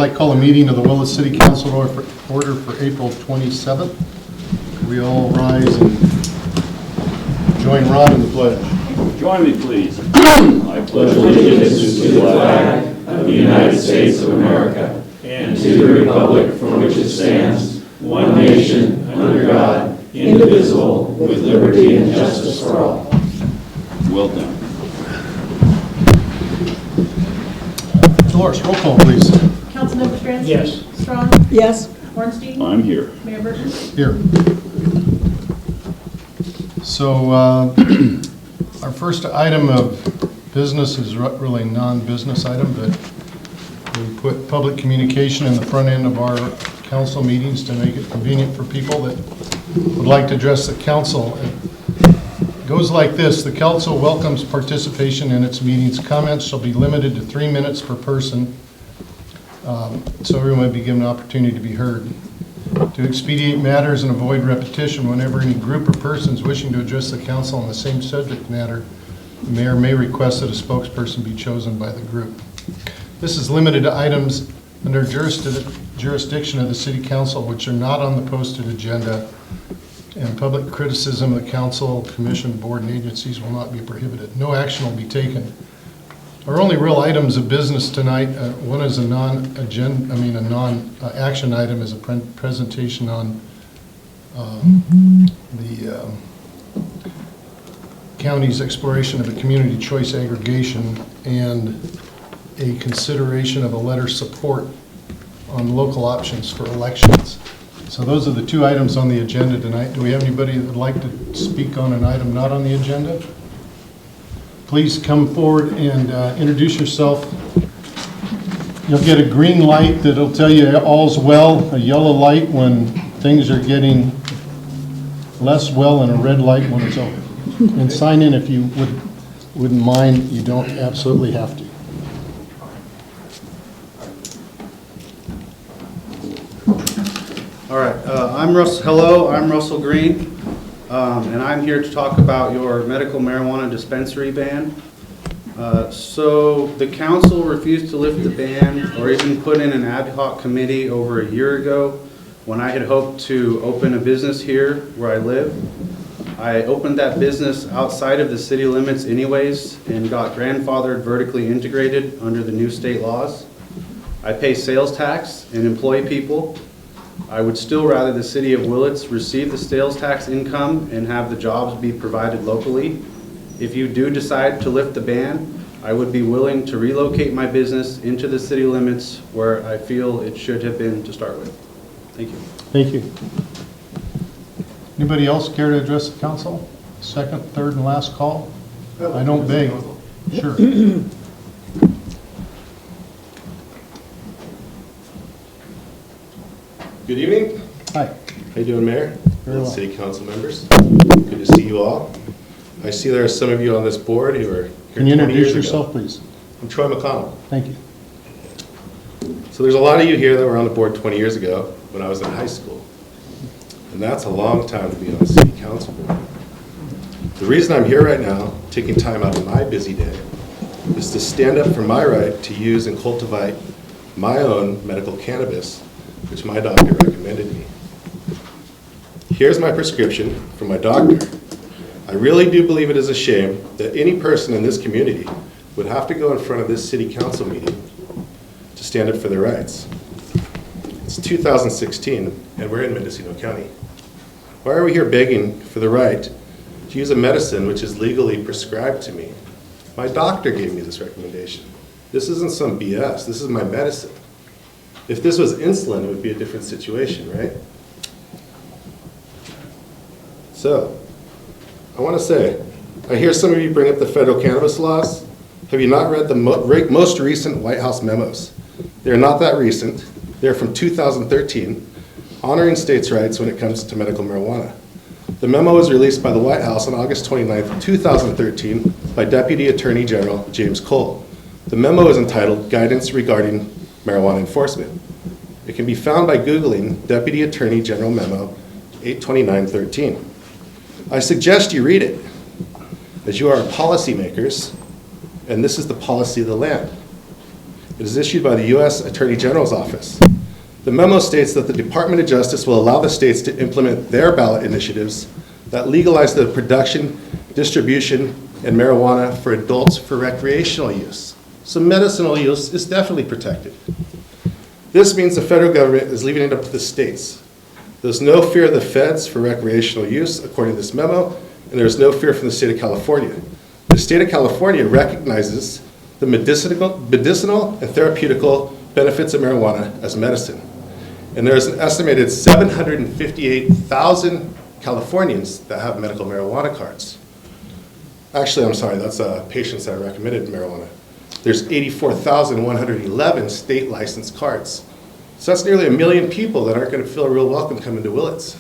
I'd like to call a meeting of the Willits City Council order for April 27th. We all rise and join Ron in the pledge. Join me, please. I pledge allegiance to the flag of the United States of America and to the republic for which it stands, one nation, under God, indivisible, with liberty and justice for all. Well done. Dolores, roll call, please. Councilmember Stransky? Yes. Strong? Yes. Hornstein? I'm here. Mayor Burton? Here. So our first item of business is really a non-business item, but we put public communication in the front end of our council meetings to make it convenient for people that would like to address the council. It goes like this: the council welcomes participation in its meetings. Comments shall be limited to 3 minutes per person, so everyone will be given an opportunity to be heard. To expedite matters and avoid repetition, whenever any group or persons wishing to address the council on the same subject matter, the mayor may request that a spokesperson be chosen by the group. This is limited to items under jurisdiction of the city council which are not on the posted agenda, and public criticism of the council, commission, board, and agencies will not be prohibited. No action will be taken. Our only real items of business tonight, one is a non-action item, is a presentation on the county's exploration of a community choice aggregation and a consideration of a letter of support on local options for elections. So those are the two items on the agenda tonight. Do we have anybody that would like to speak on an item not on the agenda? Please come forward and introduce yourself. You'll get a green light that'll tell you all's well, a yellow light when things are getting less well, and a red light when it's over. And sign in if you wouldn't mind. You don't absolutely have to. All right, I'm Russell Green, and I'm here to talk about your medical marijuana dispensary ban. So the council refused to lift the ban or even put in an ad hoc committee over a year ago when I had hoped to open a business here where I live. I opened that business outside of the city limits anyways and got grandfathered vertically integrated under the new state laws. I pay sales tax and employ people. I would still rather the city of Willits receive the sales tax income and have the jobs be provided locally. If you do decide to lift the ban, I would be willing to relocate my business into the city limits where I feel it should have been to start with. Thank you. Thank you. Anybody else care to address the council? Second, third, and last call? I don't beg. Sure. Good evening. Hi. How you doing, Mayor? Very well. City Council members. Good to see you all. I see there are some of you on this board who are here. Can you 20 introduce years yourself, ago. please? I'm Troy McConnell. Thank you. So there's a lot of you here that were on the board 20 years ago when I was in high school. And that's a long time to be on the City Council board. The reason I'm here right now, taking time out of my busy day, is to stand up for my right to use and cultivate my own medical cannabis, which my doctor recommended me. Here's my prescription from my doctor. I really do believe it is a shame that any person in this community would have to go in front of this city council meeting to stand up for their rights. It's 2016 and we're in Mendocino County. Why are we here begging for the right to use a medicine which is legally prescribed to me? My doctor gave me this recommendation. This isn't some BS, this is my medicine. If this was insulin, it would be a different situation, right? So, I want to say, I hear some of you bring up the federal cannabis laws. Have you not read the most recent White House memos? They're not that recent. They're from 2013, honoring states' rights when it comes to medical marijuana. The memo was released by the White House on August 29th, 2013 by Deputy Attorney General James Cole. The memo is entitled Guidance Regarding Marijuana Enforcement. It can be found by Googling Deputy Attorney General Memo 82913. I suggest you read it, as you are policymakers, and this is the policy of the land. It is issued by the U.S. Attorney General's Office. The memo states that the Department of Justice will allow the states to implement their ballot initiatives that legalize the production, distribution, and marijuana for adults for recreational use. So medicinal use is definitely protected. This means the federal government is leaving it up to the states. There's no fear of the feds for recreational use, according to this memo, and there's no fear from the state of California. The state of California recognizes the medicinal and therapeutical benefits of marijuana as medicine. And there's an estimated 758,000 Californians that have medical marijuana cards. Actually, I'm sorry, that's patients that are recommended marijuana. There's 84,111 state licensed cards. So that's nearly 1 million people that aren't going to feel real welcome coming to Willits.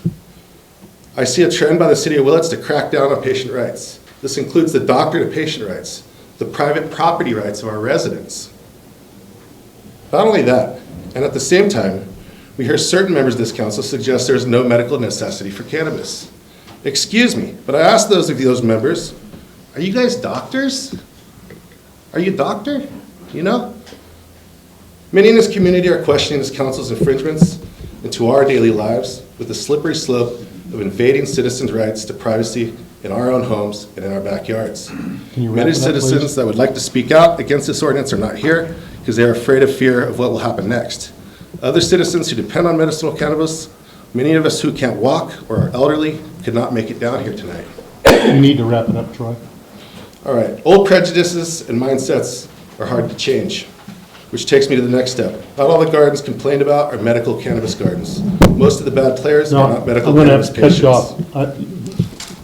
I see a trend by the city of Willits to crack down on patient rights. This includes the doctor-to-patient rights, the private property rights of our residents. Not only that, and at the same time, we hear certain members of this council suggest there is no medical necessity for cannabis. Excuse me, but I ask those members, are you guys doctors? Are you a doctor? You know? Many in this community are questioning this council's infringements into our daily lives with the slippery slope of invading citizens' rights to privacy in our own homes and in our backyards. Many citizens that would like to speak out against this ordinance are not here because they are afraid of fear of what will happen next. Other citizens who depend on medicinal cannabis, many of us who can't walk or are elderly, could not make it down here tonight. You need to wrap it up, Troy. All right, old prejudices and mindsets are hard to change, which takes me to the next step. Not all the gardens complained about are medical cannabis gardens. Most of the bad players are not medical cannabis patients. I'm going to cut you off.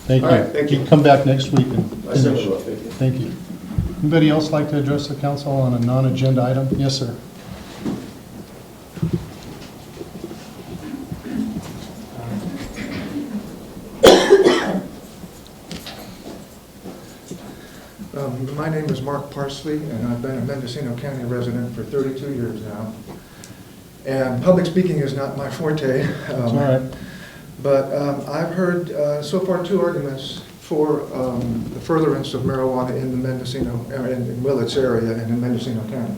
Thank you. All right, thank you. Come back next week and I said finish. we will, thank you. Thank you. Anybody else like to address the council on a non-agenda item? Yes, sir. My name is Mark Parsley, and I've been a Mendocino County resident for 32 years now. And public speaking is not my forte. It's all right. But I've heard so far 2 arguments for the furtherance of marijuana in the Mendocino, in Willits area and in Mendocino County.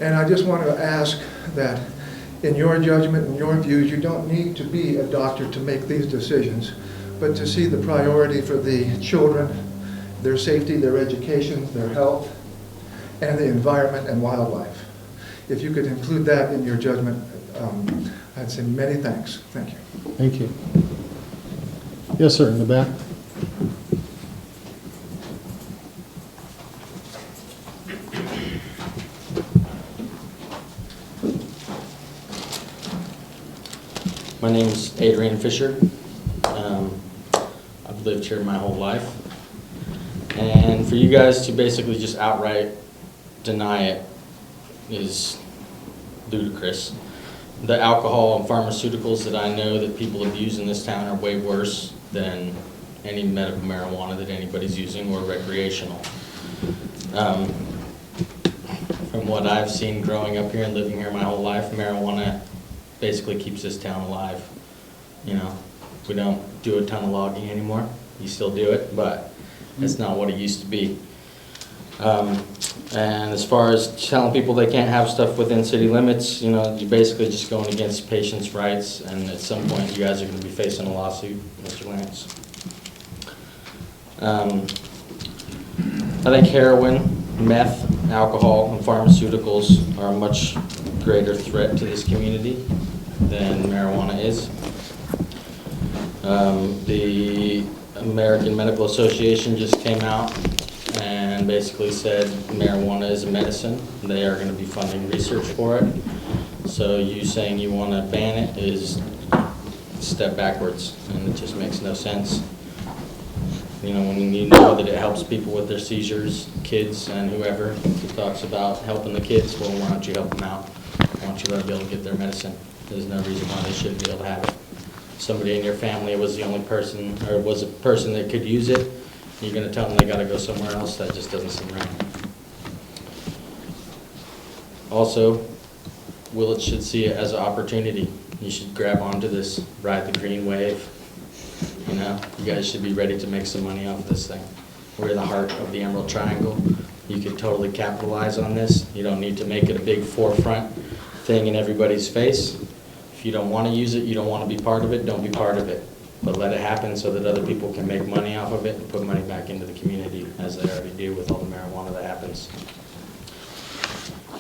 And I just want to ask that in your judgment and your views, you don't need to be a doctor to make these decisions, but to see the priority for the children, their safety, their education, their health, and the environment and wildlife. If you could include that in your judgment, I'd say many thanks. Thank you. Thank you. Yes, sir, in the back. My name's Adrian Fisher. I've lived here my whole life. And for you guys to basically just outright deny it is ludicrous. The alcohol and pharmaceuticals that I know that people abuse in this town are way worse than any medical marijuana that anybody's using or recreational. From what I've seen growing up here and living here my whole life, marijuana basically keeps this town alive. You know, we don't do a ton of logging anymore. You still do it, but it's not what it used to be. And as far as telling people they can't have stuff within city limits, you know, you're basically just going against patients' rights, and at some point you guys are going to be facing a lawsuit, Mr. Lance. I think heroin, meth, alcohol, and pharmaceuticals are a much greater threat to this community than marijuana is. The American Medical Association just came out and basically said marijuana is a medicine. They are going to be funding research for it. So you saying you want to ban it is a step backwards, and it just makes no sense. You know, when you know that it helps people with their seizures, kids and whoever who talks about helping the kids, well, why don't you help them out? Why don't you let them be able to get their medicine? There's no reason why they shouldn't be able to have it. Somebody in your family was the only person, or was a person that could use it, you're going to tell them they got to go somewhere else? That just doesn't seem right. Also, Willits should see it as an opportunity. You should grab onto this, ride the green wave. You know, you guys should be ready to make some money off this thing. We're in the heart of the Emerald Triangle. You could totally capitalize on this. You don't need to make it a big forefront thing in everybody's face. If you don't want to use it, you don't want to be part of it, don't be part of it. But let it happen so that other people can make money off of it and put money back into the community, as they already do with all the marijuana that happens.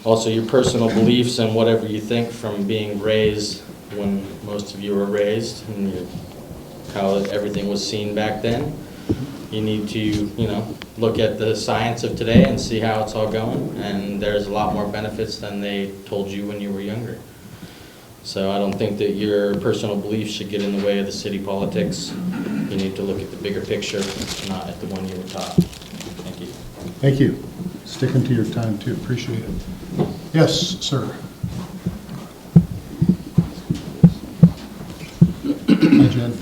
Also, your personal beliefs and whatever you think from being raised when most of you were raised and how everything was seen back then. You need to, look at the science of today and see how it's all going. And there's a lot more benefits than they told you when you were younger. So I don't think that your personal beliefs should get in the way of the city politics. You need to look at the bigger picture, not at the one you were taught. Thank you. Thank you. Sticking to your time too, appreciate it. Yes, sir. Hi, Jen.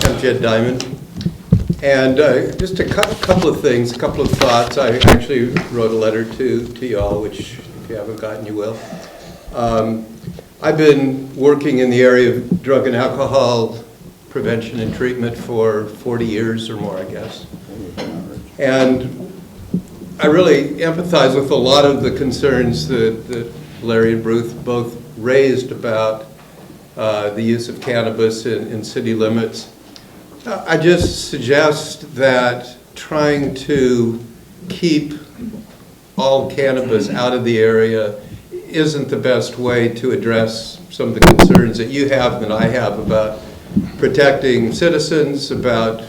I'm Jed Diamond. And just a couple of things, a couple of thoughts. I actually wrote a letter to y'all, which if you haven't gotten, you will. I've been working in the area of drug and alcohol prevention and treatment for 40 years or more, I guess. And I really empathize with a lot of the concerns that Larry and Bruce both raised about the use of cannabis in city limits. I just suggest that trying to keep all cannabis out of the area isn't the best way to address some of the concerns that you have and I have about protecting citizens, about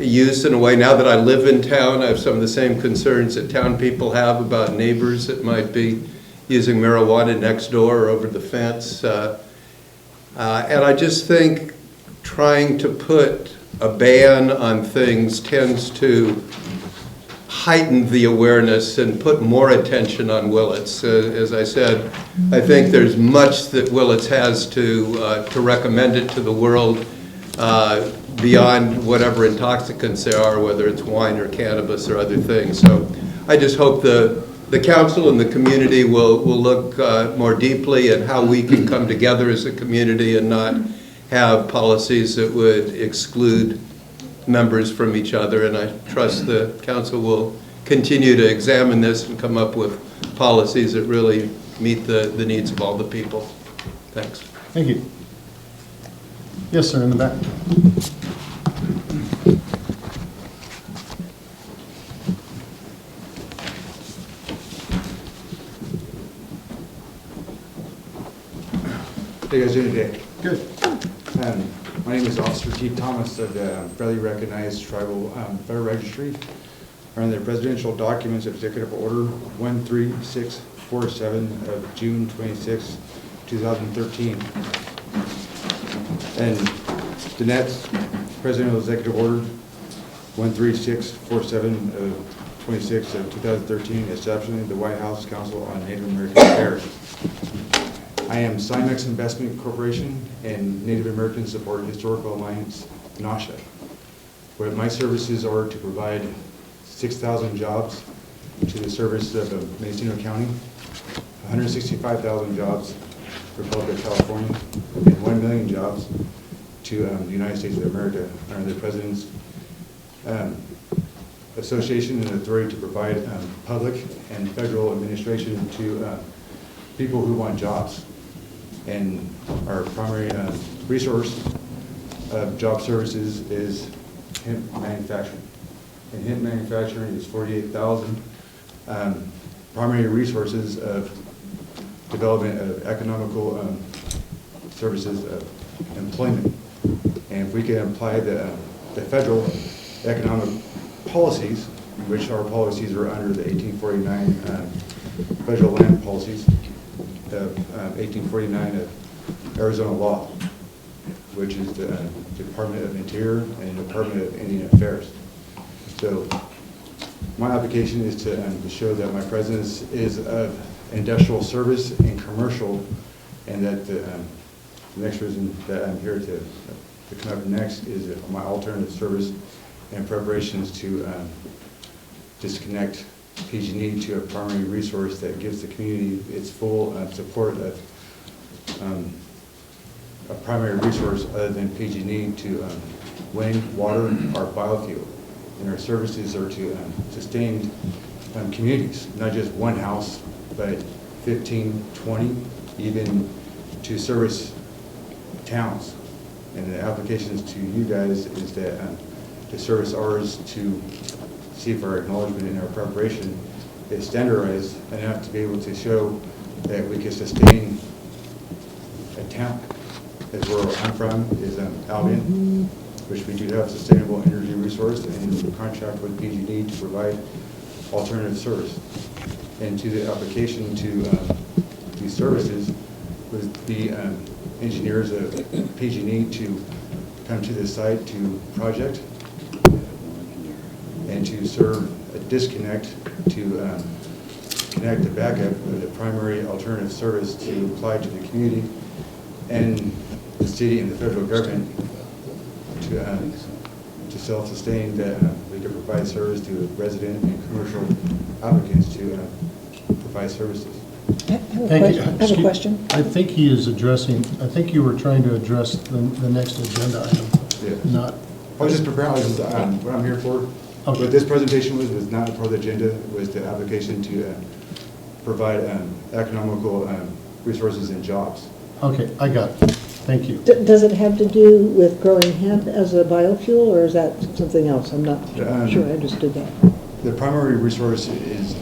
use in a way. Now that I live in town, I have some of the same concerns that town people have about neighbors that might be using marijuana next door or over the fence. And I just think trying to put a ban on things tends to heighten the awareness and put more attention on Willits. As I said, I think there's much that Willits has to recommend it to the world beyond whatever intoxicants there are, whether it's wine or cannabis or other things. So I just hope the council and the community will look more deeply at how we can come together as a community and not have policies that would exclude members from each other. And I trust the council will continue to examine this and come up with policies that really meet the needs of all the people. Thanks. Thank you. Yes, sir, in the back. How you guys doing today? Good. My name is Officer T. Thomas of the federally recognized tribal federal registry. On the presidential documents of Executive Order 13647 of June 26, 2013. And the next Presidential Executive Order 13647 of 26 of 2013 establishing the White House Council on Native American Affairs. I am Cymex Investment Corporation and Native American Support Historical Alliance, NASHA, where my services are to provide 6,000 jobs to the service of Mendocino County, 165,000 jobs for Republic of California, and 1 million jobs to the United States of America under the President's association and authority to provide public and federal administration to people who want jobs. And our primary resource of job services is hemp manufacturing. And hemp manufacturing is 48,000. Primary resources of development of economical services of employment. And if we can apply the federal economic policies, which our policies are under the 1849 federal land policies, of 1849 of Arizona law, which is the Department of Interior and Department of Indian Affairs. So my application is to show that my presence is of industrial service and commercial, and that the next reason that I'm here to come up next is my alternative service and preparations to disconnect PG&E to a primary resource that gives the community its full support of a primary resource other than PG&E to wind, water, or biofuel. And our services are to sustain communities, not just one house, but 15, 20, even to service towns. And the applications to you guys is that to service ours to see if our acknowledgement and our preparation is standardized enough to be able to show that we can sustain a town. As where I'm from is Albion, which we do have sustainable energy resource and contract with PG&E to provide alternative service. And to the application to these services would be engineers of PG&E to come to the site to project and to serve a disconnect to connect the backup with the primary alternative service to apply to the community and the city and the federal government to self-sustain, that we can provide service to resident and commercial applicants to provide services. I have a question. I think he is addressing, I think you were trying to address the next agenda item, Yeah. not, I was just preparing, what I'm here for. Okay. What this presentation was not a part of the agenda, was the application to provide economical resources and jobs. okay, I got it. Thank you. Does it have to do with growing hemp as a biofuel, or is that something else? I'm not sure I understood that. The primary resource is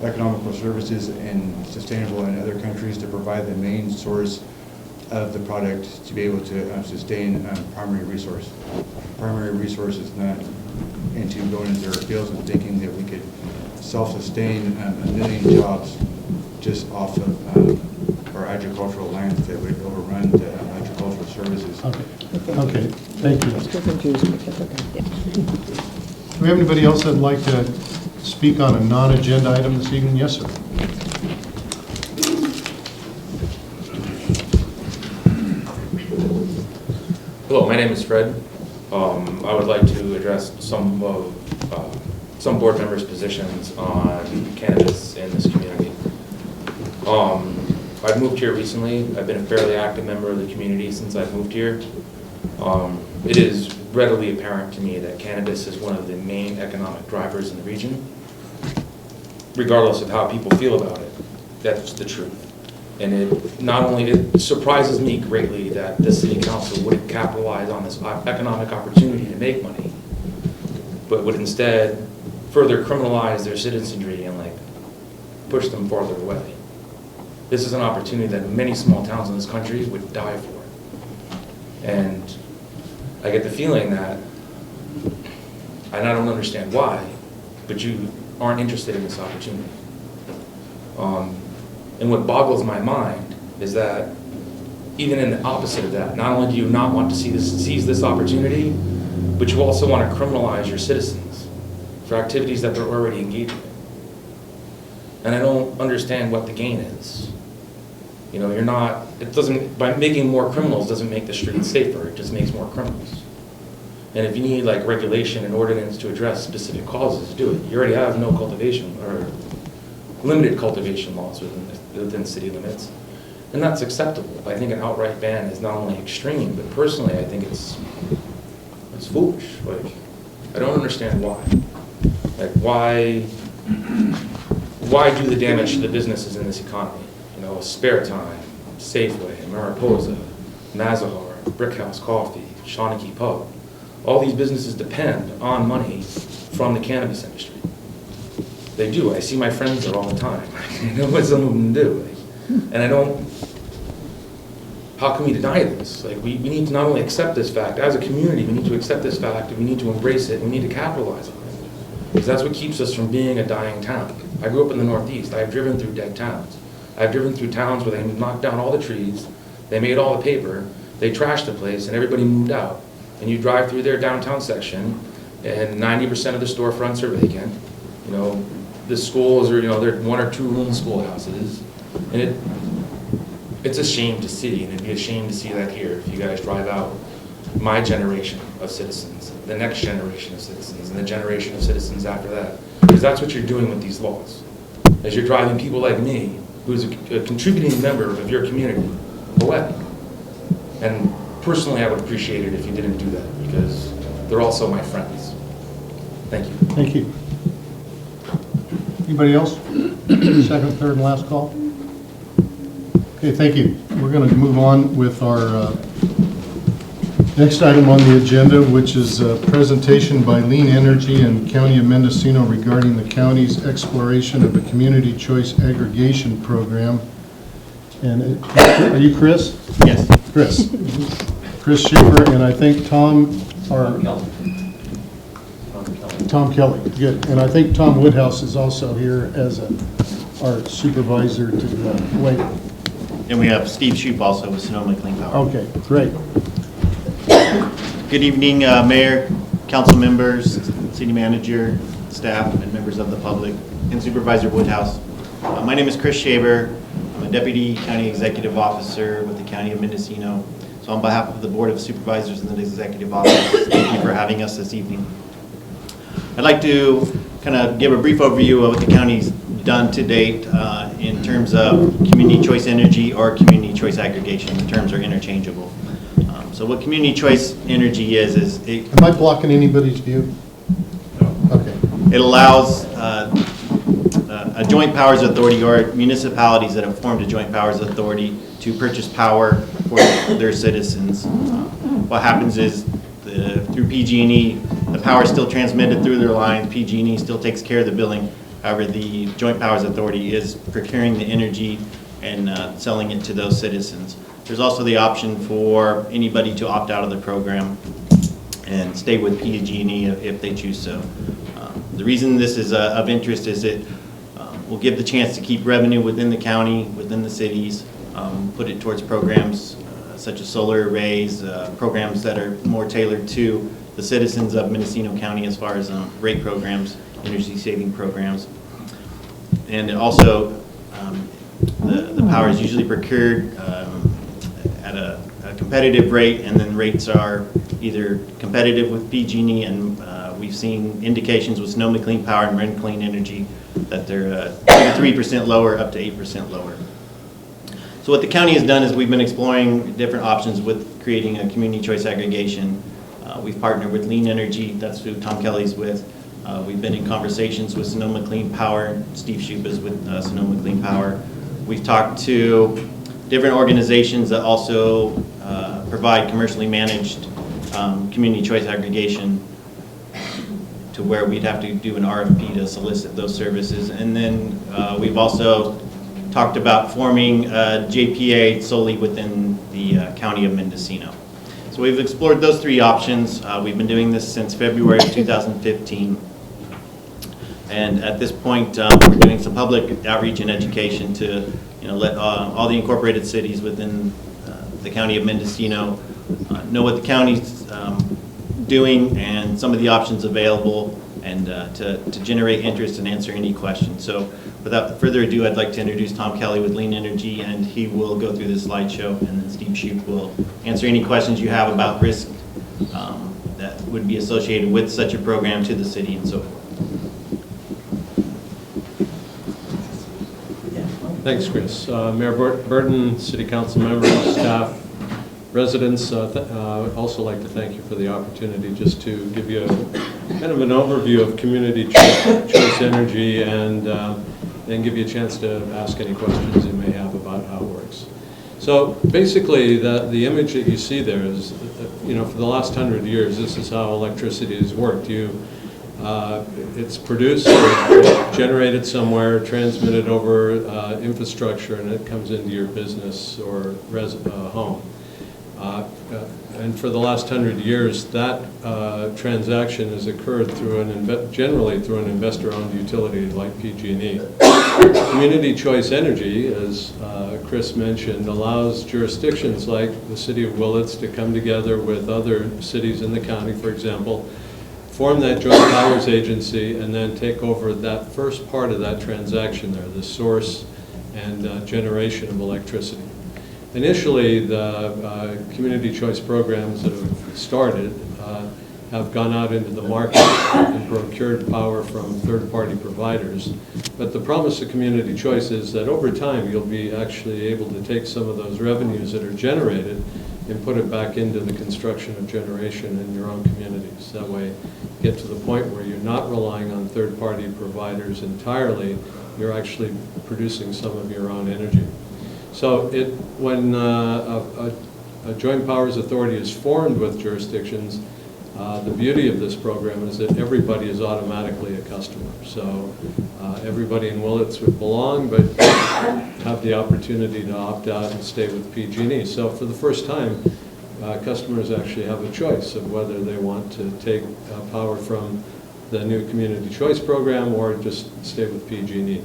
economical services and sustainable in other countries to provide the main source of the product to be able to sustain primary resource. Primary resource is not into going into their fields and thinking that we could self-sustain 1 million jobs just off of our agricultural lands that would overrun the agricultural services. Okay, thank you. Still confused. Okay. Yeah. Do we have anybody else that'd like to speak on a non-agenda item this evening? Yes, sir. Hello, my name is Fred. I would like to address some board members' positions on cannabis in this community. I've moved here recently. I've been a fairly active member of the community since I've moved here. It is readily apparent to me that cannabis is one of the main economic drivers in the region, regardless of how people feel about it. That's the truth. And it surprises me greatly that the city council wouldn't capitalize on this economic opportunity to make money, but would instead further criminalize their citizenry and push them farther away. This is an opportunity that many small towns in this country would die for. And I get the feeling that, and I don't understand why, but you aren't interested in this opportunity. And what boggles my mind is that even in the opposite of that, not only do you not want to seize this opportunity, but you also want to criminalize your citizens for activities that they're already engaged in. And I don't understand what the gain is. You know, by making more criminals doesn't make the streets safer, it just makes more criminals. And if you need regulation and ordinance to address specific causes, do it. You already have no cultivation or limited cultivation laws within city limits, and that's acceptable. I think an outright ban is not only extreme, but personally I think it's foolish. I don't understand why. Why do the damage to the businesses in this economy? You know, Spare Time, Safeway, Mariposa, Mazahar, Brickhouse Coffee, Shawnee Pub. All these businesses depend on money from the cannabis industry. They do. I see my friends there all the time. I know what some of them do. And how can we deny this? We need to not only accept this fact, as a community, we need to accept this fact, and we need to embrace it, and we need to capitalize on it. Because that's what keeps us from being a dying town. I grew up in the Northeast. I've driven through dead towns. I've driven through towns where they knocked down all the trees, they made all the paper, they trashed the place, and everybody moved out. And you drive through their downtown section, and 90% of the storefronts are vacant. You know, the schools are, they're 1 or 2 room schoolhouses. And it's a shame to see, and it'd be a shame to see that here if you guys drive out my generation of citizens, the next generation of citizens, and the generation of citizens after that. Because that's what you're doing with these laws. As you're driving people like me, who's a contributing member of your community, go ahead. And personally, I would appreciate it if you didn't do that, because they're also my friends. Thank you. Thank you. Anybody else? Second, third, and last call? Okay, thank you. We're going to move on with our next item on the agenda, which is a presentation by Lean Energy and County of Mendocino regarding the county's exploration of a community choice aggregation program. And are you Chris? Yes. Chris Schiffer, and I think Tom Kelly, good. And I think Tom Woodhouse is also here as our supervisor to wait. And we have Steve Shoup also with Sonoma Clean Power. Okay, great. Good evening, Mayor, council members, city manager, staff, and members of the public, and Supervisor Woodhouse. My name is Chris Shaver. I'm a Deputy County Executive Officer with the County of Mendocino. So on behalf of the Board of Supervisors and the Executive Office, thank you for having us this evening. I'd like to kind of give a brief overview of what the county's done to date in terms of community choice energy or community choice aggregation. The terms are interchangeable. So what community choice energy is Am I blocking anybody's view? No. Okay. It allows a joint powers authority or municipalities that have formed a joint powers authority to purchase power for their citizens. What happens is through PG&E, the power is still transmitted through their lines. PG&E still takes care of the billing. However, the joint powers authority is procuring the energy and selling it to those citizens. There's also the option for anybody to opt out of the program and stay with PG&E if they choose so. The reason this is of interest is it will give the chance to keep revenue within the county, within the cities, put it towards programs such as solar arrays, programs that are more tailored to the citizens of Mendocino County as far as rate programs, energy saving programs. And it also, the power is usually procured at a competitive rate, and then rates are either competitive with PG&E, and we've seen indications with Sonoma Clean Power and Ren Clean Energy that they're 3% lower, up to 8% lower. So what the county has done is we've been exploring different options with creating a community choice aggregation. We've partnered with Lean Energy, that's who Tom Kelly's with. We've been in conversations with Sonoma Clean Power. Steve Shoup is with Sonoma Clean Power. We've talked to different organizations that also provide commercially managed community choice aggregation, to where we'd have to do an RFP to solicit those services. And then we've also talked about forming a JPA solely within the County of Mendocino. So we've explored those three options. We've been doing this since February of 2015. And at this point, we're doing some public outreach and education to let all the incorporated cities within the County of Mendocino know what the county's doing and some of the options available, and to generate interest and answer any questions. So without further ado, I'd like to introduce Tom Kelly with Lean Energy, and he will go through this slideshow, and then Steve Shoup will answer any questions you have about risk that would be associated with such a program to the city and so forth. Thanks, Chris. Mayor Burton, City Council members, staff, residents, I'd also like to thank you for the opportunity just to give you kind of an overview of community choice energy, and then give you a chance to ask any questions you may have about how it works. So basically, the image that you see there is, for the last 100 years, this is how electricity has worked. It's produced, generated somewhere, transmitted over infrastructure, and it comes into your business or home. And for the last 100 years, that transaction has occurred generally through an investor-owned utility like PG&E. Community choice energy, as Chris mentioned, allows jurisdictions like the city of Willits to come together with other cities in the county, for example, form that joint powers agency, and then take over that first part of that transaction there, the source and generation of electricity. Initially, the community choice programs that have started have gone out into the market and procured power from third-party providers. But the promise of community choice is that over time, you'll be actually able to take some of those revenues that are generated and put it back into the construction of generation in your own communities. That way, get to the point where you're not relying on third-party providers entirely, you're actually producing some of your own energy. So when a joint powers authority is formed with jurisdictions, the beauty of this program is that everybody is automatically a customer. So everybody in Willits would belong, but have the opportunity to opt out and stay with PG&E. So for the first time, customers actually have a choice of whether they want to take power from the new Community Choice Program or just stay with PG&E.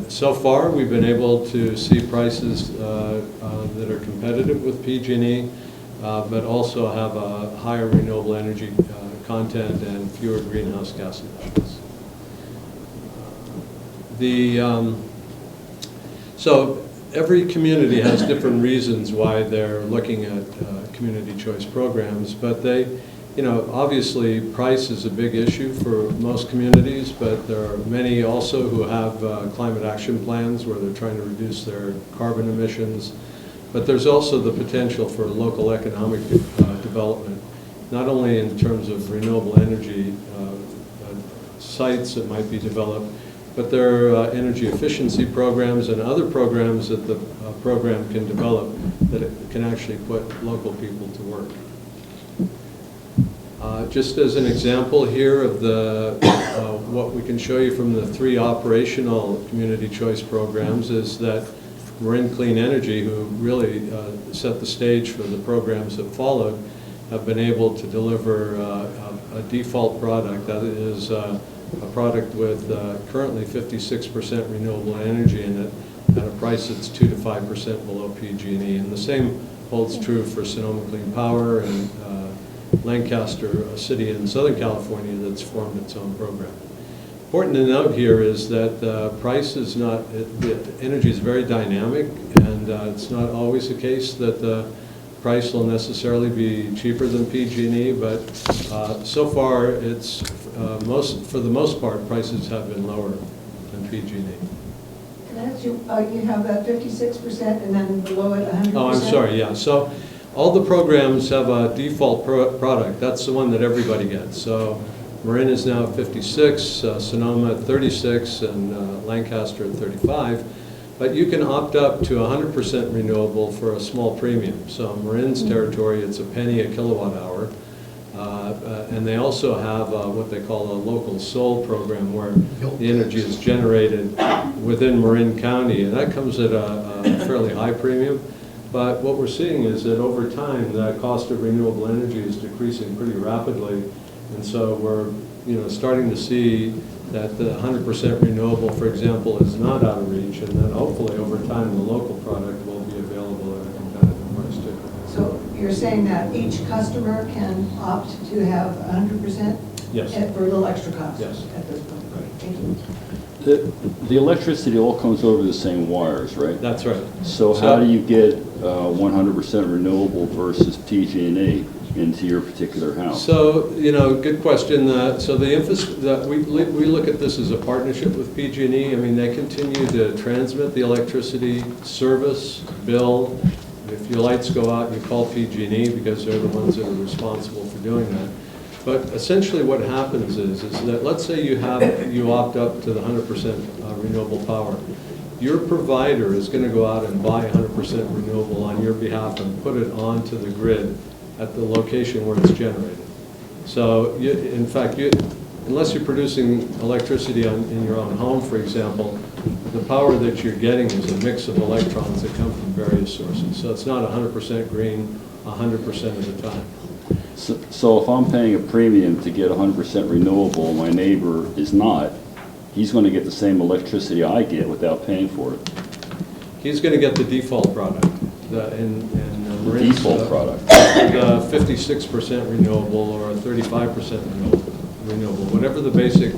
So far, we've been able to see prices that are competitive with PG&E, but also have a higher renewable energy content and fewer greenhouse gas emissions. So every community has different reasons why they're looking at community choice programs, but obviously price is a big issue for most communities, but there are many also who have climate action plans where they're trying to reduce their carbon emissions. But there's also the potential for local economic development, not only in terms of renewable energy sites that might be developed, but there are energy efficiency programs and other programs that the program can develop that it can actually put local people to work. Just as an example here of what we can show you from the 3 operational community choice programs is that Marin Clean Energy, who really set the stage for the programs that followed, have been able to deliver a default product that is a product with currently 56% renewable energy in it at a price that's 2 to 5% below PG&E. And the same holds true for Sonoma Clean Power and Lancaster, a city in Southern California that's formed its own program. Important to note here is that price is not, the energy is very dynamic, and it's not always the case that the price will necessarily be cheaper than PG&E, but so far it's for the most part, prices have been lower than PG&E. Can I ask you, you have that 56% and then below it 100%? Oh, I'm sorry, yeah. So all the programs have a default product. That's the one that everybody gets. So Marin is now at 56, Sonoma at 36, and Lancaster at 35. But you can opt up to 100% renewable for a small premium. So Marin's territory, it's a penny a kilowatt hour. And they also have what they call a local soul program where the energy is generated within Marin County, and that comes at a fairly high premium. But what we're seeing is that over time, the cost of renewable energy is decreasing pretty rapidly. And so we're starting to see that the 100% renewable, for example, is not out of reach, and then hopefully over time the local product will be available at a competitive price too. So you're saying that each customer can opt to have 100%? Yes. For a little extra cost? Yes. At this point? Right. Thank you. The electricity all comes over the same wires, right? That's right. So how do you get 100% renewable versus PG&E into your particular house? So, good question. So we look at this as a partnership with PG&E. I mean, they continue to transmit the electricity, service, bill. If your lights go out, you call PG&E because they're the ones that are responsible for doing that. But essentially what happens is that let's say you opt up to the 100% renewable power. Your provider is going to go out and buy 100% renewable on your behalf and put it onto the grid at the location where it's generated. So in fact, unless you're producing electricity in your own home, for example, the power that you're getting is a mix of electrons that come from various sources. So it's not 100% green 100% of the time. So if I'm paying a premium to get 100% renewable, my neighbor is not, he's going to get the same electricity I get without paying for it. He's going to get the default product. The default product. The 56% renewable or 35% renewable. Whatever the basic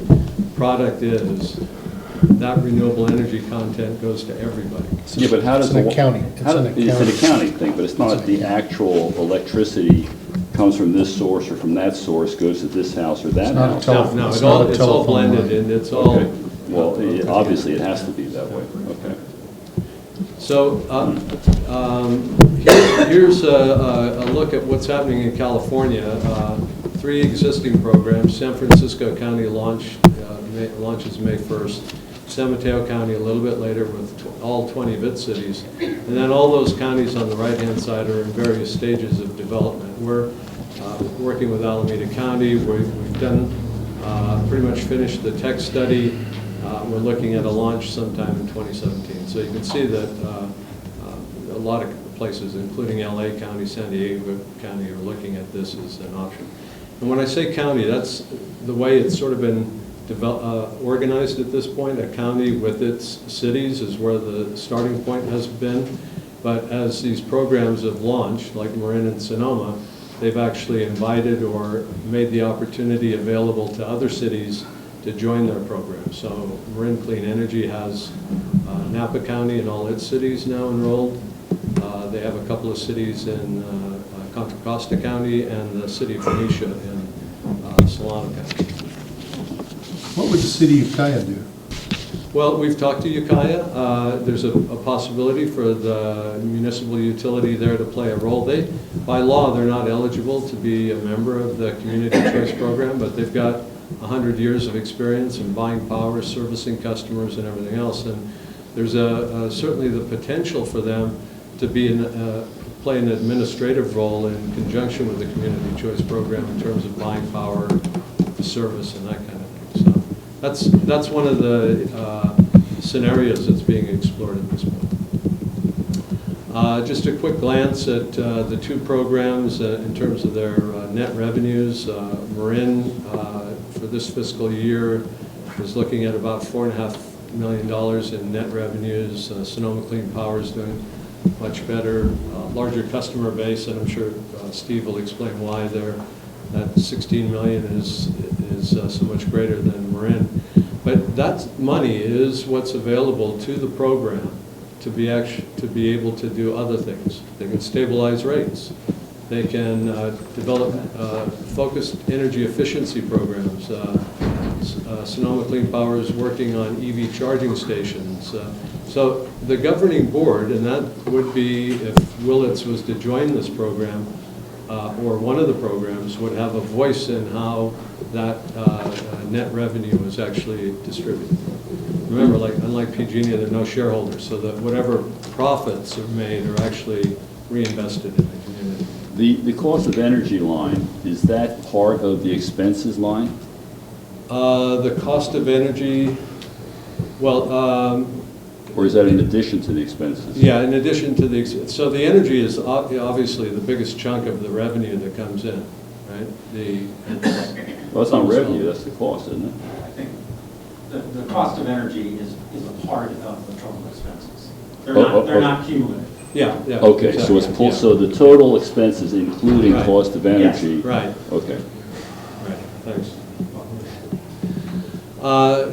product is, that renewable energy content goes to everybody. Yeah, but how does It's an accounting. It's an accounting thing, but it's not the actual electricity comes from this source or from that source, goes to this house or that house. No, it's all blended, and it's all. Okay. Well, obviously, it has to be that way. Okay. So here's a look at what's happening in California. 3 existing programs. San Francisco County launches May 1st. San Mateo County a little bit later with all 20 of its cities. And then all those counties on the right-hand side are in various stages of development. We're working with Alameda County. We've done pretty much finished the tech study. We're looking at a launch sometime in 2017. So you can see that a lot of places, including LA County, San Diego County, are looking at this as an option. And when I say county, that's the way it's sort of been organized at this point. A county with its cities is where the starting point has been. But as these programs have launched, like Marin and Sonoma, they've actually invited or made the opportunity available to other cities to join their program. So Marin Clean Energy has Napa County and all its cities now enrolled. They have a couple of cities in Contra Costa County and the city of Phoenicia in Solano County. What would the city of Ukiah do? Well, we've talked to Ukiah. There's a possibility for the municipal utility there to play a role. By law, they're not eligible to be a member of the Community Choice Program, but they've got 100 years of experience in buying power, servicing customers, and everything else. And there's certainly the potential for them to play an administrative role in conjunction with the Community Choice Program in terms of buying power, the service, and that kind of thing. So that's one of the scenarios that's being explored at this point. Just a quick glance at the 2 programs in terms of their net revenues. Marin, for this fiscal year, is looking at about $4.5 million in net revenues. Sonoma Clean Power is doing much better, larger customer base, and I'm sure Steve will explain why that 16 million is so much greater than Marin. But that money is what's available to the program to be able to do other things. They can stabilize rates. They can develop focused energy efficiency programs. Sonoma Clean Power is working on EV charging stations. So the governing board, and that would be if Willits was to join this program, or one of the programs, would have a voice in how that net revenue is actually distributed. Remember, unlike PG&E, there are no shareholders, so that whatever profits are made are actually reinvested in the community. The cost of energy line, is that part of the expenses line? The cost of energy, well... or is that in addition to the expenses? Yeah, in addition to the... So the energy is obviously the biggest chunk of the revenue that comes in, right? Well, that's not revenue, that's the cost, isn't it? I think the cost of energy is a part of the total expenses. They're not cumulative. Yeah. Okay, exactly. so it's so the total expenses including cost of energy. Yes, right. Okay. Right. Thanks.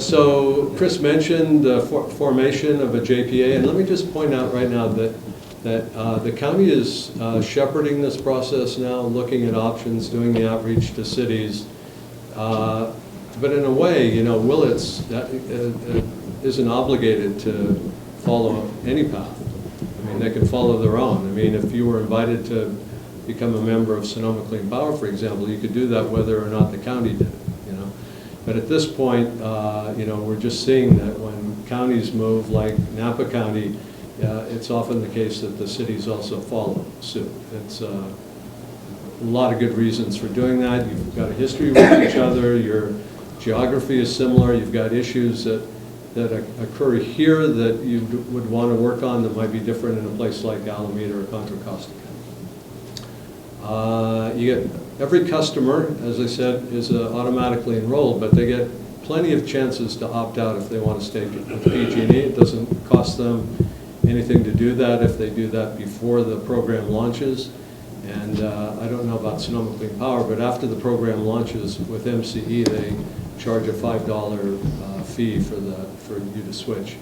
So Chris mentioned the formation of a JPA, and let me just point out right now that the county is shepherding this process now, looking at options, doing the outreach to cities. But in a way, Willits isn't obligated to follow any path. I mean, they can follow their own. I mean, if you were invited to become a member of Sonoma Clean Power, for example, you could do that whether or not the county did it, But at this point, we're just seeing that when counties move, like Napa County, it's often the case that the cities also follow suit. It's a lot of good reasons for doing that. You've got a history with each other. Your geography is similar. You've got issues that occur here that you would want to work on that might be different in a place like Alameda or Contra Costa County. You get every customer, as I said, is automatically enrolled, but they get plenty of chances to opt out if they want to stay with PG&E. It doesn't cost them anything to do that if they do that before the program launches. And I don't know about Sonoma Clean Power, but after the program launches with MCE, they charge a $5 fee for you to switch.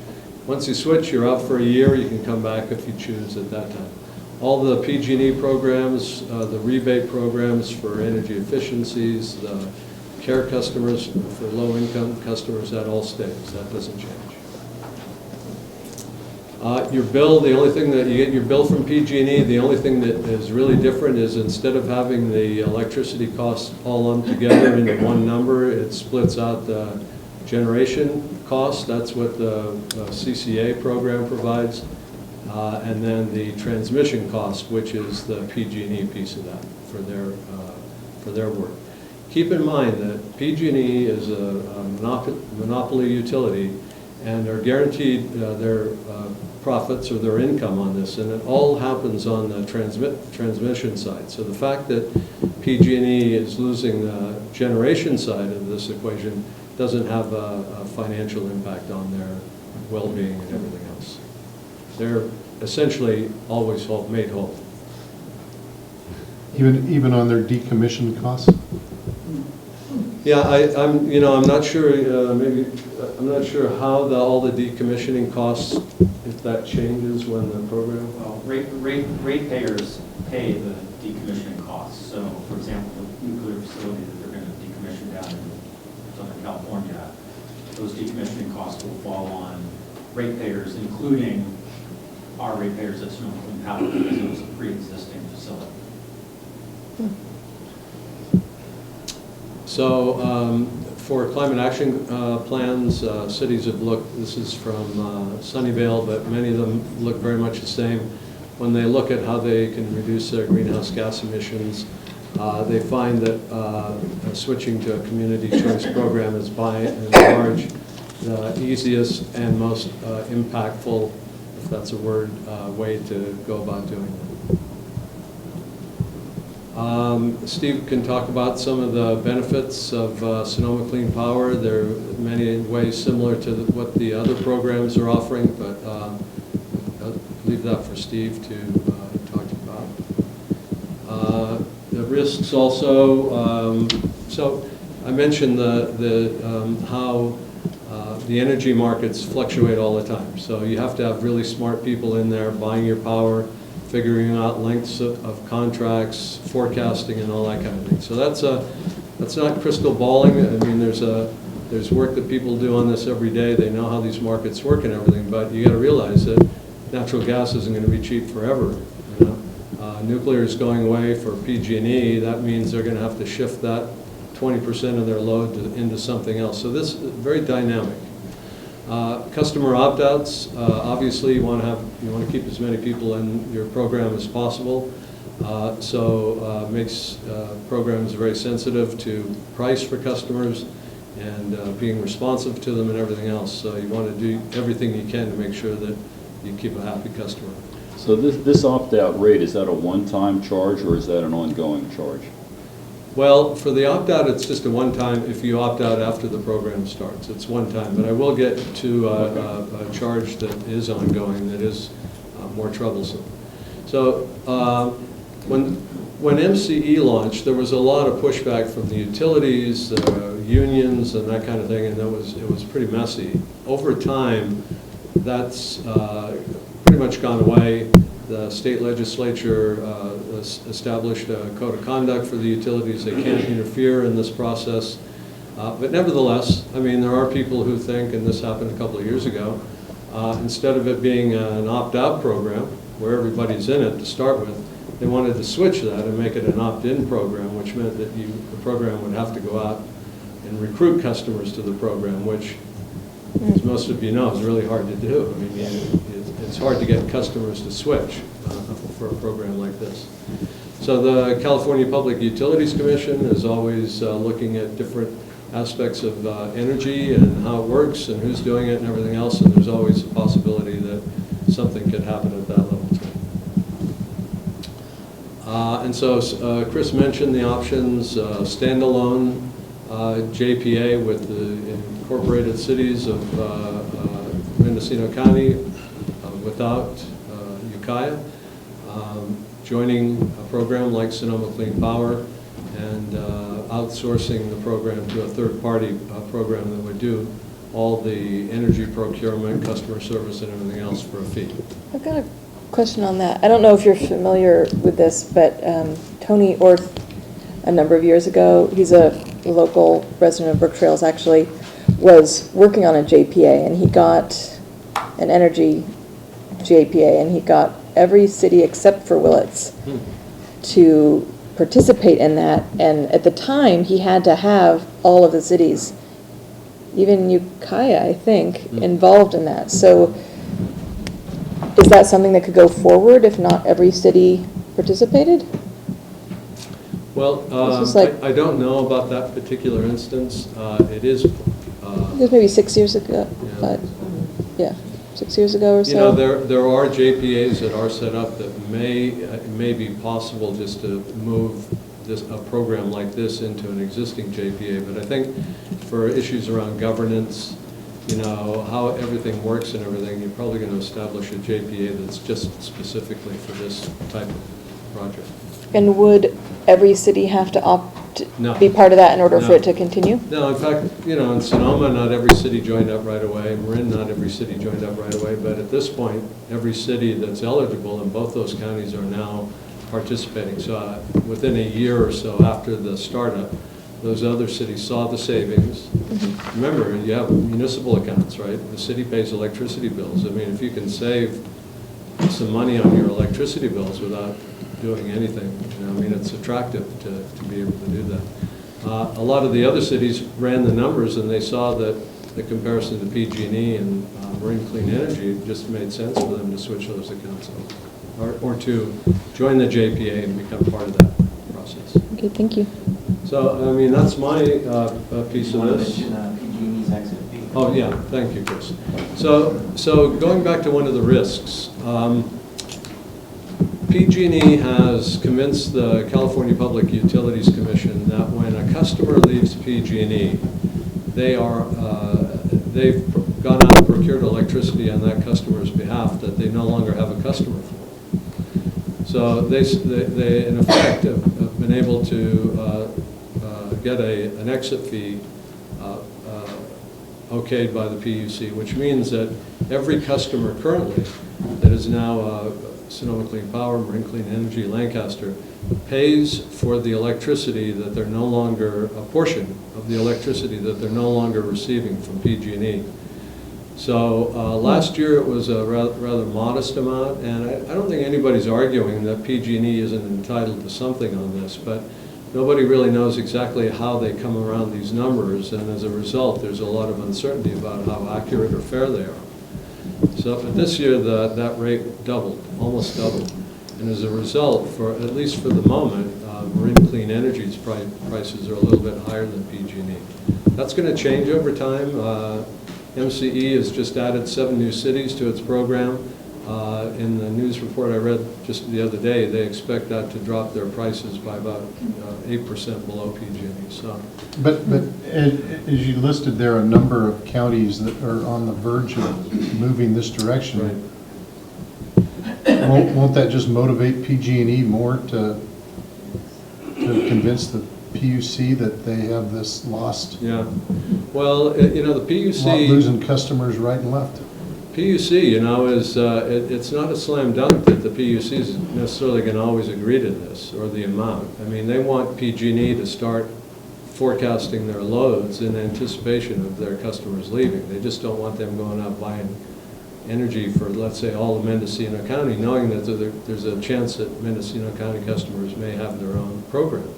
Once you switch, you're out for a year. You can come back if you choose at that time. All the PG&E programs, the rebate programs for energy efficiencies, the care customers for low-income customers, that all stays. That doesn't change. Your bill, the only thing that you get your bill from PG&E, the only thing that is really different is instead of having the electricity costs all lumped together into one number, it splits out the generation cost. That's what the CCA program provides. And then the transmission cost, which is the PG&E piece of that for their work. Keep in mind that PG&E is a monopoly utility and are guaranteed their profits or their income on this, and it all happens on the transmission side. So the fact that PG&E is losing the generation side of this equation doesn't have a financial impact on their well-being and everything else. They're essentially always made whole. Even on their decommissioned costs? Yeah, I'm not sure. I'm not sure how all the decommissioning costs, if that changes when the program. Well, ratepayers pay the decommissioning costs. So, for example, the nuclear facility that they're going to decommission down in Southern California, those decommissioning costs will fall on ratepayers, including our ratepayers at Sonoma Clean Power, because it was a pre-existing facility. So for climate action plans, cities have looked, this is from Sunnyvale, but many of them look very much the same. When they look at how they can reduce their greenhouse gas emissions, they find that switching to a community choice program is by and large the easiest and most impactful, if that's a word, way to go about doing that. Steve can talk about some of the benefits of Sonoma Clean Power. They're in many ways similar to what the other programs are offering, but I'll leave that for Steve to talk about. The risks also, so I mentioned how the energy markets fluctuate all the time. So you have to have really smart people in there buying your power, figuring out lengths of contracts, forecasting, and all that kind of thing. So that's not crystal balling. I mean, there's work that people do on this every day. They know how these markets work and everything, but you got to realize that natural gas isn't going to be cheap forever. You know? Nuclear is going away for PG&E. That means they're going to have to shift that 20% of their load into something else. So this is very dynamic. Customer opt-outs, obviously you want to keep as many people in your program as possible. Makes programs very sensitive to price for customers and being responsive to them and everything else. So you want to do everything you can to make sure that you keep a happy customer. So this opt-out rate, is that a one-time charge or is that an ongoing charge? Well, for the opt-out, it's just a one-time. If you opt out after the program starts, it's one time. But I will get to a charge that is ongoing, that is more troublesome. So when MCE launched, there was a lot of pushback from the utilities, unions, and that kind of thing, and it was pretty messy. Over time, that's pretty much gone away. The state legislature established a code of conduct for the utilities. They can't interfere in this process. But nevertheless, I mean, there are people who think, and this happened a couple of years ago, instead of it being an opt-out program where everybody's in it to start with, they wanted to switch that and make it an opt-in program, which meant that the program would have to go out and recruit customers to the program, which, as most of you know, is really hard to do. I mean, it's hard to get customers to switch for a program like this. So the California Public Utilities Commission is always looking at different aspects of energy and how it works and who's doing it and everything else, and there's always a possibility that something could happen at that level too. And so Chris mentioned the options, standalone JPA with the incorporated cities of Mendocino County without Ukiah, joining a program like Sonoma Clean Power, and outsourcing the program to a third-party program that would do all the energy procurement, customer service, and everything else for a fee. I've got a Question on that. I don't know if you're familiar with this, but Tony Orth, a number of years ago, he's a local resident of Brook Trails actually, was working on a JPA, and he got an energy JPA, and he got every city except for Willits to participate in that. And at the time, he had to have all of the cities, even Ukiah, I think, involved in that. So is that something that could go forward if not every city participated? Well, This is like- I don't know about that particular instance. It is. It was maybe 6 years ago, but, yeah, 6 years ago or so. You know, there are JPAs that are set up that it may be possible just to move a program like this into an existing JPA, but I think for issues around governance, you know, how everything works and everything, you're probably going to establish a JPA that's just specifically for this type of project. And would every city have to No. be part of that in order for No. it to continue? No, in fact, you know, in Sonoma, not every city joined up right away. Marin, not every city joined up right away. But at this point, every city that's eligible in both those counties are now participating. So within a year or so after the startup, those other cities saw the savings. Remember, you have municipal accounts, right? The city pays electricity bills. I mean, if you can save some money on your electricity bills without doing anything, you know, I mean, it's attractive to be able to do that. A lot of the other cities ran the numbers and they saw that the comparison to PG&E and Marine Clean Energy, it just made sense for them to switch those accounts over, or to join the JPA and become part of that process. Okay, thank you. So, I mean, that's my piece of Want to this. mention PG&E's exit fee? Oh, yeah, thank you, Chris. So going back to one of the risks, PG&E has convinced the California Public Utilities Commission that when a customer leaves PG&E, they've gone out and procured electricity on that customer's behalf that they no longer have a customer for. So they in effect have been able to get an exit fee okayed by the PUC, which means that every customer currently that is now Sonoma Clean Power, Marine Clean Energy, Lancaster, pays for the electricity that they're no longer, a portion of the electricity that they're no longer receiving from PG&E. So last year it was a rather modest amount, and I don't think anybody's arguing that PG&E isn't entitled to something on this, but nobody really knows exactly how they come around these numbers, and as a result there's a lot of uncertainty about how accurate or fair they are. So, but this year that rate doubled, almost doubled. And as a result, at least for the moment, Marine Clean Energy's prices are a little bit higher than PG&E. That's going to change over time. MCE has just added 7 new cities to its program. In the news report I read just the other day, they expect that to drop their prices by about 8% below PG&E. So. But as you listed there, a number of counties that are on the verge of moving this direction. Right. Won't that just motivate PG&E more to convince the PUC that they have this lost? Yeah. Well, you know, the PUC losing customers right and left. PUC, you know, is it's not a slam dunk that the PUC is necessarily going to always agree to this or the amount. I mean, they want PG&E to start forecasting their loads in anticipation of their customers leaving. They just don't want them going out buying energy for, let's say, all of Mendocino County, knowing that there's a chance that Mendocino County customers may have their own program.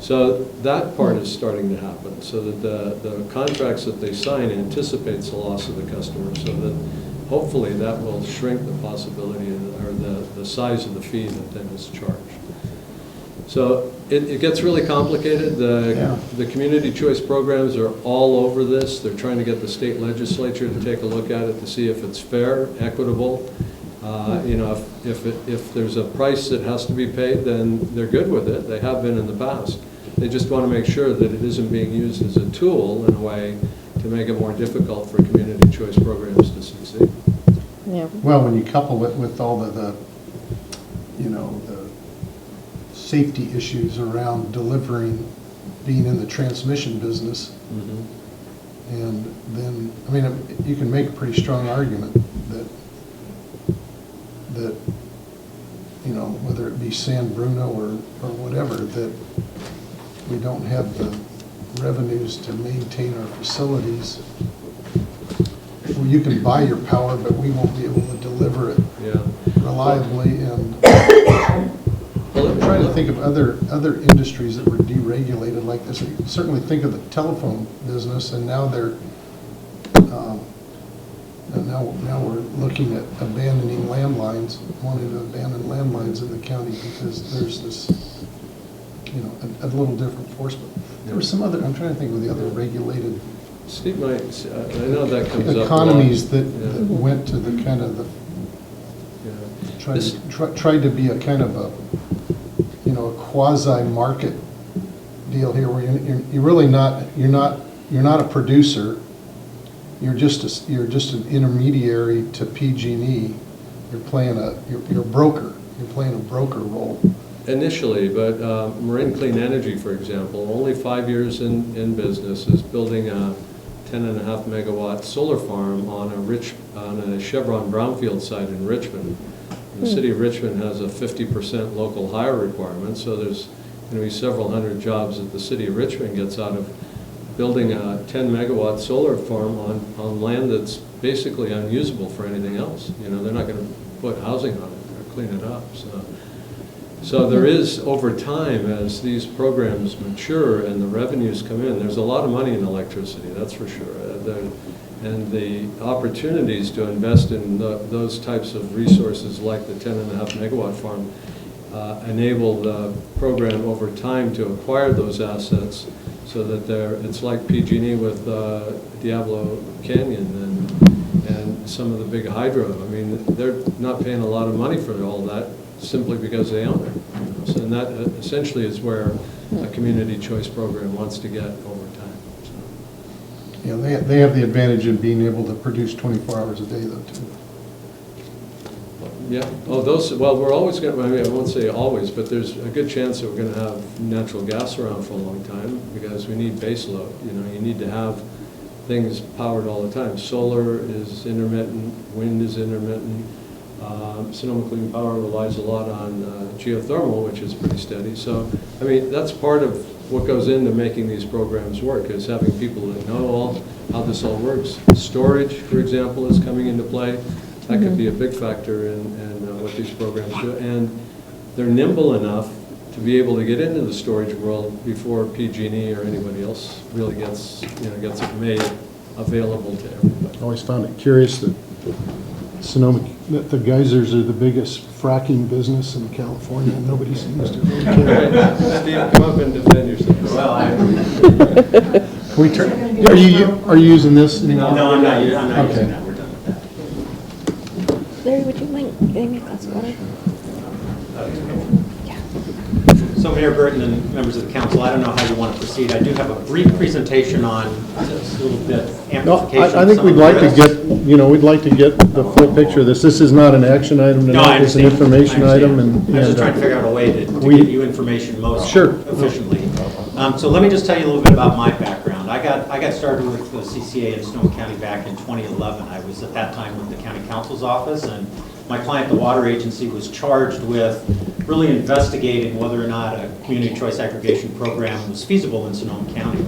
So that part is starting to happen, so that the contracts that they sign anticipates the loss of the customer, so that hopefully that will shrink the possibility or the size of the fee that then is charged. So it gets really complicated. The community choice programs are all over this. They're trying to get the state legislature to take a look at it to see if it's fair, equitable. You know, if there's a price that has to be paid, then they're good with it. They have been in the past. They just want to make sure that it isn't being used as a tool in a way to make it more difficult for community choice programs to succeed. Yeah. Well, when you couple it with all the you know, the safety issues around delivering, being in the transmission business, and then, I mean, you can make a pretty strong argument that you know, whether it be San Bruno or whatever, that we don't have the revenues to maintain our facilities. Well, you can buy your power, but we won't be able to deliver it reliably. And I'm trying to think of other industries that were deregulated like this. You certainly think of the telephone business, and now they're now we're looking at abandoning landlines, wanting to abandon landlines in the county because there's this, you know, a little different force. But there were some other, I'm trying to think of the other regulated Steve might, I know that comes up. economies that went to the kind of tried to be a kind of a, you know, a quasi-market deal here, where you're really not, you're not a producer. You're just an intermediary to PG&E. You're playing you're a broker. You're playing a broker role. Initially, but Marine Clean Energy, for example, only 5 years in business, is building a 10.5 megawatt solar farm on a Chevron brownfield site in Richmond. The city of Richmond has a 50% local hire requirement, so there's going to be several hundred jobs that the city of Richmond gets out of building a 10 megawatt solar farm on land that's basically unusable for anything else. You know, they're not going to put housing on it or clean it up. So there is, over time, as these programs mature and the revenues come in, there's a lot of money in electricity, that's for sure. And the opportunities to invest in those types of resources like the 10.5 megawatt farm enable the program over time to acquire those assets, so that it's like PG&E with Diablo Canyon and some of the big hydro. I mean, they're not paying a lot of money for all that simply because they own it. You know? So, and that essentially is where a community choice program wants to get over time. So. Yeah, they have the advantage of being able to produce 24 hours a day, though, too. Yeah. Oh, well, we're always going to, I mean, I won't say always, but there's a good chance that we're going to have natural gas around for a long time because we need base load. You know, you need to have things powered all the time. Solar is intermittent, wind is intermittent. Sonoma Clean Power relies a lot on geothermal, which is pretty steady. So, I mean, that's part of what goes into making these programs work, is having people that know how this all works. Storage, for example, is coming into play. That could be a big factor in what these programs do. And they're nimble enough to be able to get into the storage world before PG&E or anybody else really gets it made available to everybody. I always found it curious that that the geysers are the biggest fracking business in California, and nobody seems to really care. Steve, come up and defend yourself. Well, Can we turn? Are you using this? No, I'm not using Okay. that. We're done with that. Larry, would you mind getting me a glass of water? So Mayor Burton and members of the council, I don't know how you want to proceed. I do have a brief presentation on just a little bit No, amplification. I think we'd like to get, we'd like to get the full picture of this. This is not an action item No, I tonight, it's an understand. information I item. understand. And I was just trying to figure out a way to get you information most Sure. efficiently. So let me just tell you a little bit about my background. I got started with the CCA in Sonoma County back in 2011. I was at that time with the county council's office, and my client, the water agency, was charged with really investigating whether or not a community choice aggregation program was feasible in Sonoma County.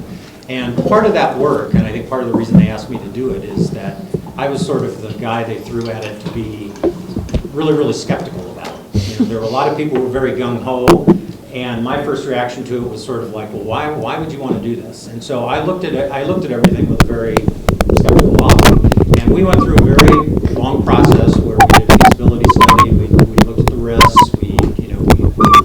And part of that work, and I think part of the reason they asked me to do it, is that I was sort of the guy they threw at it to be really, really skeptical about. You know, there were a lot of people who were very gung-ho, and my first reaction to it was sort of like, well, why would you want to do this? And so I looked at everything with a very skeptical eye. And we went through a very long process where we did a feasibility study, we looked at the risks, we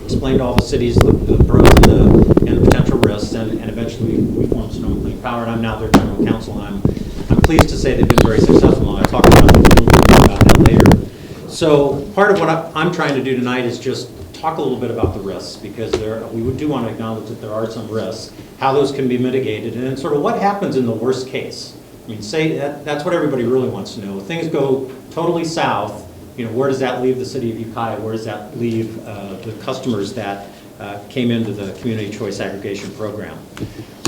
explained to all the cities the pros and the potential risks, and eventually we formed Sonoma Clean Power, and I'm now their general counsel, and I'm pleased to say they've been very successful, and I'll talk about a little bit about that later. So part of what I'm trying to do tonight is just talk a little bit about the risks, because we do want to acknowledge that there are some risks, how those can be mitigated, and then sort of what happens in the worst case. I mean, say that's what everybody really wants to know. If things go totally south, where does that leave the city of Ukiah? Where does that leave the customers that came into the community choice aggregation program?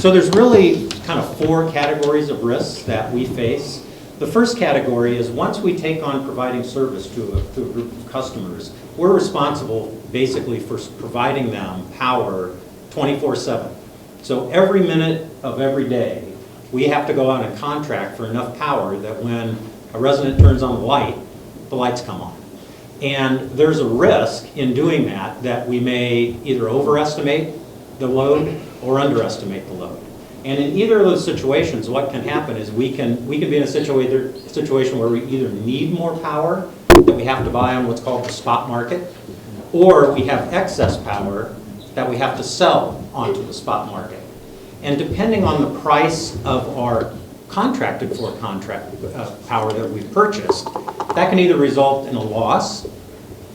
So there's really kind of 4 categories of risks that we face. The first category is once we take on providing service to a group of customers, we're responsible basically for providing them power 24/7. So every minute of every day, we have to go out and contract for enough power that when a resident turns on the lights come on. And there's a risk in doing that, that we may either overestimate the load or underestimate the load. And in either of those situations, what can happen is we can be in a situation where we either need more power that we have to buy on what's called the spot market, or we have excess power that we have to sell onto the spot market. And depending on the price of our contracted for power that we've purchased, that can either result in a loss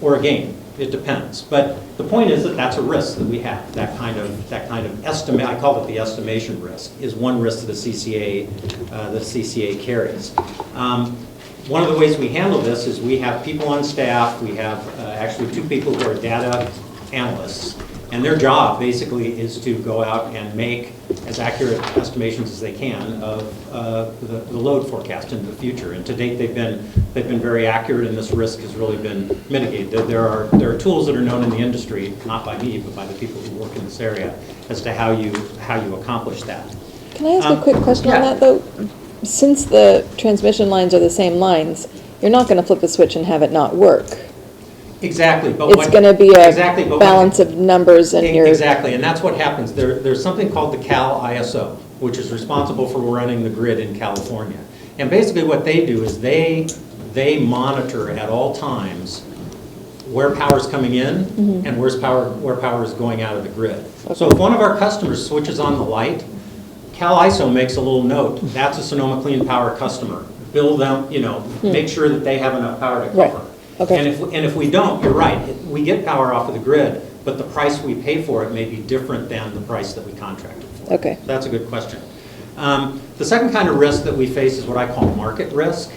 or a gain. It depends. But the point is that that's a risk that we have. That kind of estimate, I call it the estimation risk, is one risk that the CCA carries. One of the ways we handle this is we have people on staff. We have actually 2 people who are data analysts, and their job basically is to go out and make as accurate estimations as they can of the load forecast into the future. And to date, they've been very accurate, and this risk has really been mitigated. There are tools that are known in the industry, not by me, but by the people who work in this area, as to how you accomplish that. Can I ask a quick question on that, though? Since the transmission lines are the same lines, you're not going to flip a switch and have it not work. Exactly. But it's going to be a exactly, balance of numbers and your... Exactly, and that's what happens. There's something called the Cal ISO, which is responsible for running the grid in California. And basically what they do is they monitor at all times where power is coming in and where power is going out of the grid. Okay. So if one of our customers switches on the light, Cal ISO makes a little note. That's a Sonoma Clean Power customer. Bill them, make sure that they have enough power to cover. Right. Okay. And if we don't, you're right. We get power off of the grid, but the price we pay for it may be different than the price that we contracted for. Okay. That's a good question. The second kind of risk that we face is what I call market risk.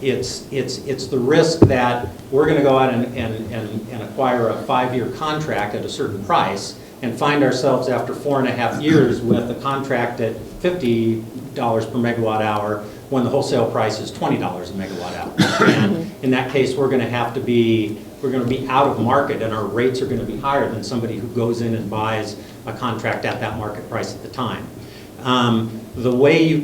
It's the risk that we're going to go out and acquire a 5-year contract at a certain price and find ourselves after 4.5 years with a contract at $50 per megawatt hour when the wholesale price is $20 a megawatt hour. And in that case, we're going to be out of market, and our rates are going to be higher than somebody who goes in and buys a contract at that market price at the time. The way you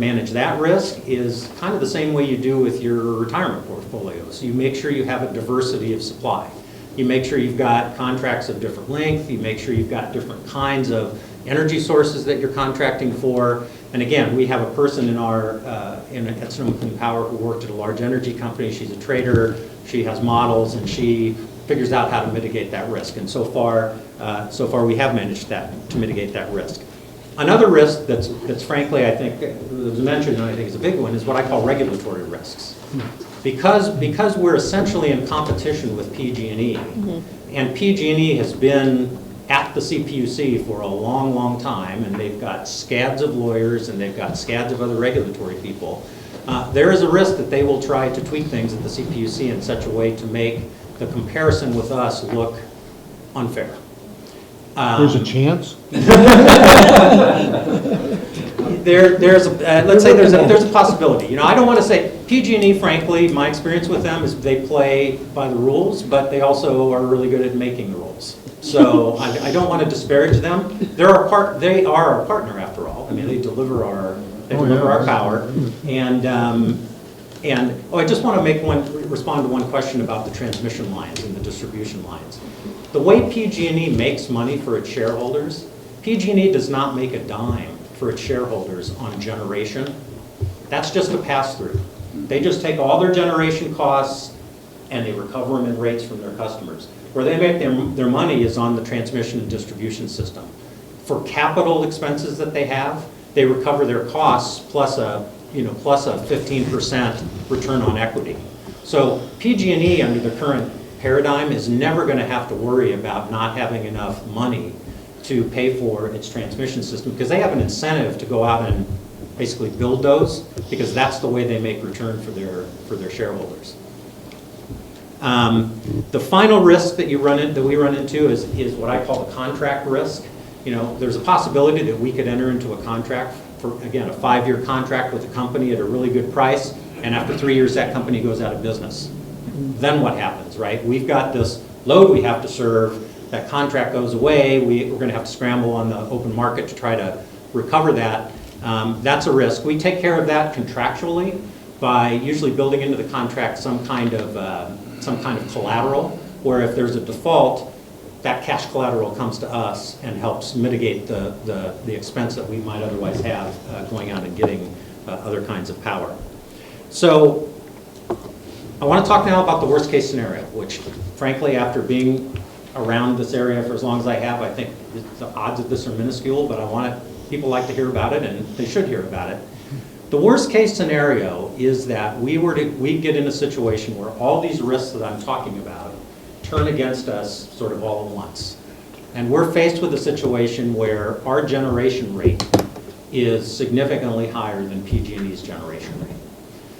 manage that risk is kind of the same way you do with your retirement portfolios. You make sure you have a diversity of supply. You make sure you've got contracts of different length. You make sure you've got different kinds of energy sources that you're contracting for. And again, we have a person at Sonoma Clean Power who worked at a large energy company. She's a trader. She has models, and she figures out how to mitigate that risk. And so far we have managed to mitigate that risk. Another risk that's frankly, I think, was mentioned, and I think is a big one, is what I call regulatory risks. Because we're essentially in competition with PG&E, and PG&E has been at the CPUC for a long, long time, and they've got scads of lawyers and they've got scads of other regulatory people, there is a risk that they will try to tweak things at the CPUC in such a way to make the comparison with us look unfair. There's a chance? Let's say there's a possibility. I don't want to say PG&E, frankly, my experience with them is they play by the rules, but they also are really good at making the rules. So I don't want to disparage them. They are our partner after all. I mean, they deliver our power. And I just want to respond to one question about the transmission lines and the distribution lines. The way PG&E makes money for its shareholders, PG&E does not make a dime for its shareholders on generation. That's just a pass-through. They just take all their generation costs and they recover them in rates from their customers. Where they make their money is on the transmission and distribution system. For capital expenses that they have, they recover their costs plus a 15% return on equity. So PG&E under the current paradigm is never going to have to worry about not having enough money to pay for its transmission system, because they have an incentive to go out and basically build those, because that's the way they make return for their shareholders. The final risk that we run into is what I call the contract risk. There's a possibility that we could enter into a contract for, again, a 5-year contract with a company at a really good price, and after 3 years that company goes out of business. then what happens, right? We've got this load we have to serve, that contract goes away, we're going to have to scramble on the open market to try to recover that. That's a risk. We take care of that contractually by usually building into the contract some kind of collateral, where if there's a default, that cash collateral comes to us and helps mitigate the expense that we might otherwise have going out and getting other kinds of power. So I want to talk now about the worst case scenario, which frankly, after being around this area for as long as I have, I think the odds of this are minuscule, but people like to hear about it, and they should hear about it. The worst case scenario is that we get in a situation where all these risks that I'm talking about turn against us sort of all at once. And we're faced with a situation where our generation rate is significantly higher than PG&E's generation rate.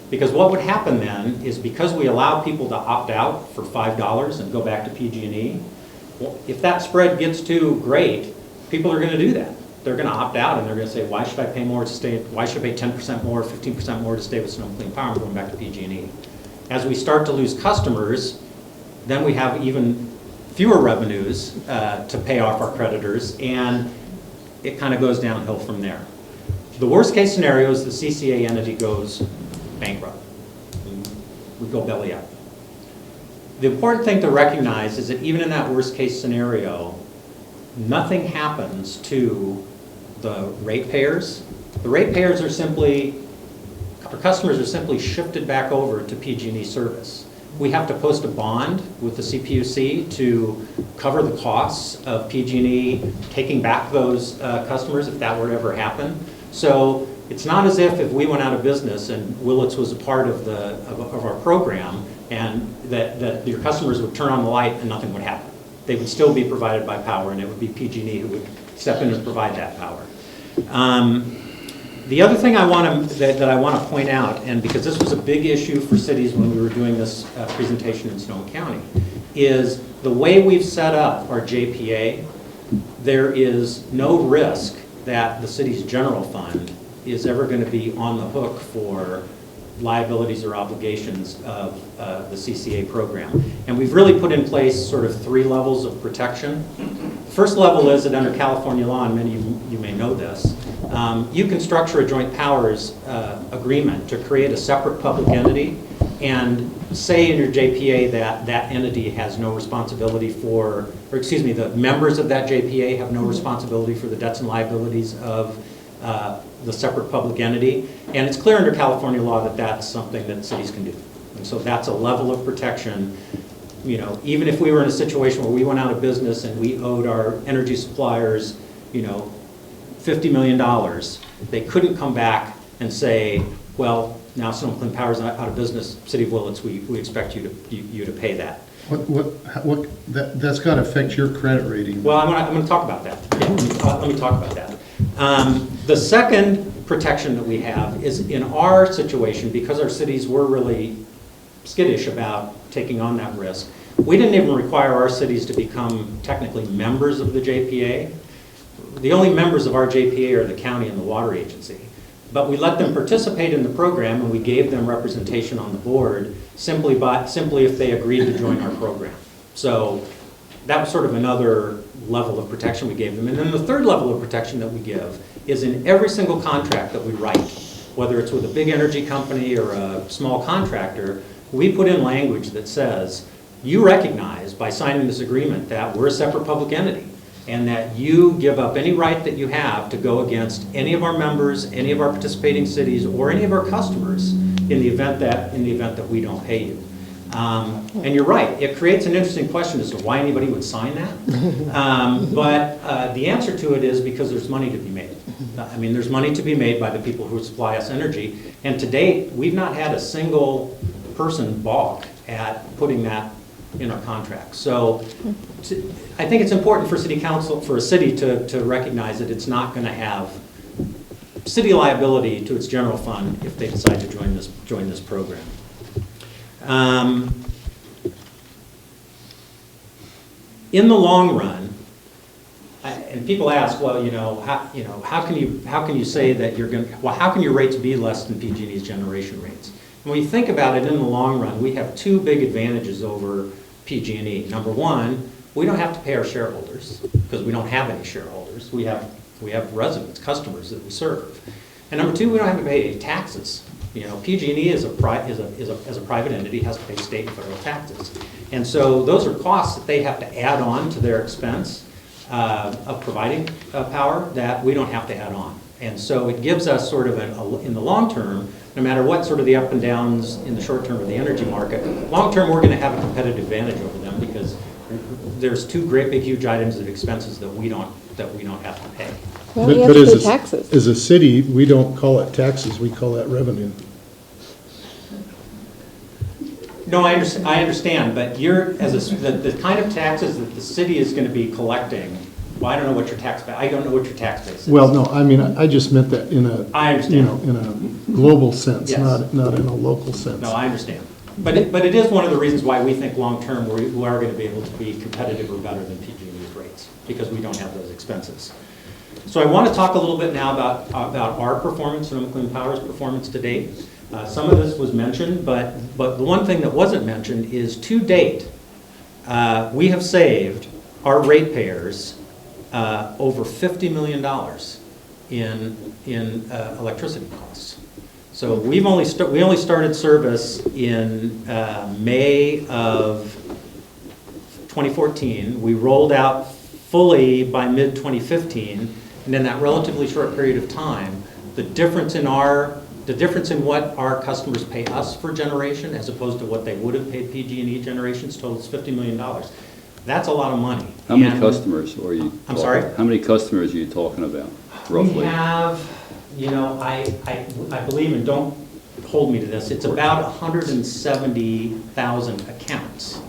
Because what would happen then is, because we allow people to opt out for $5 and go back to PG&E, well, if that spread gets too great, people are going to do that. They're going to opt out, and they're going to say, why should I pay more to stay, why should I pay 10% more, 15% more to stay with Snow and Clean Power? I'm going back to PG&E. As we start to lose customers, then we have even fewer revenues to pay off our creditors, and it kind of goes downhill from there. The worst case scenario is the CCA entity goes bankrupt. We go belly up. The important thing to recognize is that even in that worst case scenario, nothing happens to the ratepayers. The ratepayers are simply, our customers are simply shifted back over to PG&E service. We have to post a bond with the CPUC to cover the costs of PG&E taking back those customers if that were to ever happen. So it's not as if we went out of business and Willits was a part of our program, and that your customers would turn on the light and nothing would happen. They would still be provided by power, and it would be PG&E who would step in and provide that power. The other thing that I want to point out, and because this was a big issue for cities when we were doing this presentation in Sonoma County, is the way we've set up our JPA, there is no risk that the city's general fund is ever going to be on the hook for liabilities or obligations of the CCA program. And we've really put in place sort of 3 levels of protection. The first level is that under California law, and many of you may know this, you can structure a joint powers agreement to create a separate public entity and say in your JPA that that entity has no responsibility for, or excuse me, the members of that JPA have no responsibility for the debts and liabilities of the separate public entity. And it's clear under California law that that's something that cities can do. And so that's a level of protection. You know, even if we were in a situation where we went out of business and we owed our energy suppliers, you know, $50 million, they couldn't come back and say, well, now Sonoma Clean Power is out of business, City of Willits, we expect you to pay that. That's got to affect your credit rating. Well, I'm going to talk about that. Yeah, let me talk about that. The second protection that we have is in our situation, because our cities were really skittish about taking on that risk, we didn't even require our cities to become technically members of the JPA. The only members of our JPA are the county and the water agency. But we let them participate in the program, and we gave them representation on the board simply if they agreed to join our program. So that was sort of another level of protection we gave them. And then the third level of protection that we give is in every single contract that we write, whether it's with a big energy company or a small contractor, we put in language that says, you recognize by signing this agreement that we're a separate public entity, and that you give up any right that you have to go against any of our members, any of our participating cities, or any of our customers in the event that we don't pay you. And you're right, it creates an interesting question as to why anybody would sign that. But the answer to it is because there's money to be made. I mean, there's money to be made by the people who supply us energy. And to date, we've not had a single person balk at putting that in our contract. So I think it's important for city council, for a city to recognize that it's not going to have city liability to its general fund if they decide to join this program. In the long run, and people ask, well, how can you say that you're going to, well, how can your rates be less than PG&E's generation rates? When you think about it in the long run, we have two big advantages over PG&E. Number one, we don't have to pay our shareholders because we don't have any shareholders. We have residents, customers that we serve. And number two, we don't have to pay taxes. You know, PG&E as a private entity has to pay state and federal taxes. And so those are costs that they have to add on to their expense of providing power that we don't have to add on. And so it gives us sort of, in the long term, no matter what sort of the up and downs in the short term of the energy market, long term we're going to have a competitive advantage over them because there's two great big huge items of expenses that we don't have to pay. Well, we have to pay taxes. As a city, we don't call it taxes, we call that revenue. No, I understand, but the kind of taxes that the city is going to be collecting, well, I don't know what your tax base is. Well, no, I mean, I just meant that in a, I understand. you know, in a global sense, Yes. not in a local sense. No, I understand. But it is one of the reasons why we think long-term we are going to be able to be competitive or better than PG&E's rates, because we don't have those expenses. So I want to talk a little bit now about our performance, Sonoma Clean Power's performance to date. Some of this was mentioned, but the one thing that wasn't mentioned is to date, we have saved our ratepayers over $50 million in electricity costs. So we only started service in May of 2014. We rolled out fully by mid-2015, and in that relatively short period of time, the difference in what our customers pay us for generation as opposed to what they would have paid PG&E generations totals $50 million. That's a lot of money. How many customers are you? I'm sorry? How many customers are you talking about, roughly? We have, you know, I believe, and don't hold me to this, it's about 170,000 accounts.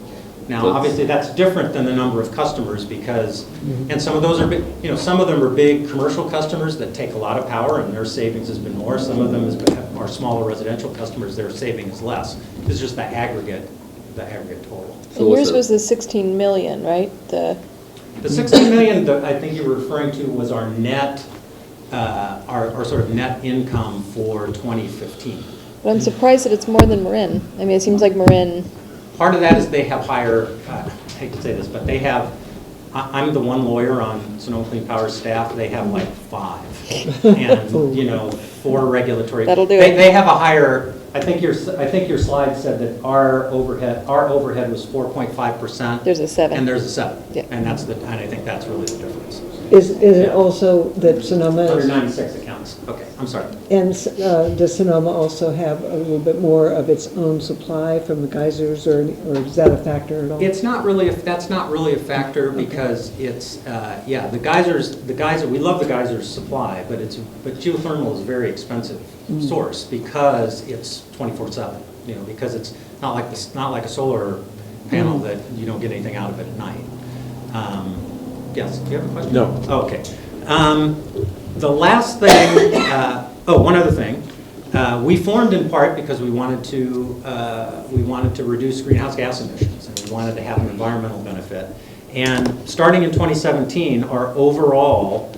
Now, obviously, that's different than the number of customers because, and some of those are big, you know, some of them are big commercial customers that take a lot of power and their savings has been more. Some of them are smaller residential customers, their saving is less. It's just the aggregate total. And yours was the 16 million, right? The 16 million that I think you were referring to was our net, our sort of net income for 2015. But I'm surprised that it's more than Marin. I mean, it seems like Marin. Part of that is they have higher, I hate to say this, but they have, I'm the one lawyer on Sonoma Clean Power staff, they have like 5. And, you know, 4 regulatory. That'll do it. They have a higher, I think your slide said that our overhead was 4.5%. There's a 7. And there's a 7. Yeah. And I think that's really the difference. Is it also that Sonoma is? 196 accounts. Okay, I'm sorry. And does Sonoma also have a little bit more of its own supply from the geysers, or is that a factor at all? It's not really. That's not really a factor because it's the geysers. We love the geysers supply, but geothermal is a very expensive source because it's 24/7. You know, because it's not like a solar panel that you don't get anything out of it at night. Yes, do you have a question? No. Oh, okay. The last thing, one other thing. We formed in part because we wanted to reduce greenhouse gas emissions, and we wanted to have an environmental benefit. And starting in 2017, our overall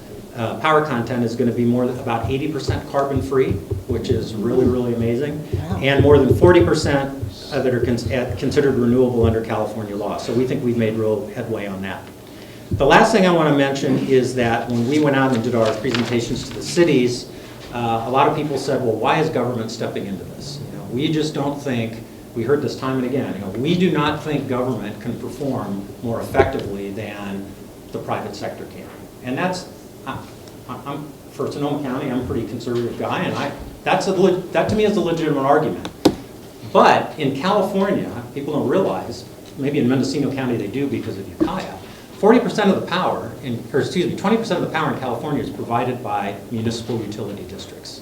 power content is going to be about 80% carbon free, which is really, really amazing, and more than 40% that are considered renewable under California law. So we think we've made real headway on that. The last thing I want to mention is that when we went out and did our presentations to the cities, a lot of people said, well, why is government stepping into this? You know, we just don't think, we heard this time and again, you know, we do not think government can perform more effectively than the private sector can. And that's, for Sonoma County, I'm a pretty conservative guy, and that to me is a legitimate argument. But in California, people don't realize, maybe in Mendocino County they do because of Ukiah, 20% of the power in California is provided by municipal utility districts.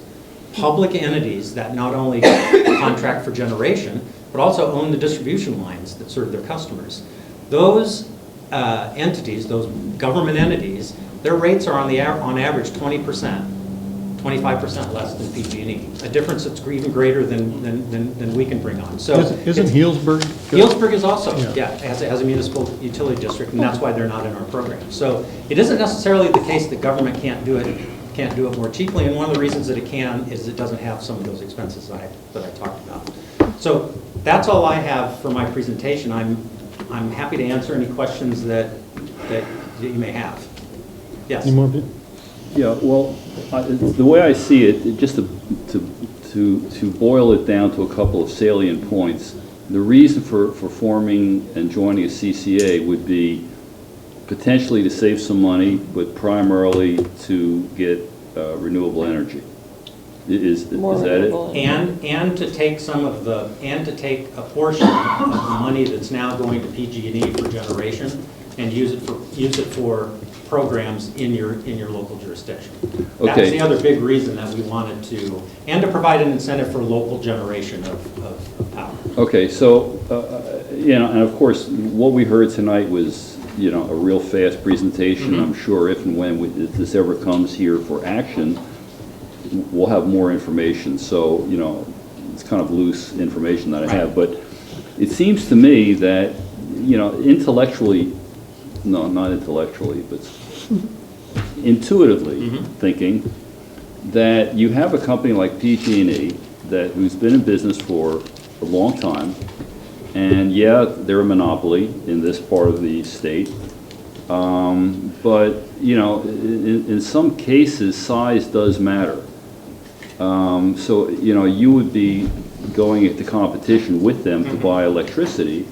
Public entities that not only contract for generation, but also own the distribution lines that serve their customers. Those entities, those government entities, their rates are on average 20%. 25% less than PG&E, a difference that's even greater than we can bring on. So Isn't Healdsburg? Healdsburg is also, has a municipal utility district, and that's why they're not in our program. So it isn't necessarily the case that government can't do it more cheaply, and one of the reasons that it can is it doesn't have some of those expenses that I talked about. So that's all I have for my presentation. I'm happy to answer any questions that you may have. Yes? Any more? Yeah, well, the way I see it, just to boil it down to a couple of salient points, the reason for forming and joining a CCA would be potentially to save some money, but primarily to get renewable energy. Is that it? And to take take a portion of the money that's now going to PG&E for generation and use it for programs in your local jurisdiction. That was the other big reason that we wanted to, and to provide an incentive for local generation of power. Okay, so and of course, what we heard tonight was a real fast presentation. Mm-hmm. I'm sure if and when if this ever comes here for action, we'll have more information. So it's kind of loose information that I have, but it seems to me that intellectually. No, not intellectually, but intuitively thinking that you have a company like PG&E who's been in business for a long time, and yeah, they're a monopoly in this part of the state, but in some cases size does matter. So you would be going into competition with them to buy electricity,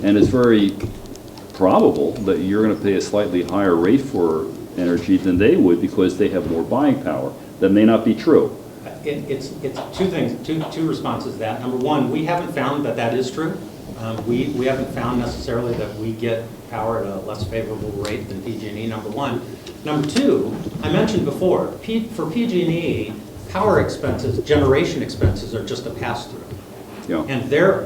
and it's very probable that you're going to pay a slightly higher rate for energy than they would because they have more buying power. That may not be true. It's two things, two responses to that. Number one, we haven't found that is true. We haven't found necessarily that we get power at a less favorable rate than PG&E, number one. Number two, I mentioned before, for PG&E, power expenses, generation expenses are just a pass-through. Yeah. And they're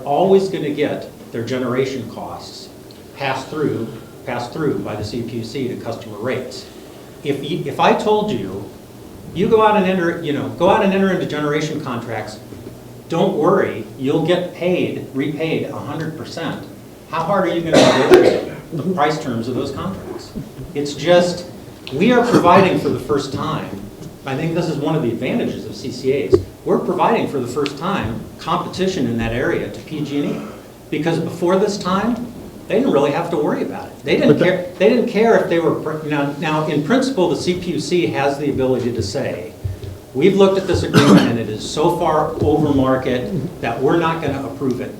always going to get their generation costs passed through by the CPUC to customer rates. If I told you, you go out and enter into generation contracts, don't worry, you'll get repaid 100%. How hard are you going to negotiate the price terms of those contracts? It's just, we are providing for the first time, I think this is one of the advantages of CCAs, we're providing for the first time competition in that area to PG&E. Because before this time, they didn't really have to worry about it. They didn't care if they were, now in principle, the CPUC has the ability to say, we've looked at this agreement and it is so far over market that we're not going to approve it.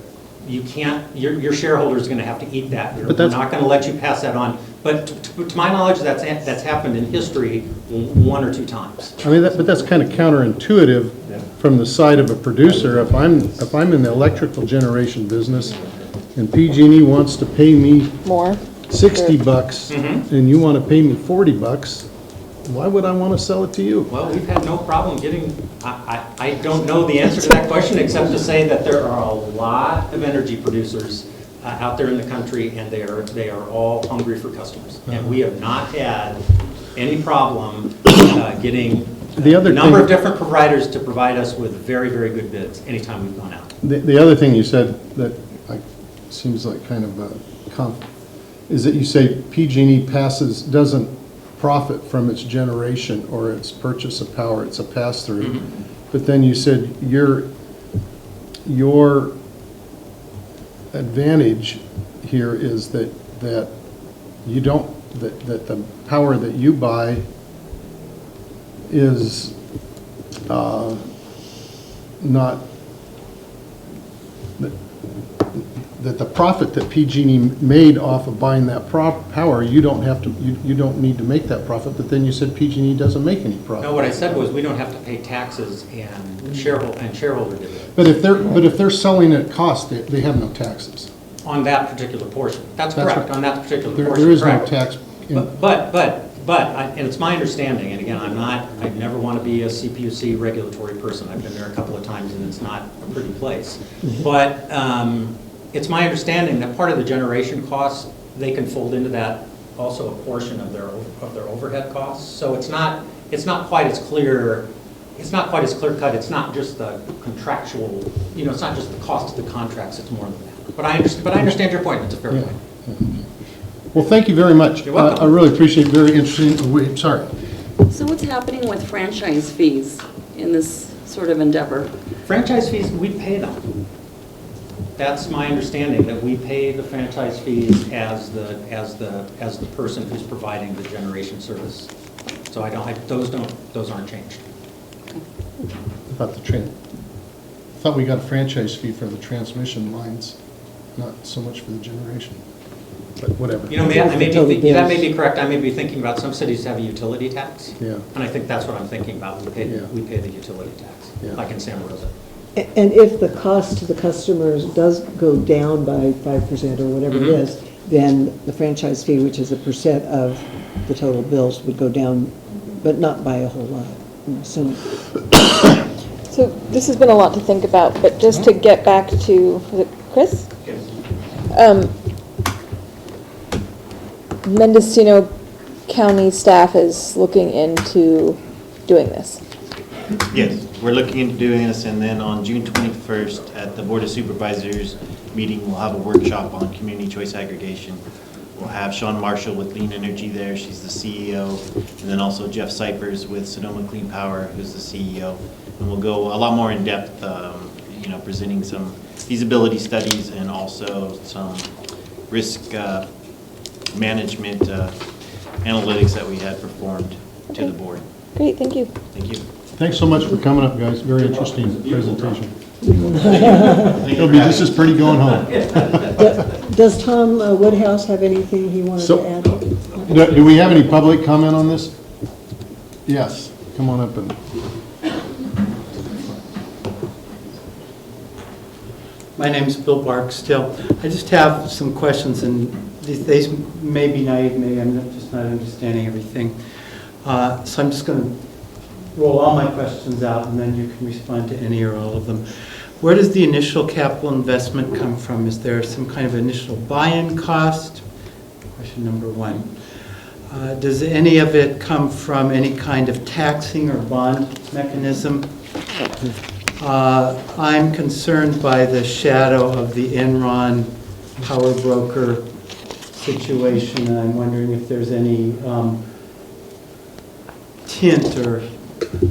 You can't, your shareholder is going to have to eat that. We're not going to let you pass that on. But to my knowledge, that's happened in history one or two times. I mean, but that's kind of counterintuitive from the side of a producer. If I'm in the electrical generation business and PG&E wants to pay me more $60 and you want to pay me $40, why would I want to sell it to you? Well, we've had no problem getting, I don't know the answer to that question except to say that there are a lot of energy producers out there in the country, and they are all hungry for customers. And we have not had any problem getting a number of different providers to provide us with very, very good bids anytime we've gone out. The other thing you said that seems like kind of is that you say PG&E doesn't profit from its generation or its purchase of power, it's a pass-through. But then you said your advantage here is that you don't, that the power that you buy is not, that the profit that PG&E made off of buying that power, you don't have to, you don't need to make that profit, but then you said PG&E doesn't make any profit. No, what I said was we don't have to pay taxes and shareholder dividends. But if they're selling at cost, they have no taxes. On that particular portion. That's correct, right. On that particular portion. There is no correct. tax. And it's my understanding, and again, I never want to be a CPUC regulatory person. I've been there a couple of times and it's not a pretty place. But it's my understanding that part of the generation costs, they can fold into that also a portion of their overhead costs. So it's not quite as clear. It's not quite as clear cut. It's not just the contractual. It's not just the cost of the contracts. It's more than that. But I understand your point. It's a fair point. Well, thank you very much. You're welcome. I really appreciate it. Very interesting. Sorry. So what's happening with franchise fees in this sort of endeavor? Franchise fees, we pay them. That's my understanding, that we pay the franchise fees as the person who's providing the generation service. So those aren't changed. About the I thought we got a franchise fee for the transmission lines, not so much for the generation, but whatever. You know, that may be correct. I may be thinking about some cities have a utility tax. Yeah. And I think that's what I'm thinking about. We pay the utility tax, Yeah. like in Santa Rosa. And if the cost to the customers does go down by 5% or whatever it is, then the franchise fee, which is a percent of the total bills, would go down, but not by a whole lot, I'm assuming. So this has been a lot to think about, but just to get back to, is it Chris? Yes. Mendocino County staff is looking into doing this. Yes, we're looking into doing this, and then on June 21st at the Board of Supervisors meeting, we'll have a workshop on community choice aggregation. We'll have Sean Marshall with Lean Energy there, she's the CEO, and then also Jeff Cypers with Sonoma Clean Power, who's the CEO. And we'll go a lot more in depth, presenting some feasibility studies and also some risk management analytics that we had performed to the board. Great, thank you. Thank you. Thanks so much for coming up, guys. Very interesting presentation. It'll be just as pretty going home. Does Tom Woodhouse have anything he wanted to add? Do we have any public comment on this? Yes, come on up and. My name's Bill Barksdale. I just have some questions, and these may be naive, maybe I'm just not understanding everything. So I'm just going to roll all my questions out, and then you can respond to any or all of them. Where does the initial capital investment come from? Is there some kind of initial buy-in cost? Question number one. Does any of it come from any kind of taxing or bond mechanism? I'm concerned by the shadow of the Enron power broker situation, and I'm wondering if there's any tint or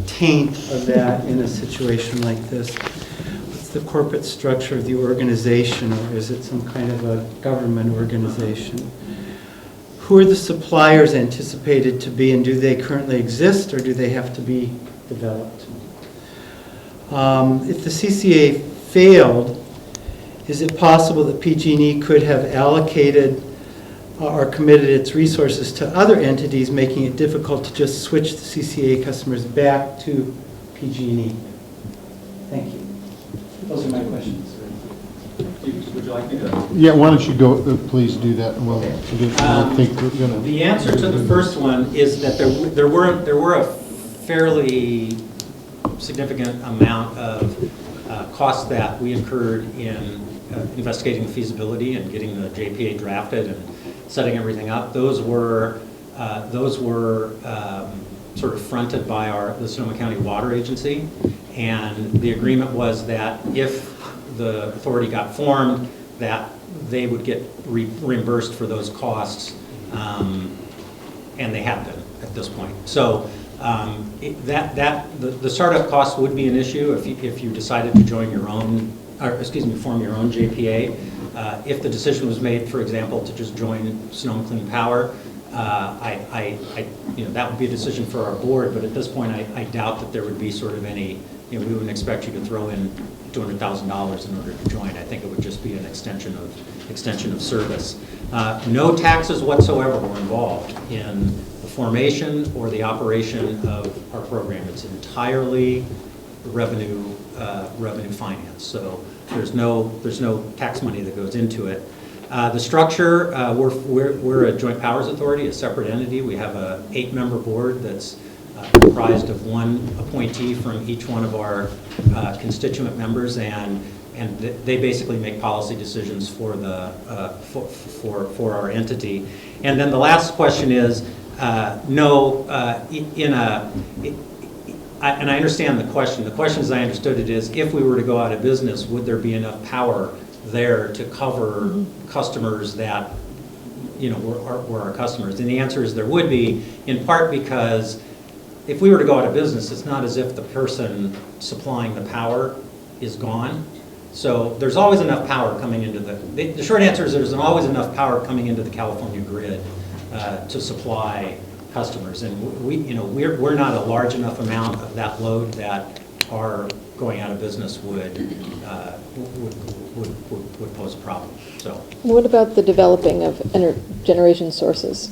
taint of that in a situation like this. What's the corporate structure of the organization, or is it some kind of a government organization? Who are the suppliers anticipated to be, and do they currently exist, or do they have to be developed? If the CCA failed, is it possible that PG&E could have allocated or committed its resources to other entities, making it difficult to just switch the CCA customers back to PG&E? Thank you. Those are my questions. Would you like me to? Yeah, why don't you go, please do that. Well, I think we're gonna. The answer to the first one is that there were a fairly significant amount of costs that we incurred in investigating the feasibility and getting the JPA drafted and setting everything up. Those were sort of fronted by the Sonoma County Water Agency, and the agreement was that if the authority got formed, that they would get reimbursed for those costs, and they have been at this point. So the startup cost would be an issue if you decided to join your own, form your own JPA. If the decision was made, for example, to just join Sonoma Clean Power, that would be a decision for our board. But at this point, I doubt that there would be sort of any. We wouldn't expect you to throw in $200,000 in order to join. I think it would just be an extension of service. No taxes whatsoever were involved in the formation or the operation of our program. It's entirely revenue finance. So there's no tax money that goes into it. The structure, we're a joint powers authority, a separate entity. We have a 8-member board that's comprised of one appointee from each one of our constituent members, and they basically make policy decisions for our entity. And then the last question is, and I understand the question. The question, as I understood it, is if we were to go out of business, would there be enough power there to cover customers that were our customers? And the answer is there would be, in part because if we were to go out of business, it's not as if the person supplying the power is gone. So there's always enough power coming into the short answer is there's always enough power coming into the California grid to supply customers. And we're not a large enough amount of that load that our going out of business would pose a problem. So What about the developing of generation sources?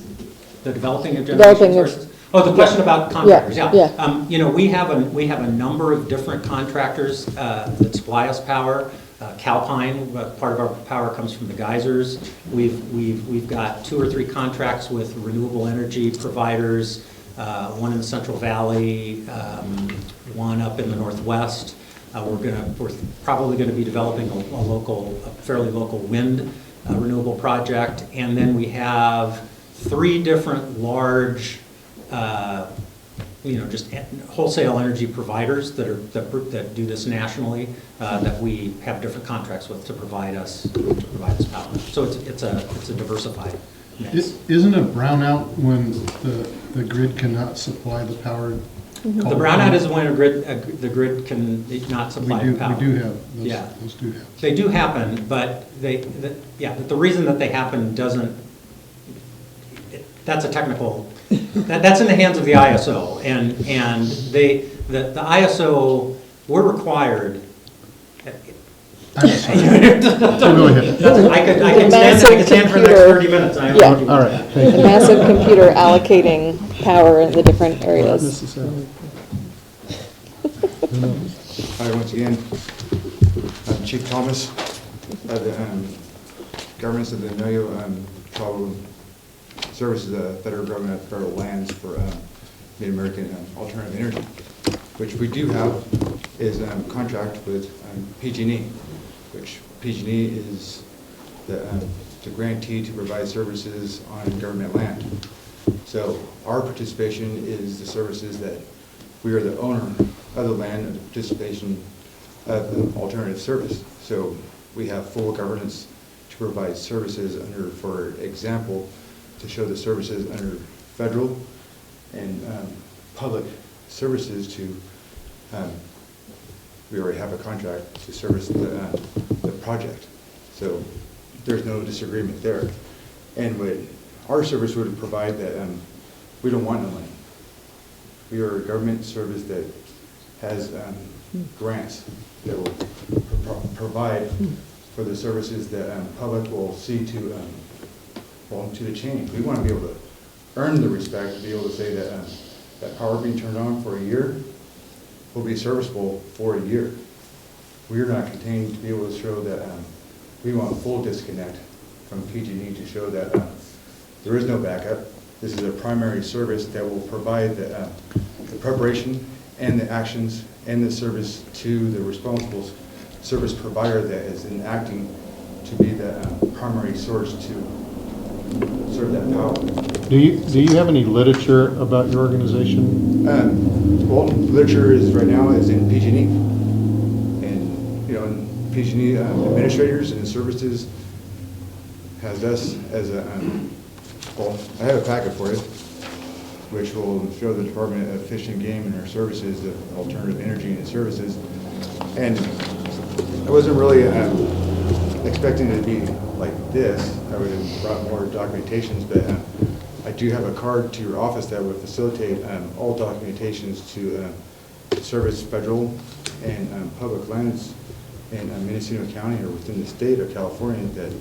the developing of generation sources. Oh, the question about contractors. Yeah. We have a number of different contractors that supply us power. Calpine, part of our power comes from the geysers. We've got 2 or 3 contracts with renewable energy providers. One in the Central Valley, one up in the Northwest. We're probably going to be developing a fairly local wind renewable project, and then we have 3 different large, just wholesale energy providers that do this nationally that we have different contracts with to provide us power. So it's a diversified mix. Isn't a brownout when the grid cannot supply the power? The brownout is when the grid can not supply the power. We do have those. Those do happen. They do happen, but but the reason that they happen doesn't. That's a technical. That's in the hands of the ISO, and the ISO, we're required. Go ahead. I could stand for the next 30 minutes. All right. Thank A you. massive computer allocating power in the different areas. Hi, once again, I'm Chief Thomas of the governments of the Vimeo Tribal Services, the federal government, federal lands for Mid-American alternative energy, which we do have is a contract with PG&E, which PG&E is the grantee to provide services on government land. So our participation is the services that we are the owner of the land and the participation of the alternative service. So we have full governance to provide services under, for example, to show the services under federal and public services to, we already have a contract to service the project. So there's no disagreement there. And what our service would provide that we don't want no money. We are a government service that has grants that will provide for the services that public will see to the change. We want to be able to earn the respect to be able to say that that power being turned on for a year will be serviceable for a year. We are not contained to be able to show that we want full disconnect from PG&E to show that there is no backup. This is a primary service that will provide the preparation and the actions and the service to the responsible service provider that is enacting to be the primary source to serve that power. Do you have any literature about your organization? Well, literature is right now is in PG&E, and and PG&E administrators and services has us as a well. I have a packet for you, which will show the Department of Fish and Game and our services, the alternative energy and services, and I wasn't really expecting it to be like this. I would have brought more documentations, but I do have a card to your office that would facilitate all documentations to service federal and public lands in Mendocino County or within the state of California that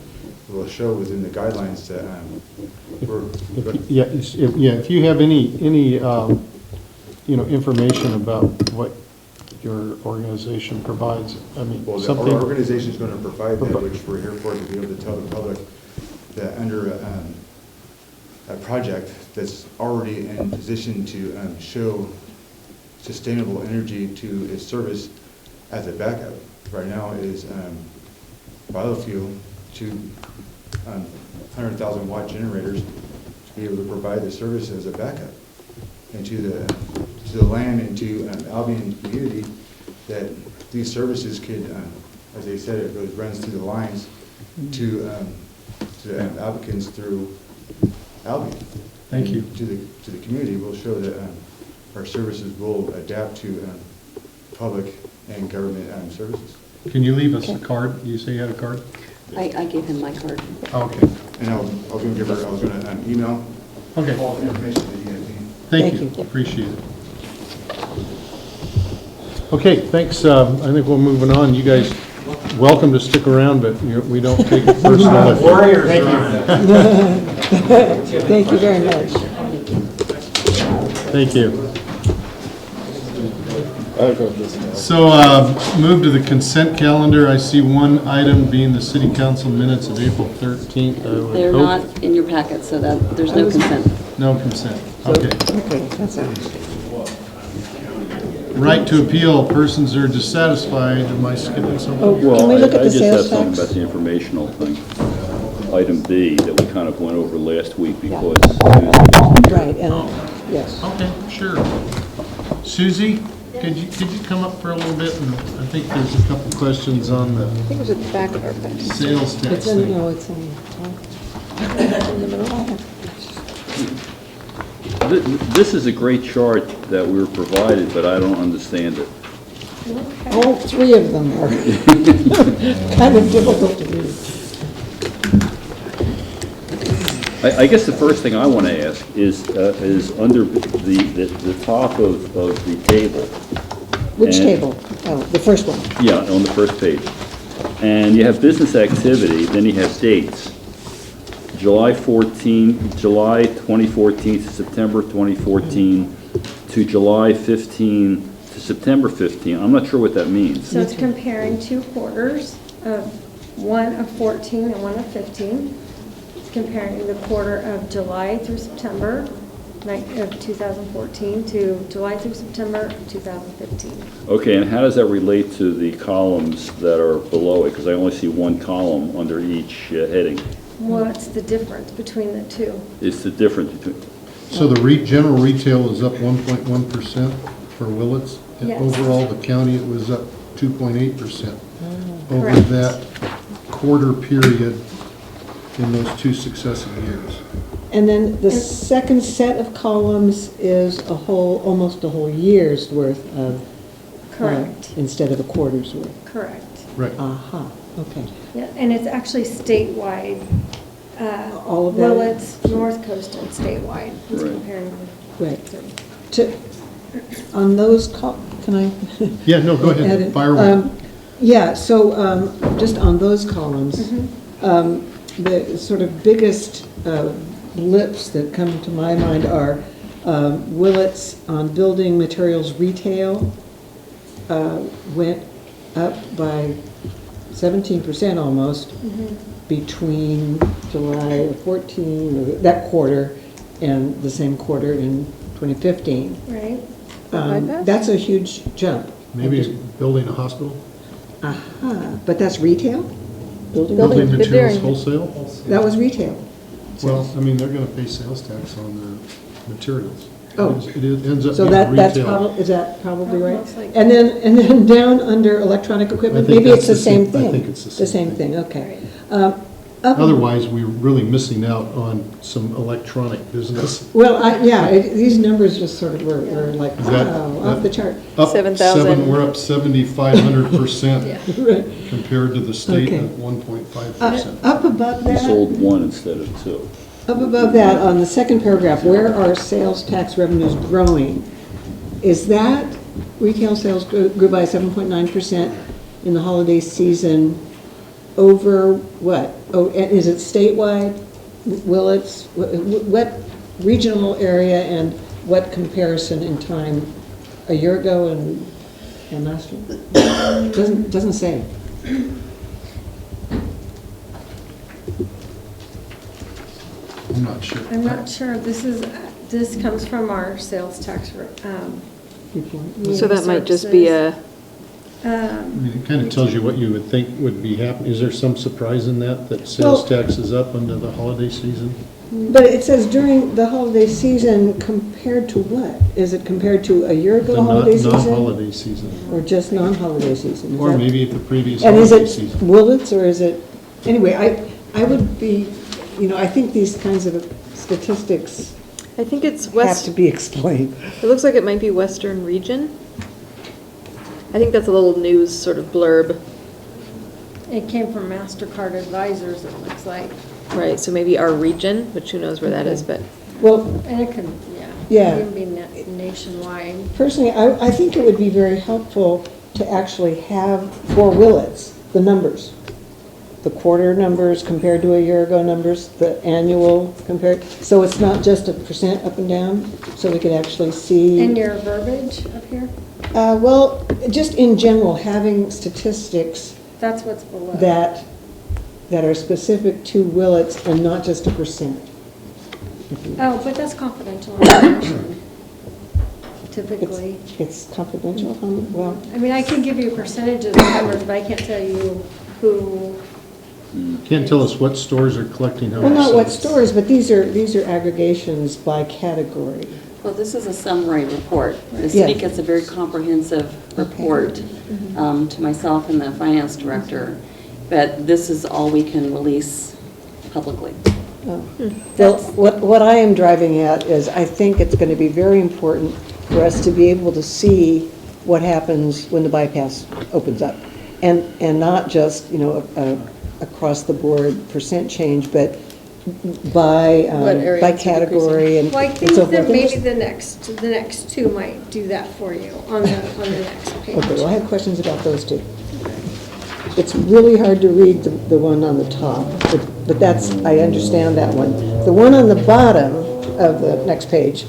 will show within the guidelines that we're. If you have any information about what your organization provides, I mean, Well, something. our organization is going to provide that, which we're here for, to be able to tell the public that under a project that's already in position to show sustainable energy to its service as a backup. Right now is biofuel to 100,000 watt generators to be able to provide the service as a backup, and to the land and to Albion community that these services could, as they said, it runs through the lines to the applicants through Albion. Thank you. To the community, will show that our services will adapt to public and government services. Can you leave us a card? You say you had a card? I gave him my card. Okay. And I was going to give her, I was going to email Okay. all the information that you guys need. Thank you. Appreciate it. Okay, thanks. I think we're moving on. You guys, welcome to stick around, but we don't take it personally. Warriors. Thank you very much. Thank you. So, move to the consent calendar. I see one item being the city council minutes of April 13th. They're not in your packet, so that there's no consent. No consent. Okay. Okay, that's it. Right to appeal, persons are dissatisfied. Am I skipping something? Oh, can we look at the sales I just have something tax? about the informational thing. Item B that we kind of went over last week because. Right, and, yes. Okay, sure. Susie, could you come up for a little bit? And I think there's a couple questions on the I think it was at the back of our packet. sales tax It's in, thing. no, it's in. In the middle. This is a great chart that we were provided, but I don't understand it. All three of them are kind of difficult to read. I guess the first thing I want to ask is under the top of the table. Which And- table? Oh, the first one. Yeah, on the first page. And you have business activity, then you have dates. July 2014 to September 2014 to July 15 to September 15. I'm not sure what that means. So it's comparing two quarters, one of 14 and one of 15. It's comparing the quarter of July through September of 2014 to July through September of 2015. Okay, and how does that relate to the columns that are below it? Because I only see one column under each heading. What's the difference between the two? It's the difference between, So the general retail is up 1.1% for Willits. And Yes. overall, the county, it was up 2.8% over Correct. that quarter period in those two successive years. And then the second set of columns is almost a whole year's worth of. Correct. Instead of a quarter's worth. Correct. Right. Aha, okay. Yeah, and it's actually statewide. All of that? Willits, North Coast, and statewide. It's Right. comparing Right. On those, can I? Yeah, no, go ahead. add it? Fire away. Yeah, so just on those columns, the sort of biggest blips that come to my mind are Willits on building materials retail went up by 17% almost between July of 14, or that quarter, and the same quarter in 2015. Right. That's a huge jump. Maybe building a hospital? Aha, but that's retail? Building materials wholesale? That was retail. Well, I mean, they're going to pay sales tax on the materials. Oh. It ends up So being that's retail. probably, is that probably right? Most likely. And then down under electronic equipment, I think maybe it's the that's same thing? I think it's the same thing, okay. Otherwise, we're really missing out on some electronic business. Well, these numbers just sort of were like, Is that- wow, off the chart. Up 7,000. We're up 7,500% Right. compared to the state Okay. of 1.5%. Up above we that, sold one instead of two. up above that, on the second paragraph, where are sales tax revenues growing? Is that retail sales grew by 7.9% in the holiday season over what? Oh, and is it statewide? Willits? What regional area and what comparison in time a year ago and last year? Doesn't say. I'm not sure. I'm not sure. This comes from our sales tax. So that might just be a, I mean, it kind of tells you what you would think would be happening. Is there some surprise in that sales tax is up under the holiday season? But it says during the holiday season compared to what? Is it compared to a year ago The holiday season? non-holiday season. Or just non-holiday season? Is Or that- maybe the previous And is holiday it season. Willits or is it, anyway, I would be, I think these kinds of statistics I think it's have west, to be explained. it looks like it might be Western Region. I think that's a little news sort of blurb. It came from MasterCard Advisors, it looks like. Right, so maybe our region, which who knows where that is, but. Well, And it could, Yeah. It could be nationwide. personally, I think it would be very helpful to actually have, for Willits, the numbers. The quarter numbers compared to a year ago numbers, the annual compared, so it's not just a percent up and down, so we could actually see. And your verbiage up here, Well, just in general, having statistics that's what's below. that are specific to Willits and not just a percent. Oh, but that's confidential information, typically. It's confidential, well. I mean, I can give you percentages of numbers, but I can't tell you who. Can't tell us what stores are collecting how Well, much. not what stores, but these are aggregations by category. Well, this is a summary report. The city Yeah. gets a very comprehensive report to myself and the finance director, but this is all we can release publicly. Oh. Well, what I am driving at is I think it's going to be very important for us to be able to see what happens when the bypass opens up. And not just, across the board percent change, but by category and Well, I think so that forth. maybe the next two might do that for you on the next page. Okay, well, I have questions about those two. It's really hard to read the one on the top, but that's, I understand that one. The one on the bottom of the next page,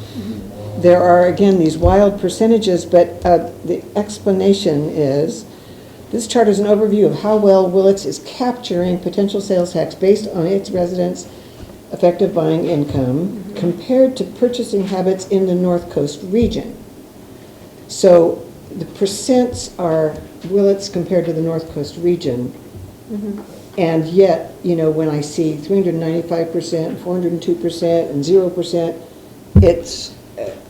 there are, again, these wild percentages, but the explanation is, this chart is an overview of how well Willits is capturing potential sales tax based on its residents' effective buying income compared to purchasing habits in the North Coast region. So the percents are Willits compared to the North Coast region. And yet, when I see 395%, 402%, and 0%, it's,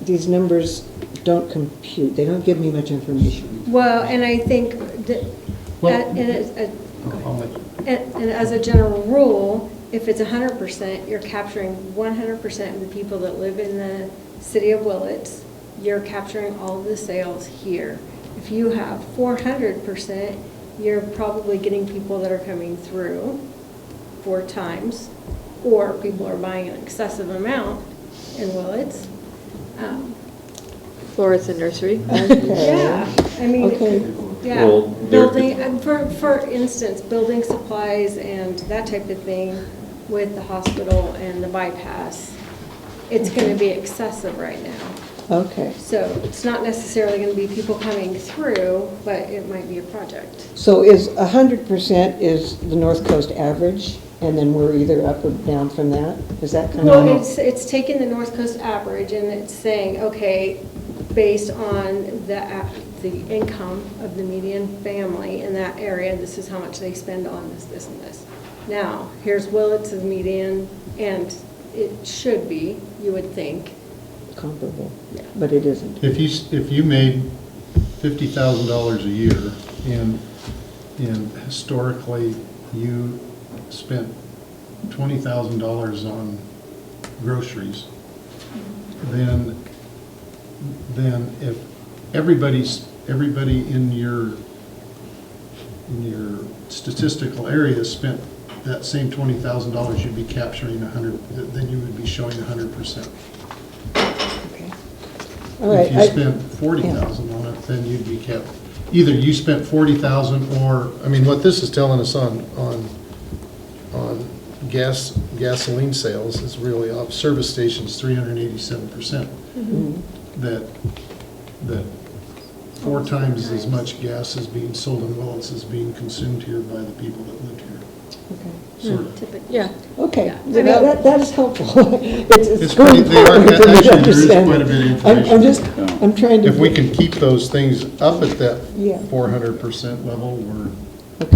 these numbers don't compute. They don't give me much information. Well, and I think that, and as a general rule, if it's 100%, you're capturing 100% of the people that live in the city of Willits. You're capturing all of the sales here. If you have 400%, you're probably getting people that are coming through 4 times, or people are buying an excessive amount in Willits. Florence and nursery. Yeah, I mean, yeah, Well, building, for instance, building supplies and that type of thing with the hospital and the bypass, it's going to be excessive right now. Okay. So it's not necessarily going to be people coming through, but it might be a project. So is 100% is the North Coast average, and then we're either up or down from that? Is that kind of? Well, it's taking the North Coast average and it's saying, okay, based on the income of the median family in that area, this is how much they spend on this, this, and this. Now, here's Willits' median, and it should be, you would think, comparable, but it isn't. If you made $50,000 a year and historically you spent $20,000 on groceries, then if everybody in your statistical area spent that same $20,000, you'd be capturing 100. Then you would be showing 100%. All right, if you spent 40,000 on it, then you'd be kept. Either you spent 40,000, or what this is telling us on gasoline sales is really off. Service stations 387%. That 4 times as much gas is being sold in Willits is being consumed here by the people that live here. Okay. Sort of. Yeah. Okay, Yeah. that is helpful. It's pretty, very they are, important for me to actually, there is understand. quite a bit of information. I'm trying to. If we can keep those things up at that Yeah. 400% level, we're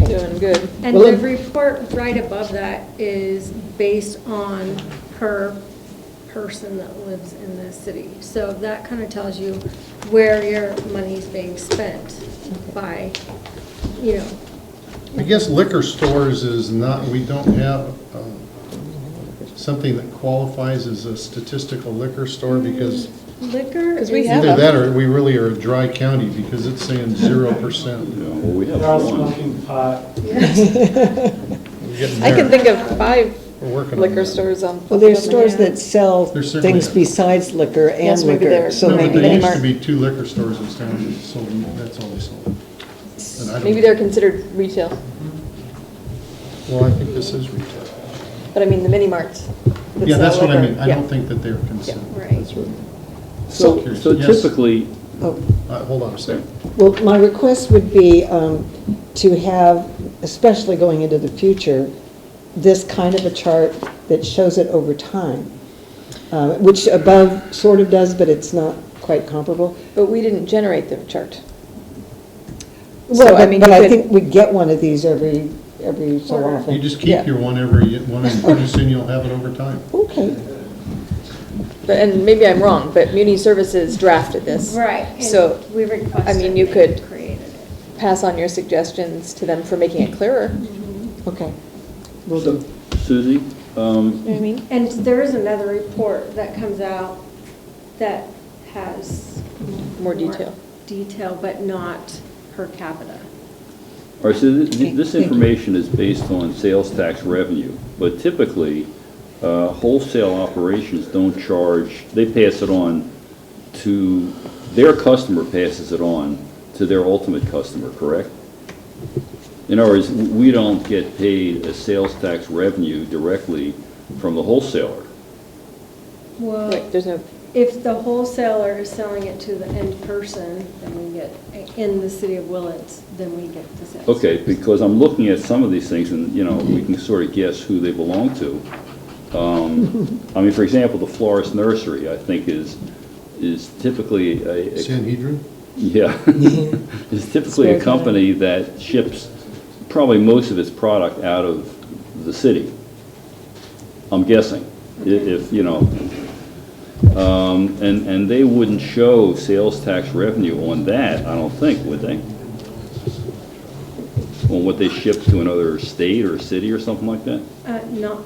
Doing good. And Well, the report right above that is based on per person that lives in the city. So that kind of tells you where your money's being spent by, I guess liquor stores is not, we don't have something that qualifies as a statistical liquor store because Liquor? 'Cause we is- have Either that or we really are a dry county because it's saying 0%. Well, we have They're all one. smoking pot. We're getting I can there. think of 5 We're working on liquor that. stores on. Well, there's stores that sell There certainly things are. besides liquor and Yes, maybe liquor, there- so No, but maybe there they used to be 2 liquor stores in town that sold, that's all they sold. And I don't- Maybe they're considered retail, Well, I think this is retail. but I mean the mini marts. that Yeah, sell that's what I liquor. mean. I Yeah. don't think that they're considered. Right. That's what- So Curious. so Yes. typically, Hold on a second. Well, my request would be to have, especially going into the future, this kind of a chart that shows it over time, which above sort of does, but it's not quite comparable. But we didn't generate the chart. Well, I mean, but you I could- think we get one of these every so often. You just keep Yeah. your one and pretty soon you'll have it over time. Okay. But, and maybe I'm wrong, but Muni Services drafted this. Right. and So, we requested. I mean, you they could created it. pass on your suggestions to them for making it clearer. Okay. Will do. Susie, You know what I mean? And there is another report that comes out that has More detail. Detail, but not per capita. all right, so this thank you. information is based on sales tax revenue, but typically, wholesale operations don't charge, they pass it on to, their customer passes it on to their ultimate customer, correct? In other words, we don't get paid a sales tax revenue directly from the wholesaler. Well, Right, there's no, if the wholesaler is selling it to the end person, then we get, in the city of Willits, then we get the sales. Okay, because I'm looking at some of these things and, you know, we can sort of guess who they belong to. I mean, for example, the florist nursery, I think is typically a Sanhedrin? yeah, is typically a company that ships probably most of its product out of the city. I'm guessing, if, you know, and they wouldn't show sales tax revenue on that, I don't think, would they? On what they ship to another state or city or something like that? Not,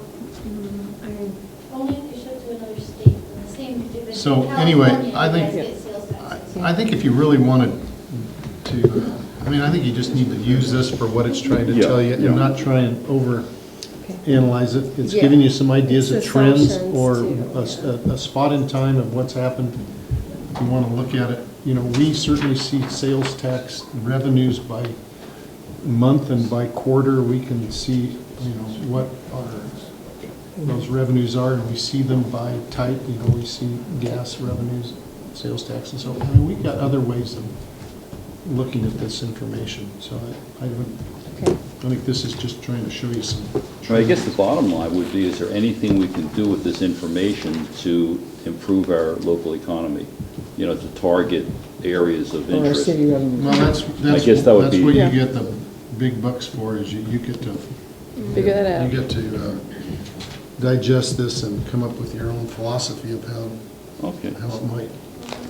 Only if you ship to another state, in the same, if it's So in anyway, California, I you think- guys get sales taxes. I think if you really wanted to, I mean, I think you just need to use this for what it's trying to Yeah, tell you yeah. and not try and over-analyze it. It's Yeah. giving you some ideas of It's trends assumptions, or too, a spot in time of what's happened. If you want to look at it, you know, we certainly see sales tax revenues by month and by quarter. We can see, you know, what those revenues are, and we see them by type. You know, we see gas revenues, sales tax and so on. I mean, we've got other ways of looking at this information, so I think this is just trying to show you some. Well, I guess the bottom line would be, is there anything we can do with this information to improve our local economy? You know, to target areas of Or our interest? city revenue. Well, that's guess that would be- what you Yeah. get the big bucks for, is you get to. Figure that out. You get to digest this and come up with your own philosophy of how it might.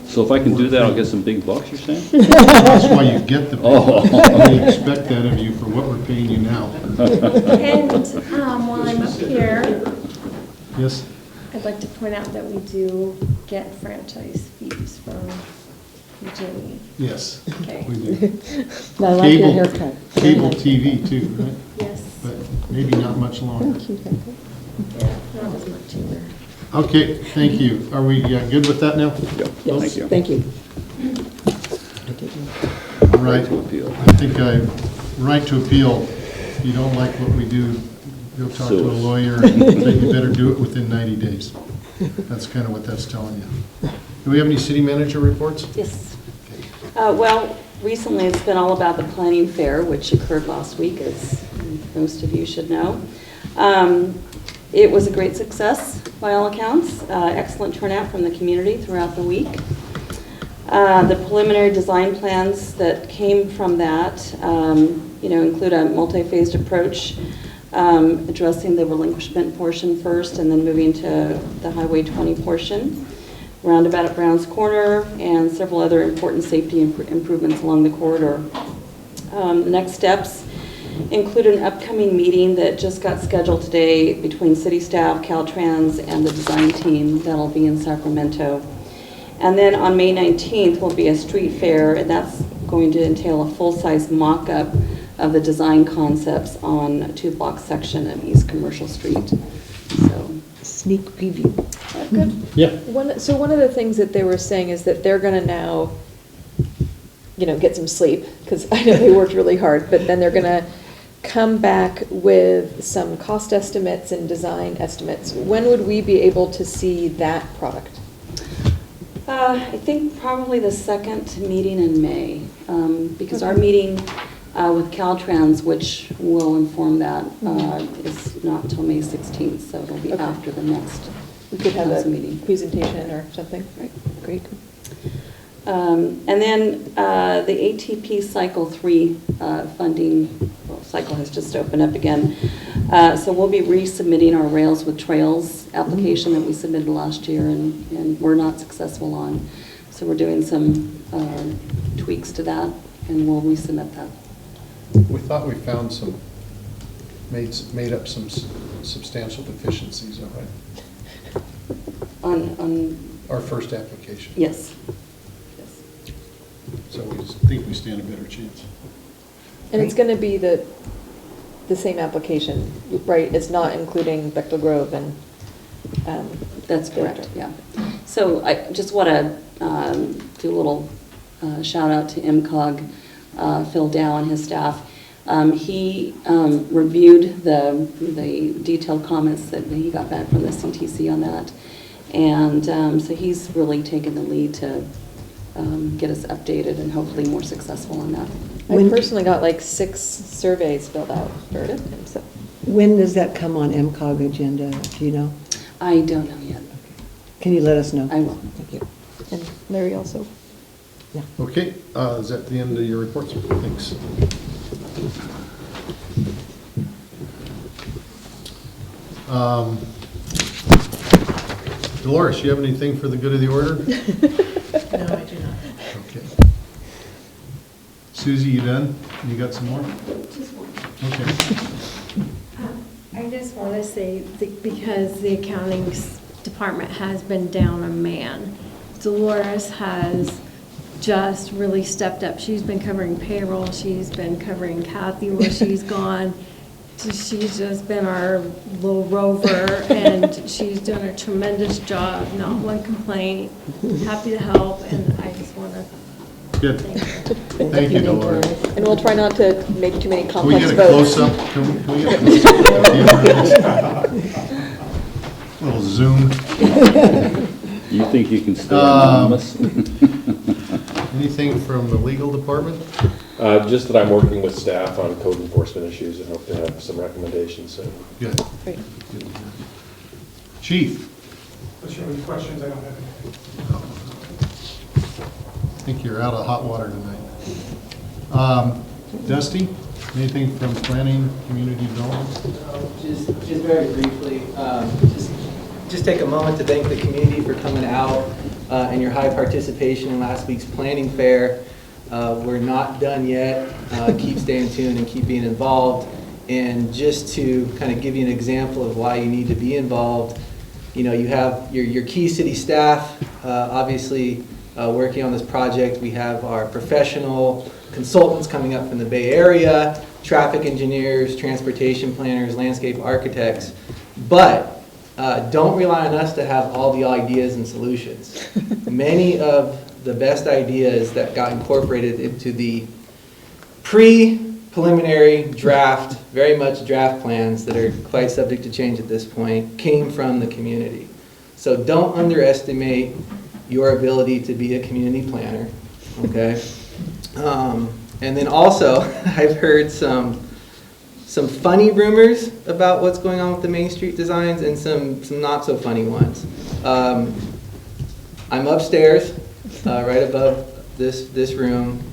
So if I can do that, I'll get some big bucks, you're saying? That's why you get the big Oh. bucks. We expect that of you for what we're paying you now. and while I'm up here, Yes? I'd like to point out that we do get franchise fees from Virginia. Yes, Okay. we do. I like your Cable- haircut. Cable TV too, right? Yes. But maybe not much longer. Yeah, not as much either. Okay, thank you. Are we good with that now? Yes, thank you. All right. I think right to appeal. If you don't like what we do, go talk to a lawyer, and then you better do it within 90 days. That's kind of what that's telling you. Do we have any city manager reports? Yes. Well, recently it's been all about the planning fair, which occurred last week, as most of you should know. It was a great success by all accounts. Excellent turnout from the community throughout the week. The preliminary design plans that came from that, include a multi-phased approach, addressing the relinquishment portion first and then moving to the Highway 20 portion, roundabout at Brown's Corner, and several other important safety improvements along the corridor. The next steps include an upcoming meeting that just got scheduled today between city staff, Caltrans, and the design team. That'll be in Sacramento. And then on May 19th will be a street fair, and that's going to entail a full-size mock-up of the design concepts on a 2-block section of East Commercial Street. So, sneak preview. Good. Yeah. So one of the things that they were saying is that they're going to now, get some sleep, because I know they worked really hard, but then they're going to come back with some cost estimates and design estimates. When would we be able to see that product? I think probably the second meeting in May, because our meeting with Caltrans, which will inform that, is not until May 16th, so it'll be after the next. We could have a meeting presentation or something. Right. Great. And then the ATP Cycle 3 funding cycle has just opened up again. So we'll be resubmitting our Rails with Trails application that we submitted last year and were not successful on. So we're doing some tweaks to that, and we'll resubmit that. We thought we found made up some substantial deficiencies, all right? On our first application. Yes. So we think we stand a better chance. And it's going to be the same application, right? It's not including Bechtel Grove and... That's correct, yeah. So I just want to do a little shout out to MCOG, Phil Dow and his staff. He reviewed the detailed comments that he got back from the CTC on that. And so he's really taken the lead to get us updated and hopefully more successful on that. I personally got like 6 surveys filled out for him. So. When does that come on MCOG agenda? Do you know? I don't know yet. Can you let us know? I will. Thank you. And Larry also. Yeah. Okay, is that the end of your reports? Thanks. Dolores, you have anything for the good of the order? No, I do not. Okay. Susie, you done? You got some more? Just one. Okay. I just want to say, because the accounting department has been down a man, Dolores has just really stepped up. She's been covering payroll, she's been covering Kathy where she's gone. She's just been our little rover, and she's done a tremendous job, not one complaint, happy to help, and I just want to Good. Thank you, Dolores. And we'll try not to make too many Can we complex get a votes. close-up? Can we get a close-up? Little zoom. You think you can stay anonymous? Anything from the legal department? Just that I'm working with staff on code enforcement issues and hope to have some recommendations soon. Good. Great. Good. Chief? Unless you have any questions, I don't have anything. I think you're out of hot water tonight. Dusty, anything from planning, community development? Just very briefly, just take a moment to thank the community for coming out and your high participation in last week's planning fair. We're not done yet. Keep staying tuned and keep being involved. And just to kind of give you an example of why you need to be involved, you have your key city staff, obviously, working on this project. We have our professional consultants coming up from the Bay Area, traffic engineers, transportation planners, landscape architects. But don't rely on us to have all the ideas and solutions. Many of the best ideas that got incorporated into the preliminary draft, very much draft plans that are quite subject to change at this point, came from the community. So don't underestimate your ability to be a community planner, okay? And then also, I've heard some funny rumors about what's going on with the Main Street designs and some not so funny ones. I'm upstairs, right above this room.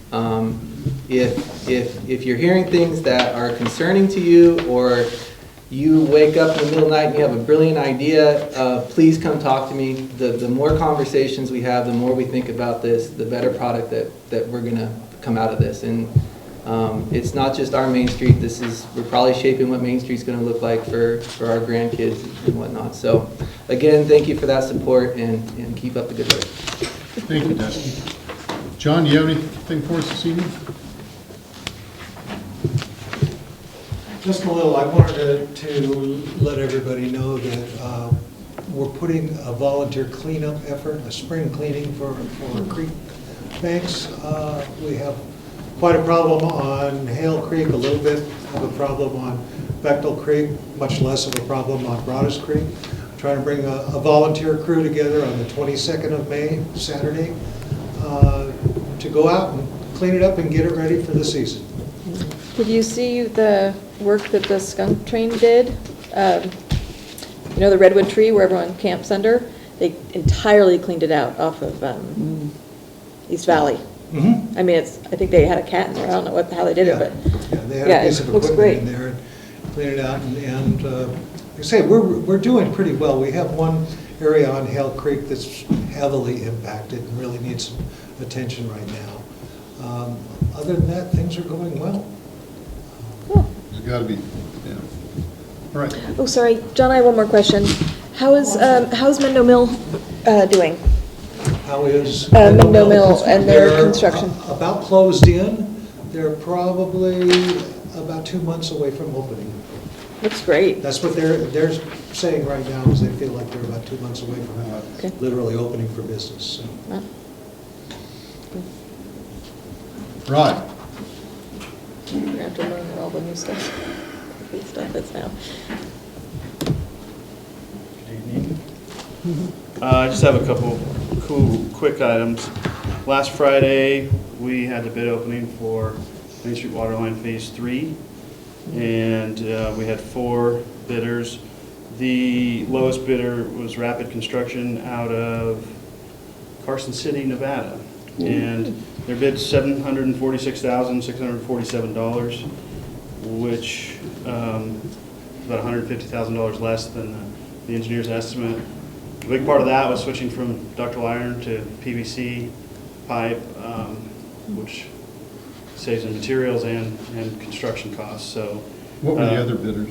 If you're hearing things that are concerning to you, or you wake up in the middle of the night and you have a brilliant idea, please come talk to me. The more conversations we have, the more we think about this, the better product that we're going to come out of this. And it's not just our Main Street. We're probably shaping what Main Street's going to look like for our grandkids and whatnot. So again, thank you for that support, and keep up the good work. Thank you, Dusty. John, do you have anything for us this evening? Just a little, I wanted to let everybody know that we're putting a volunteer cleanup effort, a spring cleaning for creek banks. We have quite a problem on Hale Creek, a little bit of a problem on Bechtel Creek, much less of a problem on Broadus Creek. Trying to bring a volunteer crew together on the 22nd of May, Saturday, to go out and clean it up and get it ready for the season. Did you see the work that the skunk train did? You know the redwood tree where everyone camps under? They entirely cleaned it out off of East Valley. Mm-hmm. I mean, I think they had a cat in there. I don't know how they did it, but Yeah, they had yeah, a piece it of looks equipment great. in there and cleaned it out, and like I say, we're doing pretty well. We have one area on Hale Creek that's heavily impacted and really needs some attention right now. Other than that, things are going well. There's got to be, yeah. All right. Oh, sorry, John, I have one more question. how's Mendo Mill doing? How is Mendo Mill and their They're construction? About closed in. They're probably about 2 months away from opening. Looks great. That's what they're saying right now, is they feel like they're about 2 months away from literally opening for business. So. Right. We're gonna have to learn all the new stuff. The stuff that's now. I just have a couple cool, quick items. Last Friday, we had the bid opening for Main Street Waterline Phase 3, and we had 4 bidders. The lowest bidder was Rapid Construction out of Carson City, Nevada, and their bid $746,647, which is about $150,000 less than the engineer's estimate. A big part of that was switching from ductile iron to PVC pipe, which saves in materials and construction costs. So, What were the other bidders?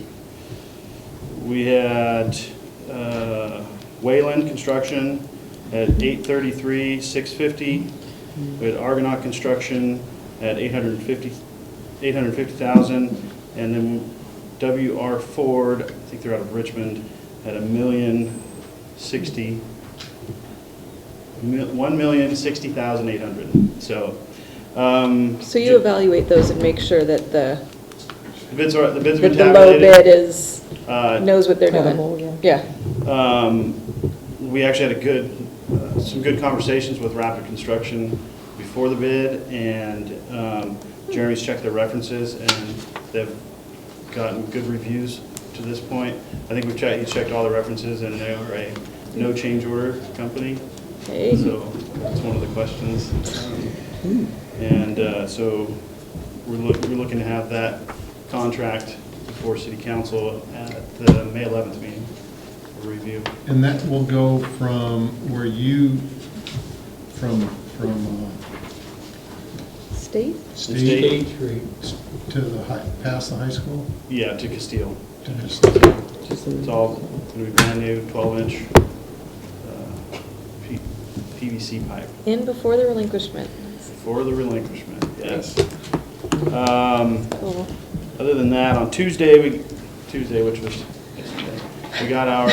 We had Wayland Construction at $833,650. We had Argonaut Construction at $850,000, and then W.R. Ford, I think they're out of Richmond, at $1,060,800. So. So you evaluate those and make sure that the bids have been the low tabulated. bid is knows what they're doing. Yeah. We actually had some good conversations with Rapid Construction before the bid, and Jeremy's checked their references, and they've gotten good reviews to this point. I think he's checked all the references, and they are a no change order company. Okay. So that's one of the questions. So we're looking to have that contract before City Council at the May 11th meeting for review. And that will go from where you, from State State to the past the high school? Yeah, to Castile. To Castile. It's all going to be brand new 12-inch PVC pipe. In before the relinquishment. For the relinquishment, yes. Cool. Other than that, on Tuesday, which was yesterday, we got our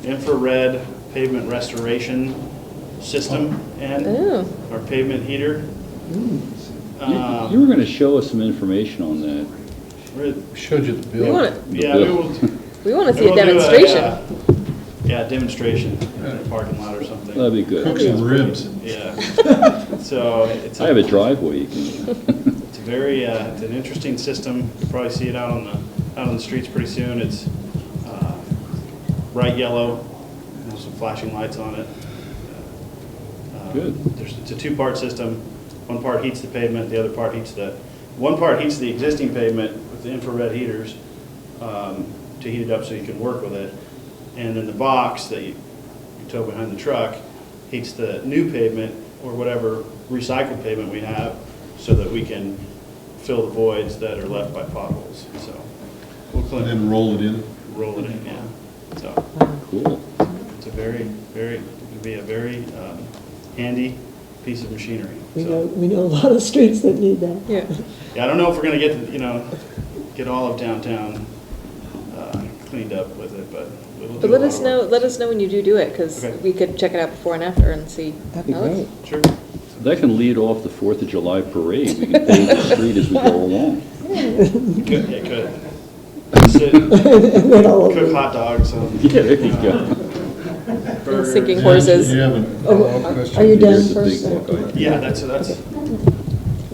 infrared pavement restoration system and our pavement heater. You were going to show us some information on that. Showed you the bill. We want it. Yeah, we want to see a demonstration. Demonstration in a parking lot or something. That'd be good. Cook some ribs. Yeah. So it's. I have a driveway. You can. It's very. It's an interesting system. You'll probably see it out on the streets pretty soon. It's bright yellow. There's some flashing lights on it. Good. It's a 2-part system. One part heats the pavement. The other part heats one part heats the existing pavement with the infrared heaters to heat it up so you can work with it. And then the box that you tow behind the truck heats the new pavement or whatever recycled pavement we have so that we can fill the voids that are left by potholes. So we'll clean And then roll it in? Roll it in, yeah. So cool. it's a very, very, it could be a very handy piece of machinery. We know a lot of streets that need that. Yeah. Yeah, I don't know if we're gonna get to, get all of downtown cleaned up with it, but we'll do But a let lot us of know, work. let us know when you do it, because Okay. we could check it out before and after and see. That'd be how it looks. great. Sure. That can lead off the 4th of July parade. We can pave the street as we go along. Could, it could. Sit, cook hot dogs. Yeah, there you go. Burgers. Sinking horses. You have a follow-up question? Are you done Here's the first? big book idea. Yeah, that's,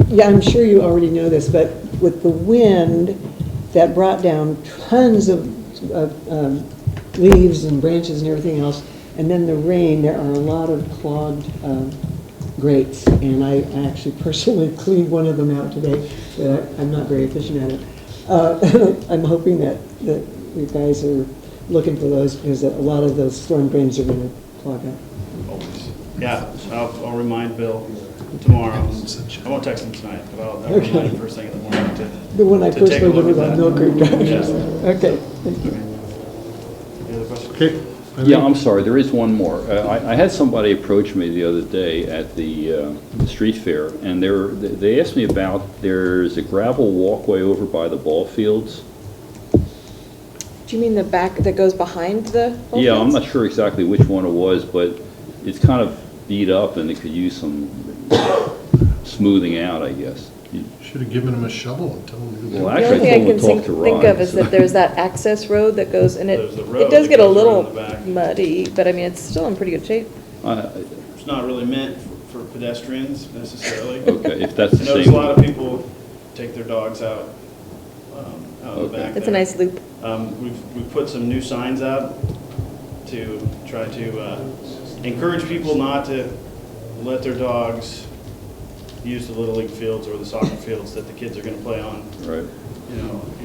Yeah, I'm sure you already know this, but with the wind that brought down tons of leaves and branches and everything else, and then the rain, there are a lot of clogged grates, and I actually personally cleaned one of them out today, but I'm not very efficient at it. I'm hoping that you guys are looking for those, because a lot of those storm drains are going to clog up. always. Yeah, so I'll remind Bill tomorrow. I won't text him tonight, but I'll remind him first thing in the morning to. The one I to take a personally look did at on that. Mill Creek Drive. Yes. Okay, thank you. Any other questions? Okay. Yeah, I'm sorry, there is one more. I had somebody approach me the other day at the street fair, and they asked me about, there's a gravel walkway over by the ball fields. Do you mean the back that goes behind the ball Yeah, I'm fields? not sure exactly which one it was, but it's kind of beat up and it could use some smoothing out, I guess. Should have given him a shovel and told him to do Well, that. The actually, only I thing I told can him to talk to think of Ryan, is so- that there's that access road that goes, and There's the it road does that get a goes around little the back. muddy, but I mean, it's still in pretty good shape. It's not really meant for pedestrians necessarily. Okay, if that's the I notice same. a lot of people take their dogs out in the Okay. back It's a there. nice loop. We've put some new signs out to try to encourage people not to let their dogs use the Little League fields or the soccer fields that the kids are going to play on. Right.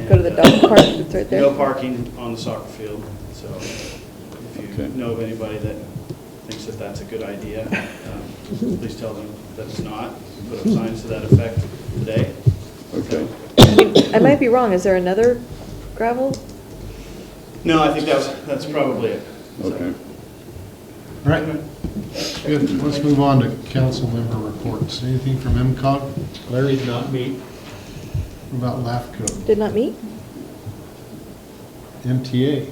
Go to the dog park, it's right there. No parking on the soccer field, so if you Okay. know of anybody that thinks that that's a good idea, please tell them that it's not. Put up signs to that effect today. Okay. I might be wrong, is there another gravel? No, I think that's probably it. So- Okay. All right. Good. Let's move on to council member reports. Anything from MCOG? Larry did not meet. What about LAFCO? Did not meet? MTA?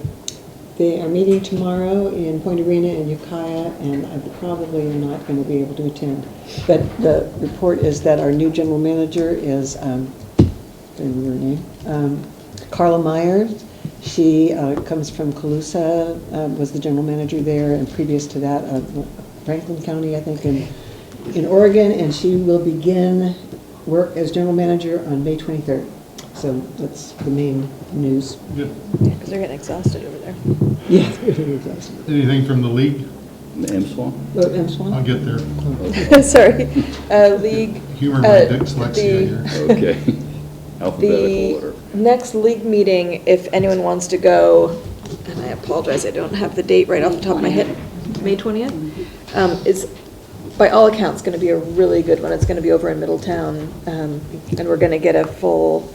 They are meeting tomorrow in Point Arena and Ukiah, and I probably am not going to be able to attend. But the report is that our new general manager is, remember her name, Carla Myers. She comes from Colusa, was the general manager there, and previous to that, Franklin County, I think, in Oregon, and she will begin work as general manager on May 23rd. So that's the main news. Good. Because they're getting exhausted over there. Yeah, it's really exhausting. Anything from the league? MSWA? M-Swan? I'll get there. Sorry, league. Humor my dyslexia here. Okay. Alphabetical order. The next league meeting, if anyone wants to go, and I apologize, I don't have the date right off the top of my head, May 20th, is by all accounts going to be a really good one. It's going to be over in Middletown, and we're going to get a full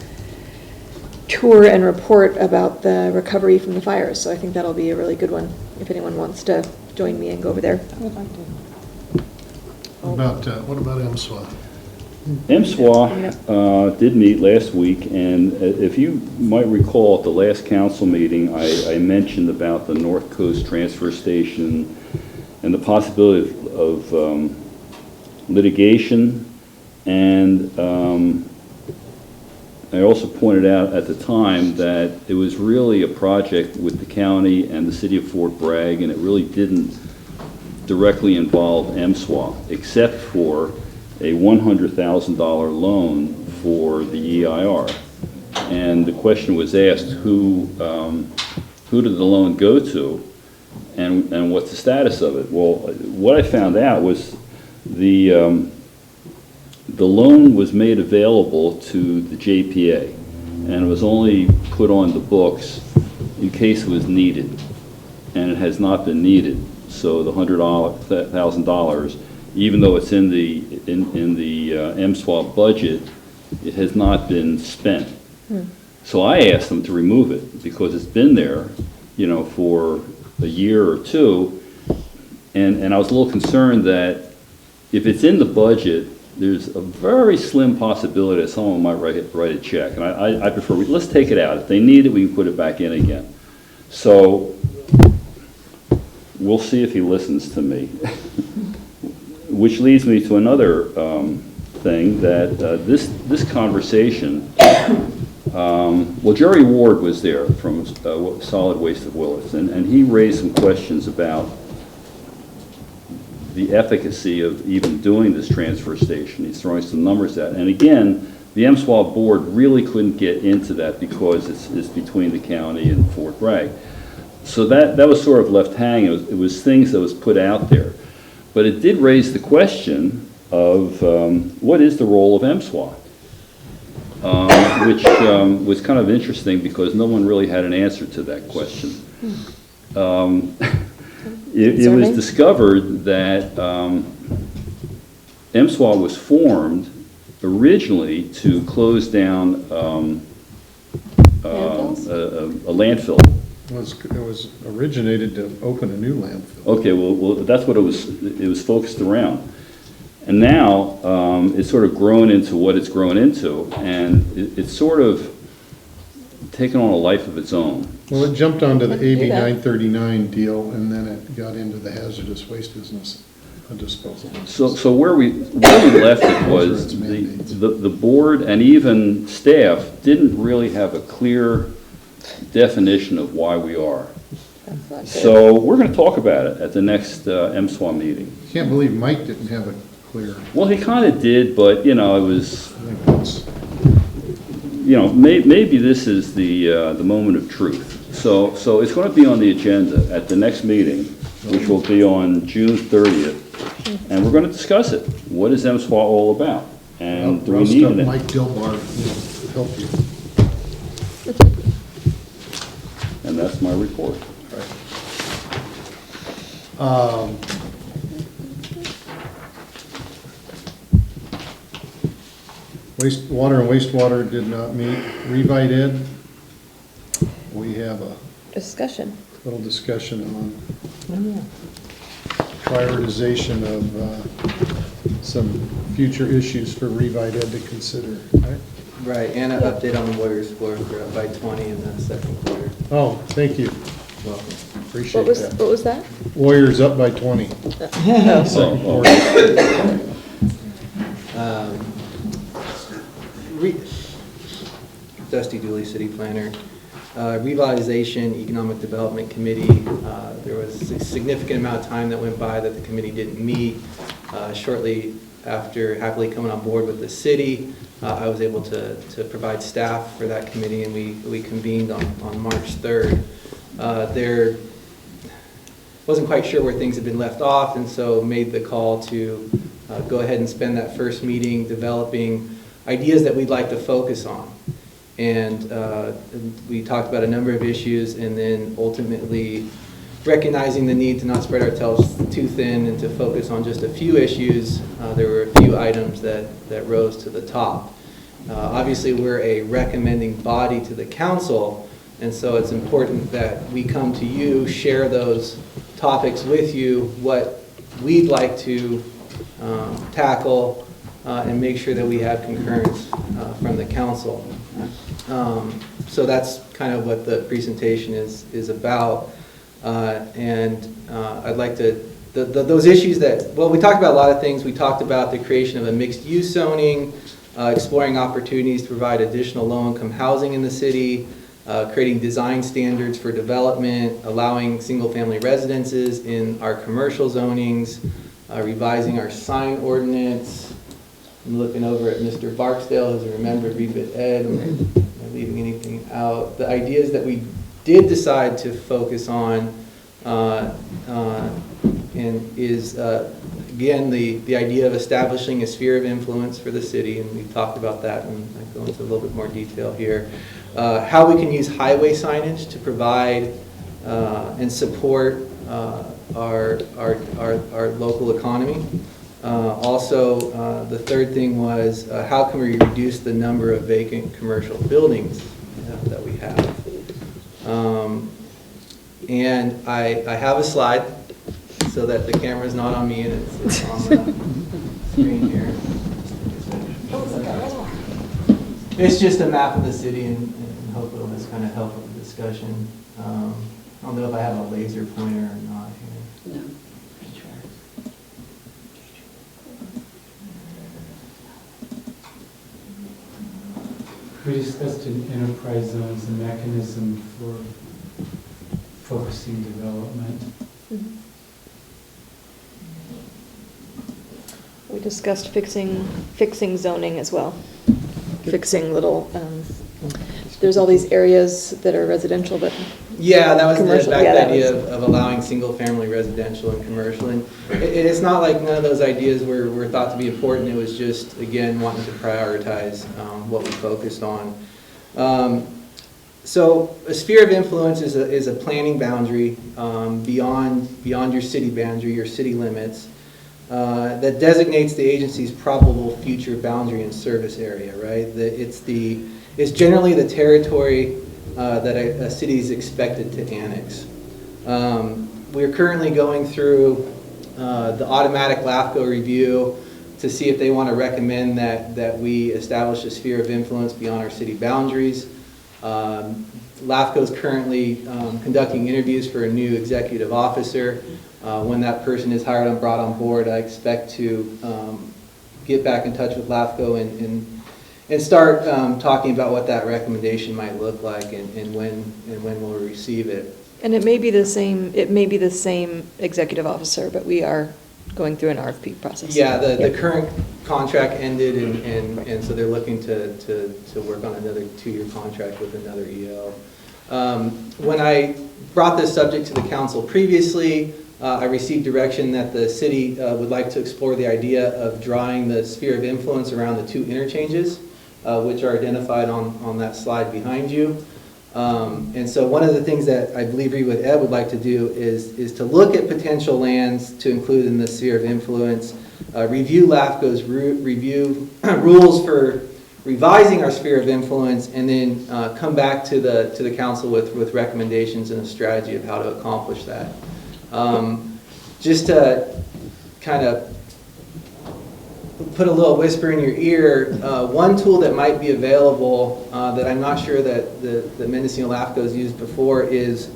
tour and report about the recovery from the fires. So I think that'll be a really good one if anyone wants to join me and go over there. I would like to. What about MSWA? MSWA did meet last week, and if you might recall at the last council meeting, I mentioned about the North Coast Transfer Station and the possibility of litigation, and I also pointed out at the time that it was really a project with the county and the city of Fort Bragg, and it really didn't directly involve MSWA, except for a $100,000 loan for the EIR. And the question was asked, who did the loan go to, and what's the status of it? Well, what I found out was the loan was made available to the JPA, and it was only put on the books in case it was needed, and it has not been needed. So the $100,000, even though it's in the MSWA budget, it has not been spent. So I asked them to remove it because it's been there, for a year or two, and I was a little concerned that if it's in the budget, there's a very slim possibility that someone might write a check. And I prefer, let's take it out. If they need it, we can put it back in again. So we'll see if he listens to me. Which leads me to another thing, that this conversation, well, Jerry Ward was there from Solid Waste of Willits, and he raised some questions about the efficacy of even doing this transfer station. He's throwing some numbers out. And again, the MSWA board really couldn't get into that because it's between the county and Fort Bragg. So that was sort of left hanging. It was things that was put out there. But it did raise the question of what is the role of MSWA? Which was kind of interesting because no one really had an answer to that question. It was discovered that MSWA was formed originally to close down a landfill. It was originated to open a new landfill. Okay, well, that's what it was focused around. And now it's sort of grown into what it's grown into, and it's sort of taken on a life of its own. Well, it jumped onto the AB 939 deal, and then it got into the hazardous waste business disposal. So where we left it was the board and even staff didn't really have a clear definition of why we are. So we're going to talk about it at the next MSWA meeting. Can't believe Mike didn't have a clear. Well, he kind of did, but it was. Maybe this is the moment of truth. So it's going to be on the agenda at the next meeting, which will be on June 30th, and we're going to discuss it. What is MSWA all about? And do we need it? Mike Dilbar will help you. And that's my report. Water and wastewater did not meet. Revite Ed, we have a little discussion on prioritization of some future issues for Revite Ed to consider, right? Right, and an update on the Warriors score. We're up by 20 in the second quarter. Oh, thank you. Welcome. Appreciate that. What was that? Warriors up by 20. Second quarter. Dusty Dooley, City Planner. Revitalization Economic Development Committee. There was a significant amount of time that went by that the committee didn't meet. Shortly after happily coming on board with the city, I was able to provide staff for that committee, and we convened on March 3rd. There wasn't quite sure where things had been left off, and so made the call to go ahead and spend that first meeting developing ideas that we'd like to focus on. And we talked about a number of issues, and then ultimately recognizing the need to not spread ourselves too thin and to focus on just a few issues. There were a few items that rose to the top. Obviously, we're a recommending body to the council, and so it's important that we come to you, share those topics with you, what we'd like to tackle, and make sure that we have concurrence from the council. So that's kind of what the presentation is about. And I'd like to, those issues that, well, we talked about a lot of things. We talked about the creation of a mixed-use zoning, exploring opportunities to provide additional low-income housing in the city, creating design standards for development, allowing single-family residences in our commercial zonings, revising our sign ordinance. I'm looking over at Mr. Barksdale, who's a member of Revit Ed. Am I leaving anything out? The ideas that we did decide to focus on and is, again, the idea of establishing a sphere of influence for the city, and we talked about that, and I go into a little bit more detail here. How we can use highway signage to provide and support our local economy. Also, the third thing was how can we reduce the number of vacant commercial buildings that we have. And I have a slide. so that the camera's not on me and it's on the screen here. It's just a map of the city, and hope it'll just kind of help with the discussion. I don't know if I have a laser pointer or not here. No. We discussed in enterprise zones the mechanism for focusing development. We discussed fixing zoning as well. Fixing little, there's all these areas that are residential, but Yeah, that was the commercial. back Yeah, that idea was- of allowing single-family residential and commercial. And it's not like none of those ideas were thought to be important. It was just, again, wanting to prioritize what we focused on. So a sphere of influence is a planning boundary beyond your city boundary, your city limits, that designates the agency's probable future boundary and service area, right? It's generally the territory that a city is expected to annex. We're currently going through the automatic LAFCO review to see if they want to recommend that we establish a sphere of influence beyond our city boundaries. LAFCO is currently conducting interviews for a new executive officer. When that person is hired and brought on board, I expect to get back in touch with LAFCO and start talking about what that recommendation might look like and when we'll receive it. And it may be the same executive officer, but we are going through an RFP process. Yeah, the current contract ended, and so they're looking to work on another 2-year contract with another EO. When I brought this subject to the council previously, I received direction that the city would like to explore the idea of drawing the sphere of influence around the 2 interchanges, which are identified on that slide behind you. And so one of the things that I believe Ed would like to do is to look at potential lands to include in the sphere of influence, review LAFCO's review rules for revising our sphere of influence, and then come back to the council with recommendations and a strategy of how to accomplish that. Just to kind of put a little whisper in your ear, one tool that might be available that I'm not sure that the Mendocino LAFCO has used before is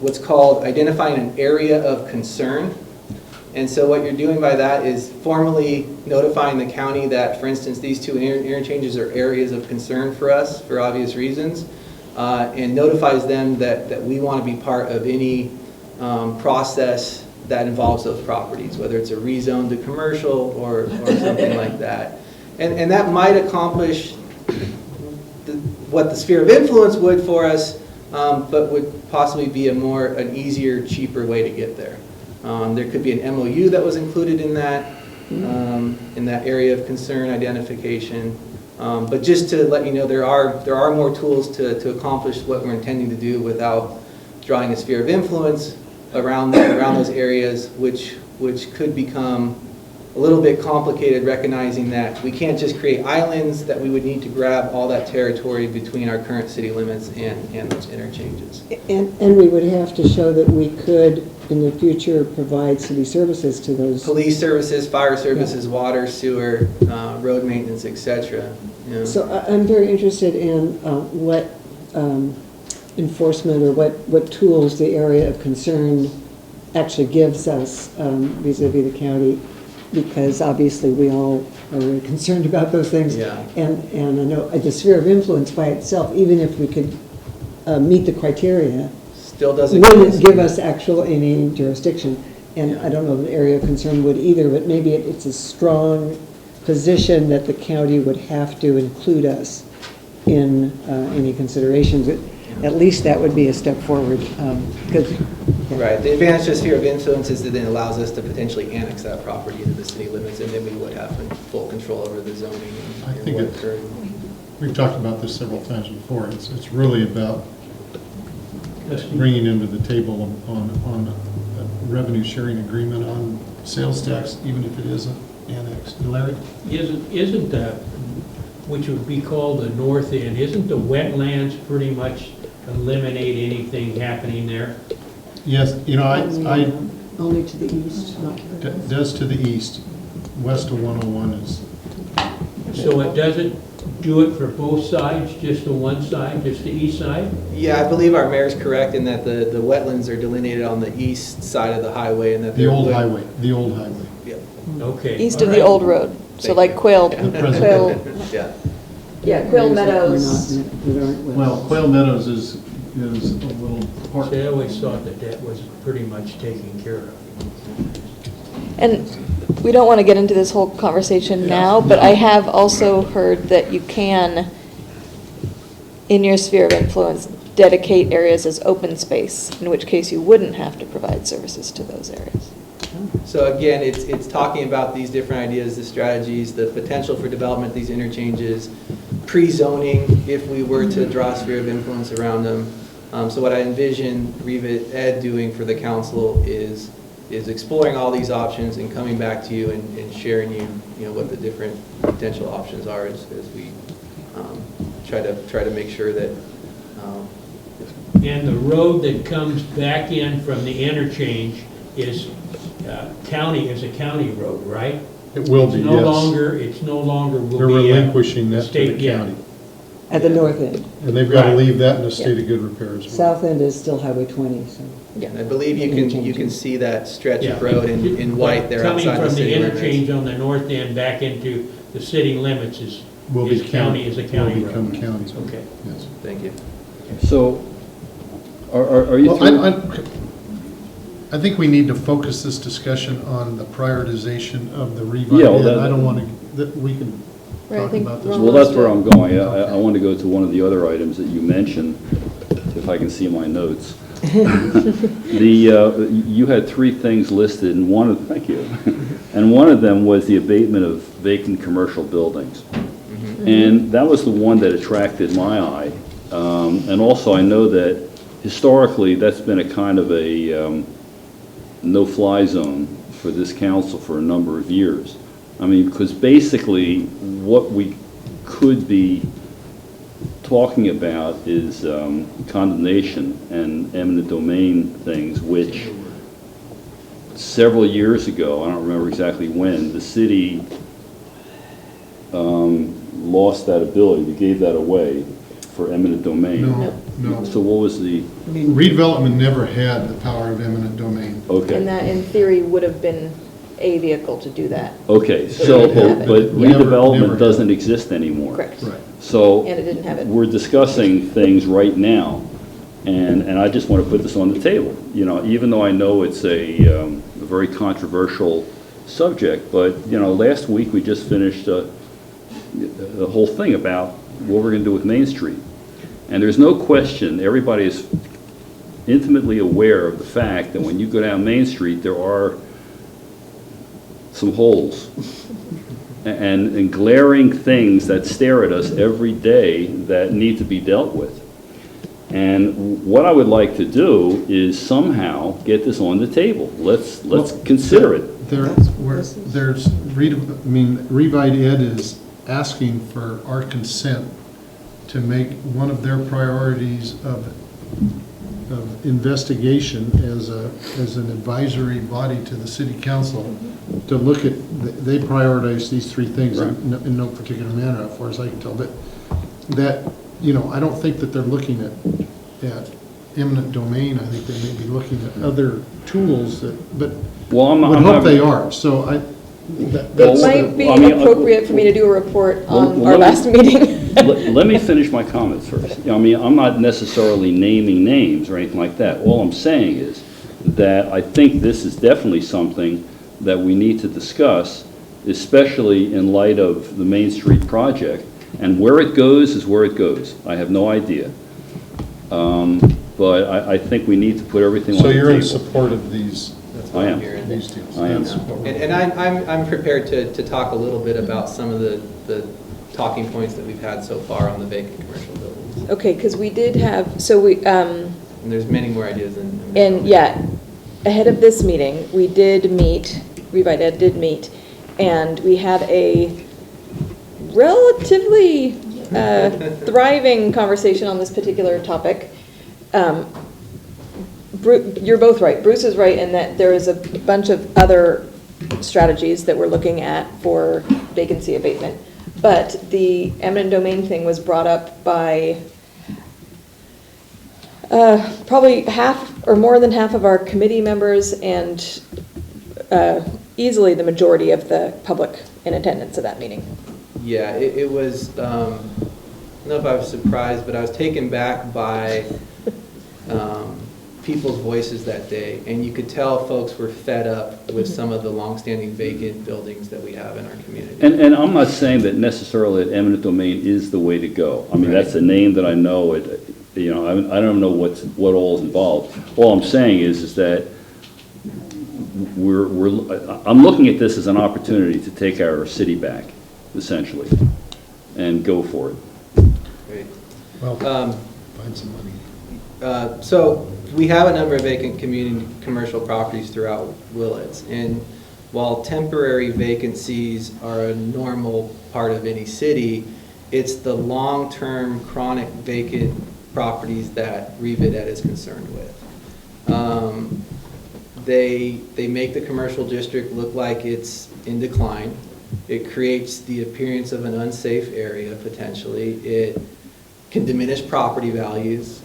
what's called identifying an area of concern. And so what you're doing by that is formally notifying the county that, for instance, these 2 interchanges are areas of concern for us for obvious reasons, and notifies them that we want to be part of any process that involves those properties, whether it's a rezone to commercial or something like that. And that might accomplish what the sphere of influence would for us, but would possibly be an easier, cheaper way to get there. There could be an MOU that was included in that area of concern identification. But just to let you know, there are more tools to accomplish what we're intending to do without drawing a sphere of influence around those areas, which could become a little bit complicated, recognizing that we can't just create islands, that we would need to grab all that territory between our current city limits and those interchanges. And we would have to show that we could, in the future, provide city services to those. Police services, fire services, water, sewer, road maintenance, etc. So I'm very interested in what enforcement or what tools the area of concern actually gives us vis-a-vis the county, because obviously we all are very concerned about those things. Yeah. And I know the sphere of influence by itself, even if we could meet the criteria, still doesn't wouldn't give us any jurisdiction. And I don't know if the area of concern would either, but maybe it's a strong position that the county would have to include us in any considerations. At least that would be a step forward. Right. The advantage of sphere of influence is that it allows us to potentially annex that property into the city limits, and then we would have full control over the zoning and what occurred. We've talked about this several times before. It's really about bringing into the table on a revenue sharing agreement on sales tax, even if it isn't annexed. Larry? Isn't that, which would be called the north end, isn't the wetlands pretty much eliminate anything happening there? Yes, I Only to the east, not to the west? Does to the east, west of 101 is, So it doesn't do it for both sides, just the one side, just the east side? Yeah, I believe our mayor's correct in that the wetlands are delineated on the east side of the highway and that the they're. old highway, the old highway. Yeah. Okay. East all of the right. old road, so like Quail, Quail, Yeah. yeah, Quail Meadows. Well, Quail Meadows is a little part. See, I always thought that that was pretty much taken care of. And we don't want to get into this whole conversation now, but I have also heard that you can, in your sphere of influence, dedicate areas as open space, in which case you wouldn't have to provide services to those areas. So again, it's talking about these different ideas, the strategies, the potential for development, these interchanges, pre-zoning, if we were to draw a sphere of influence around them. So what I envision Reva Ed doing for the council is exploring all these options and coming back to you and sharing you know, what the different potential options are as we try to make sure that. And the road that comes back in from the interchange is a county road, right? It will be, It's no yes. longer, it's no longer will be. They're relinquishing that to state, the yeah. county. At the north end. And they've got to Right. leave that in a state of good repair as well. South end is still Highway 20, so. And I believe you can see that stretch Yeah. of road in white there outside the Coming from the city limits. interchange on the north end back into the city limits is Will be county, is a county Will become road. county. Okay. Yes. Thank you. So, are you Well, through? I think we need to focus this discussion on the prioritization of the Yeah, revival. well, I don't want to, that we can Right, I talk think about this. Ron Well, that's where I'm going. I want to go to one of the other items that you mentioned, if I can see my notes. You had three things listed, and thank you, and one of them was the abatement of vacant commercial buildings. And that was the one that attracted my eye. And also, I know that historically, that's been a kind of a no-fly zone for this council for a number of years. I mean, because basically, what we could be talking about is condemnation and eminent domain things, which several years ago, I don't remember exactly when, the city lost that ability. We gave that away for eminent domain. No. So what was the? Redevelopment never had the power of eminent domain. Okay. And that, in theory, would have been a vehicle to do that. Okay, So so, it didn't have it. but Never redevelopment had. doesn't exist anymore. Correct. Right. So. And it didn't have it. We're discussing things right now, and I just want to put this on the table. You know, even though I know it's a very controversial subject, but, you know, last week we just finished the whole thing about what we're going to do with Main Street. And there's no question, everybody is intimately aware of the fact that when you go down Main Street, there are some holes and glaring things that stare at us every day that need to be dealt with. And what I would like to do is somehow get this on the table. Let's consider it. Revive Ed is asking for our consent to make one of their priorities of investigation as an advisory body to the city council, to look at, they prioritize these three things in no particular manner, as far as I can tell, but that, you know, I don't think that they're looking at eminent domain. I think they may be looking at other tools that, but I hope they are, so It might be appropriate for me to do a report on our last meeting. Let me finish my comments first. I mean, I'm not necessarily naming names or anything like that. All I'm saying is that I think this is definitely something that we need to discuss, especially in light of the Main Street project. And where it goes is where it goes. I have no idea. But I think we need to put everything on the table. So you're in support of these? I am. These deals. I am. And I'm prepared to talk a little bit about some of the talking points that we've had so far on the vacant commercial buildings. Okay, because we did have, so we, And there's many more ideas in. and yeah, ahead of this meeting, we did meet, Revive Ed did meet, and we had a relatively thriving conversation on this particular topic. You're both right. Bruce is right in that there is a bunch of other strategies that we're looking at for vacancy abatement. But the eminent domain thing was brought up by probably half or more than half of our committee members and easily the majority of the public in attendance at that meeting. Yeah, it was, I don't know if I was surprised, but I was taken back by people's voices that day. And you could tell folks were fed up with some of the longstanding vacant buildings that we have in our community. And I'm not saying that necessarily that eminent domain is the way to go. I mean, that's a name that I know. I don't know what all is involved. All I'm saying is that I'm looking at this as an opportunity to take our city back, essentially, and go for it. Great. Well, find some money. So we have a number of vacant community commercial properties throughout Willits, and while temporary vacancies are a normal part of any city, it's the long-term chronic vacant properties that Revidet is concerned with. They make the commercial district look like it's in decline. It creates the appearance of an unsafe area potentially. It can diminish property values.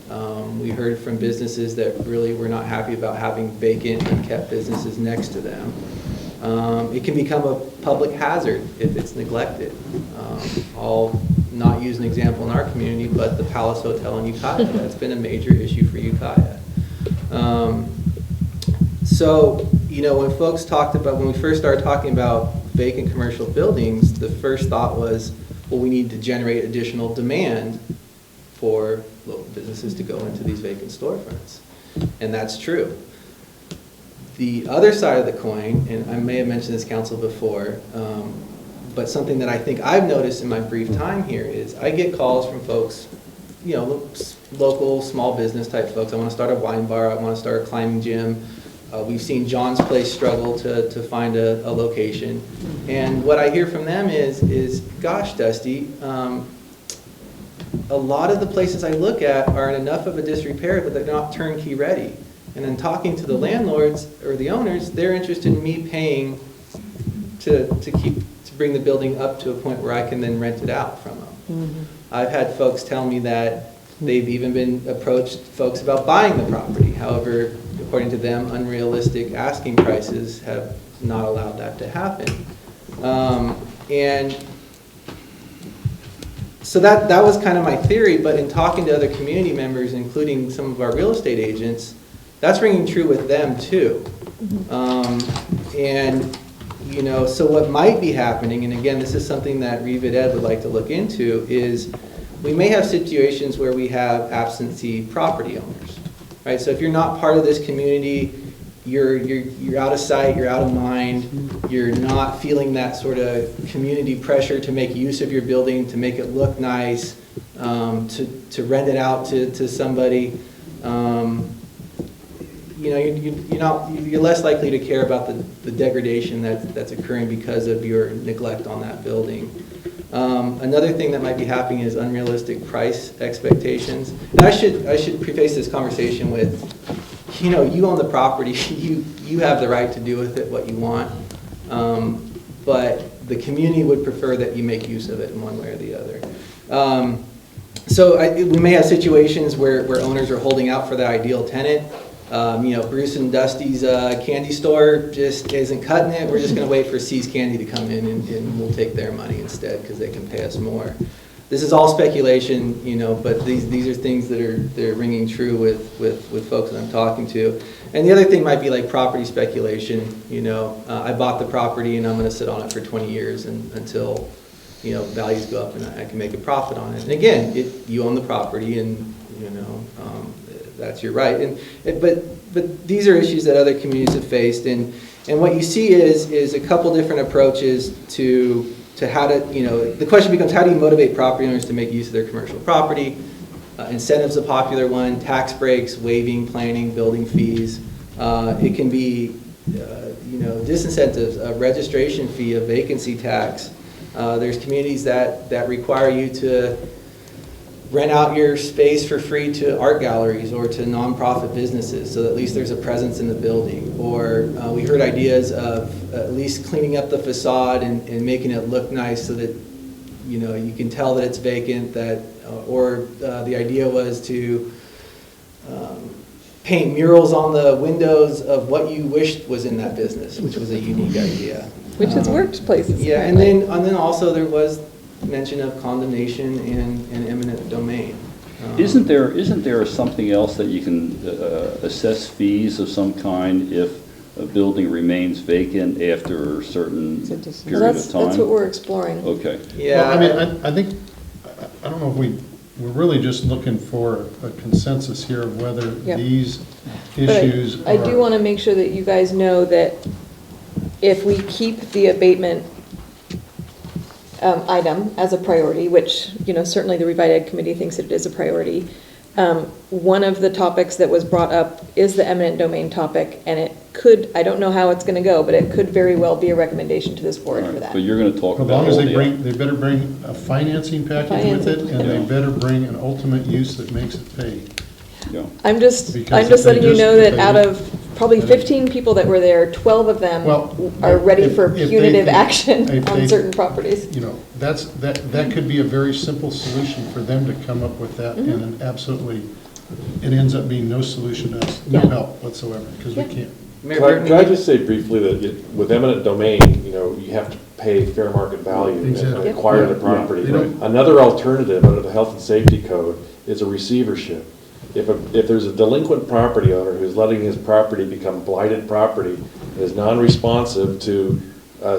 We heard from businesses that really were not happy about having vacant and kept businesses next to them. It can become a public hazard if it's neglected. I'll not use an example in our community, but the Palace Hotel in Ukiah, that's been a major issue for Ukiah. So, when folks when we first started talking about vacant commercial buildings, the first thought was, well, we need to generate additional demand for local businesses to go into these vacant storefronts. And that's true. The other side of the coin, and I may have mentioned this, council, before, but something that I think I've noticed in my brief time here is I get calls from folks, local small business type folks. I want to start a wine bar. I want to start a climbing gym. We've seen John's Place struggle to find a location. And what I hear from them is gosh, Dusty, a lot of the places I look at are in enough of a disrepair, but they're not turnkey ready. And then talking to the landlords or the owners, they're interested in me paying to bring the building up to a point where I can then rent it out from them. Mm-hmm. I've had folks tell me that they've even been approached folks about buying the property. However, according to them, unrealistic asking prices have not allowed that to happen. And so that was kind of my theory, but in talking to other community members, including some of our real estate agents, that's ringing true with them too. So what might be happening, and again, this is something that Revidet would like to look into, is we may have situations where we have absentee property owners, right? So if you're not part of this community, you're out of sight, you're out of mind, you're not feeling that sort of community pressure to make use of your building, to make it look nice, to rent it out to somebody. You're less likely to care about the degradation that's occurring because of your neglect on that building. Another thing that might be happening is unrealistic price expectations. And I should preface this conversation with, you own the property, you have the right to do with it what you want, but the community would prefer that you make use of it in one way or the other. We may have situations where owners are holding out for the ideal tenant. Bruce and Dusty's candy store just isn't cutting it. We're just going to wait for C's Candy to come in and we'll take their money instead because they can pay us more. This is all speculation, but these are things that are ringing true with folks that I'm talking to. And the other thing might be like property speculation. I bought the property and I'm going to sit on it for 20 years until values go up and I can make a profit on it. And again, you own the property and that's your right. But these are issues that other communities have faced, and what you see is a couple different approaches to how to, the question becomes, how do you motivate property owners to make use of their commercial property? Incentives a popular one, tax breaks, waiving, planning, building fees. It can be, disincentives, a registration fee, a vacancy tax. There's communities that require you to rent out your space for free to art galleries or to nonprofit businesses, so that at least there's a presence in the building. Or we heard ideas of at least cleaning up the facade and making it look nice so that, you know, you can tell that it's vacant. That, or the idea was to paint murals on the windows of what you wished was in that business, which was a unique idea. Which has worked places. Yeah, and apparently. then also there was mention of condemnation and eminent domain. Isn't there something else that you can assess fees of some kind if a building remains vacant after a certain period of time? That's what we're exploring. Okay. Yeah. Well, I mean, I think, I don't know if we're really just looking for a consensus here of whether Yep. these But issues I do are. want to make sure that you guys know that if we keep the abatement item as a priority, which, you know, certainly the Revive Ed Committee thinks that it is a priority, one of the topics that was brought up is the eminent domain topic, and it could, I don't know how it's going to go, but it could very well be a recommendation to this board for that. But you're going to talk As about long as all they better bring a financing package with it, and they Yeah. better bring an ultimate use that makes it pay. Yeah. I'm just Because if they letting you know if that they out don't- of probably 15 people that were there, 12 of them Well, are ready if- for if they- punitive if- action if on they- certain properties. You know, that could be a very simple solution for them to come up with that, Mm-hmm. and an absolutely, it ends up being no solution to us, no Yeah. help whatsoever, because we can't. Mayor Can I- Burton, can I just say briefly that with eminent domain, you know, you have to pay fair market value and Exactly. acquire the Yeah. property. They don't- Another alternative under the health and safety code is a receivership. If there's a delinquent property owner who's letting his property become blighted property and is non-responsive to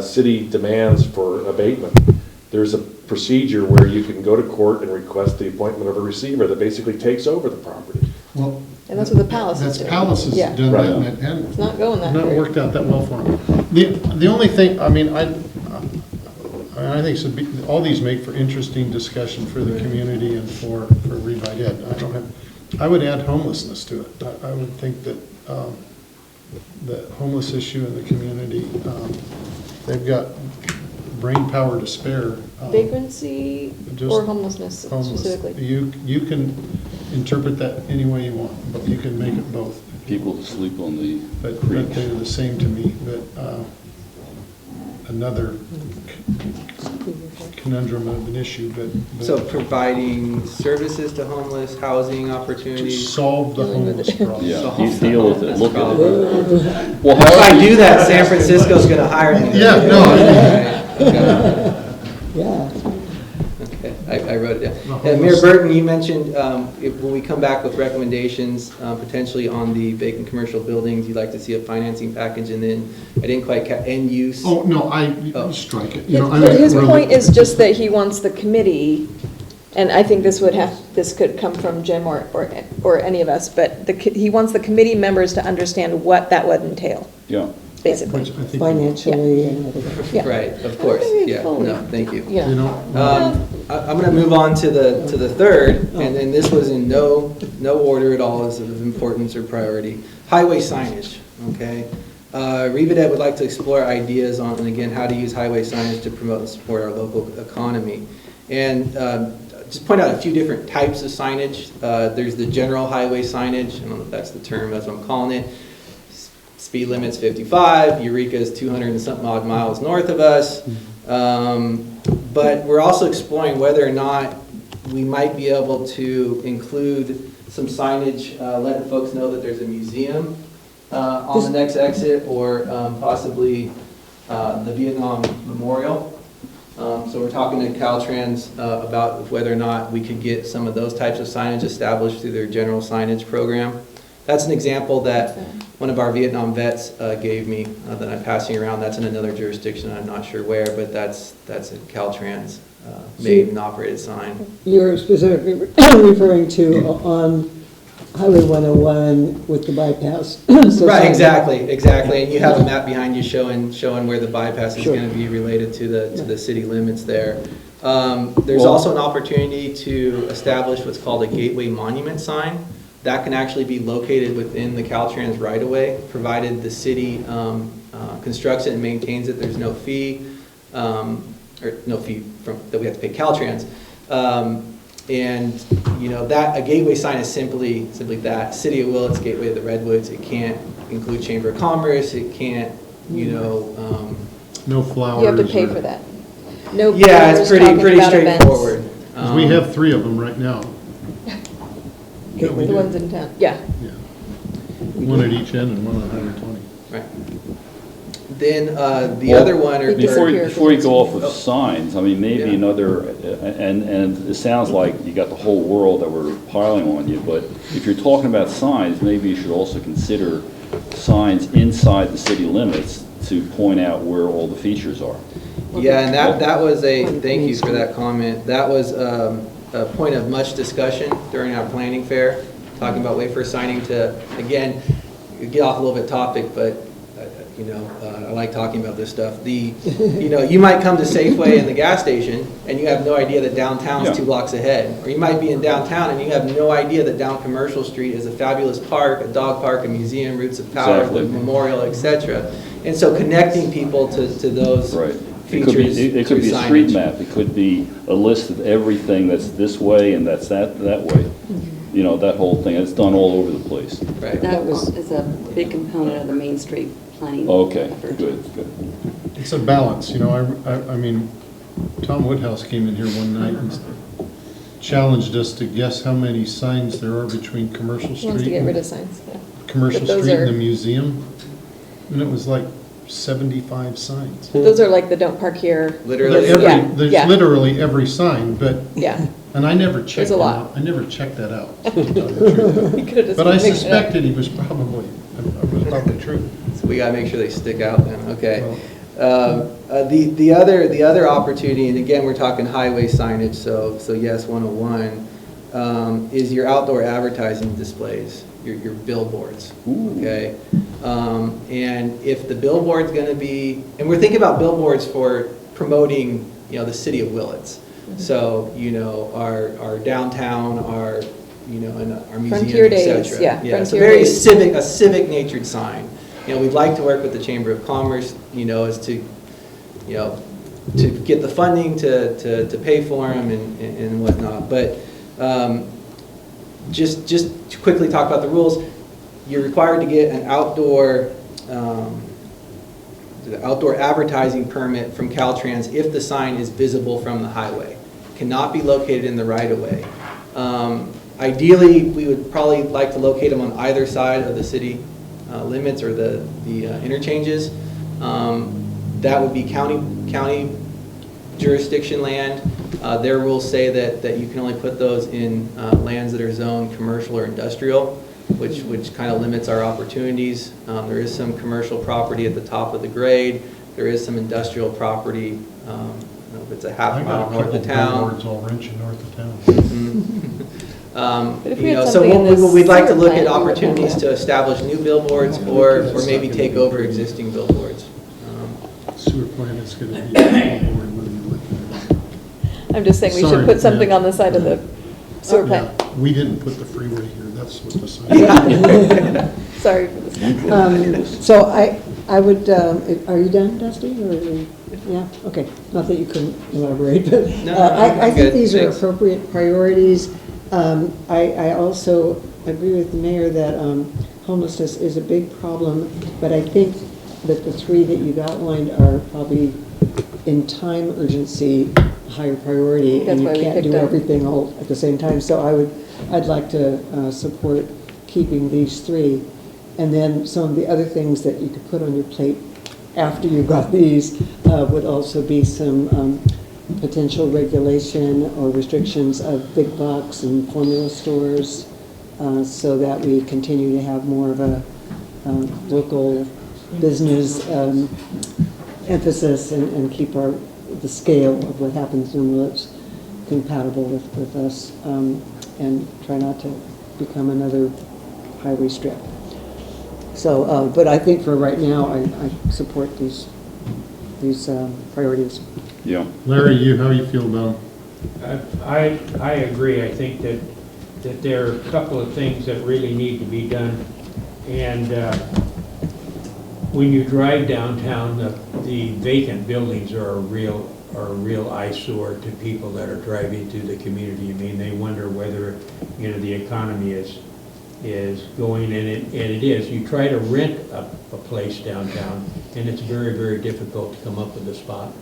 city demands for abatement, there's a procedure where you can go to court and request the appointment of a receiver that basically takes over the property. Well, And that's what the Palace is That's doing. Palace has Yeah. done Right. that, and It's not going that not great. worked out that well for them. The only thing, I mean, I think all these make for interesting discussion for the community and for Revive Ed. I would add homelessness to it. I would think that the homeless issue in the community, they've got brain power to spare. Vagrancy Just or homelessness homeless. specifically? You can interpret that any way you want, but you can make it both. People to sleep on the But creek. they're the same to me, but another conundrum of an issue, but so providing services to homeless, housing to opportunities. solve the homeless problem. Yeah, deal with it, look at it. Well, if I do that, San Francisco's gonna hire me. Yeah, no, Yeah. Okay, I wrote it down. The And Mayor homeless- Burton, you mentioned, when we come back with recommendations, potentially on the vacant commercial buildings, you'd like to see a financing package, and then, I didn't quite end use. Oh, no, Oh. strike it. His point is just that he wants the committee, and I think this could come from Jim or any of us, but he wants the committee members to understand what that would entail, Yeah. basically. Which I think, Financially and everything. Yeah. Right, of course, yeah, Fully. no, thank you. Yeah. you know, I'm going to move on to the third, and then this was in no order at all as of importance or priority. Highway signage, okay? Revive Ed would like to explore ideas on, and again, how to use highway signage to promote and support our local economy. And just point out a few different types of signage. There's the general highway signage, I don't know if that's the term, that's what I'm calling it. Speed limit's 55, Eureka's 200 and something odd miles north of us. But we're also exploring whether or not we might be able to include some signage, letting folks know that there's a museum on the next exit, or possibly the Vietnam Memorial. So we're talking to Caltrans about whether or not we could get some of those types of signage established through their general signage program. That's an example that one of our Vietnam vets gave me that I'm passing around. That's in another jurisdiction, I'm not sure where, but that's a Caltrans made and operated sign. You're specifically referring to on Highway 101 with the bypass. So Right, sorry. exactly. And you have a map behind you showing where the bypass is Sure. going to be related to the city limits there. There's also an opportunity to establish what's called a gateway monument sign. That can actually be located within the Caltrans right-of-way, provided the city constructs it and maintains it. There's no fee, or no fee that we have to pay Caltrans. And, you know, that, a gateway sign is simply that. City of Willits, gateway of the Redwoods. It can't include Chamber of Commerce. It can't, you know. No flowers. You have to pay or- for that. No Yeah, it's flowers, talking pretty about events. straightforward. 'Cause we have 3 of them right now. The ones in town, yeah. Yeah. One at each end and one on 120. Right. Then the Well, other one are. Before you go off of signs, I mean, maybe Yeah. another, and it sounds like you got the whole world that we're piling on you, but if you're talking about signs, maybe you should also consider signs inside the city limits to point out where all the features are. Yeah, and that was thank you for that comment. That was a point of much discussion during our planning fair, talking about wayfair signing to, again, get off a little bit topic, but, you know, I like talking about this stuff. You know, you might come to Safeway and the gas station, and you have no idea that downtown's Yeah. 2 blocks ahead. Or you might be in downtown, and you have no idea that down Commercial Street is a fabulous park, a dog park, a museum, Roots of Power, Exactly. Memorial, etc. And so connecting people to those Right. It could be, features it could through be a street signage. map, it could be a list of everything that's this way and that's that way. You know, that whole thing, it's done all over the place. Right. That is a big component of the Main Street planning. Okay, effort. good. It's a balance, you know, I mean, Tom Woodhouse came in here one night and challenged us to guess how many signs there are between Commercial He wants to Street get rid and of signs, yeah. Commercial But those Street and are- the museum. And it was like 75 signs. Those are like the don't park here. Literally. Yeah, There's yeah. literally every sign, but, Yeah. and I never checked There's a that lot. out. I never checked that out. to tell you the truth. You could've just But I mixed it up. suspected he was probably true. So we gotta make sure they stick out then, okay. The other opportunity, and again, we're talking highway signage, so yes, 101, is your outdoor advertising displays, your billboards, okay? And if the billboard's gonna be, and we're thinking about billboards for promoting, you know, the city of Willits. So, you know, our downtown, our, you know, and our Frontier museums, et Days, cetera. yeah, Yeah, it's a Frontier very Days. civic natured sign. You know, we'd like to work with the Chamber of Commerce, you know, as to, you know, to get the funding to pay for them and whatnot. But just to quickly talk about the rules, you're required to get an outdoor advertising permit from Caltrans if the sign is visible from the highway. Cannot be located in the right-of-way. Ideally, we would probably like to locate them on either side of the city limits or the interchanges. That would be county jurisdiction land. Their rules say that you can only put those in lands that are zoned commercial or industrial, which kind of limits our opportunities. There is some commercial property at the top of the grade. There is some industrial property, I don't know if it's a half mile north of town. Billboards all wrenching north of town. But if we You had know, so something in this we'd like to sewer look at plant, we would opportunities have to establish new billboards or maybe take over existing billboards. Sewer plant is going to be a billboard when you look at it. I'm just saying we Sorry, should put something yeah. on the side of the sewer plant. Yeah, we didn't put the freeway here, that's what the sign. Sorry for this. So I would, are you done, Dusty, or, yeah, okay, not that you couldn't elaborate, but No, I I'm think good, these are thanks. appropriate priorities. I also agree with the mayor that homelessness is a big problem, but I think that the 3 that you've outlined are probably in time urgency, higher priority, That's and you why we can't picked do them. everything all at the same time. So I'd like to support keeping these 3. And then some of the other things that you could put on your plate after you got these would also be some potential regulation or restrictions of big box and formula stores so that we continue to have more of a local business emphasis and keep the scale of what happens in Willits compatible with us and try not to become another highway strip. So, but I think for right now, I support these priorities. Yeah. Larry, how you feel about them? I agree. I think that there are a couple of things that really need to be done. And when you drive downtown, the vacant buildings are a real are a real eyesore to people that are driving through the community. I mean, they wonder whether, the economy is going, and it is. You try to rent a place downtown, and it's very, very difficult to come up with a spot.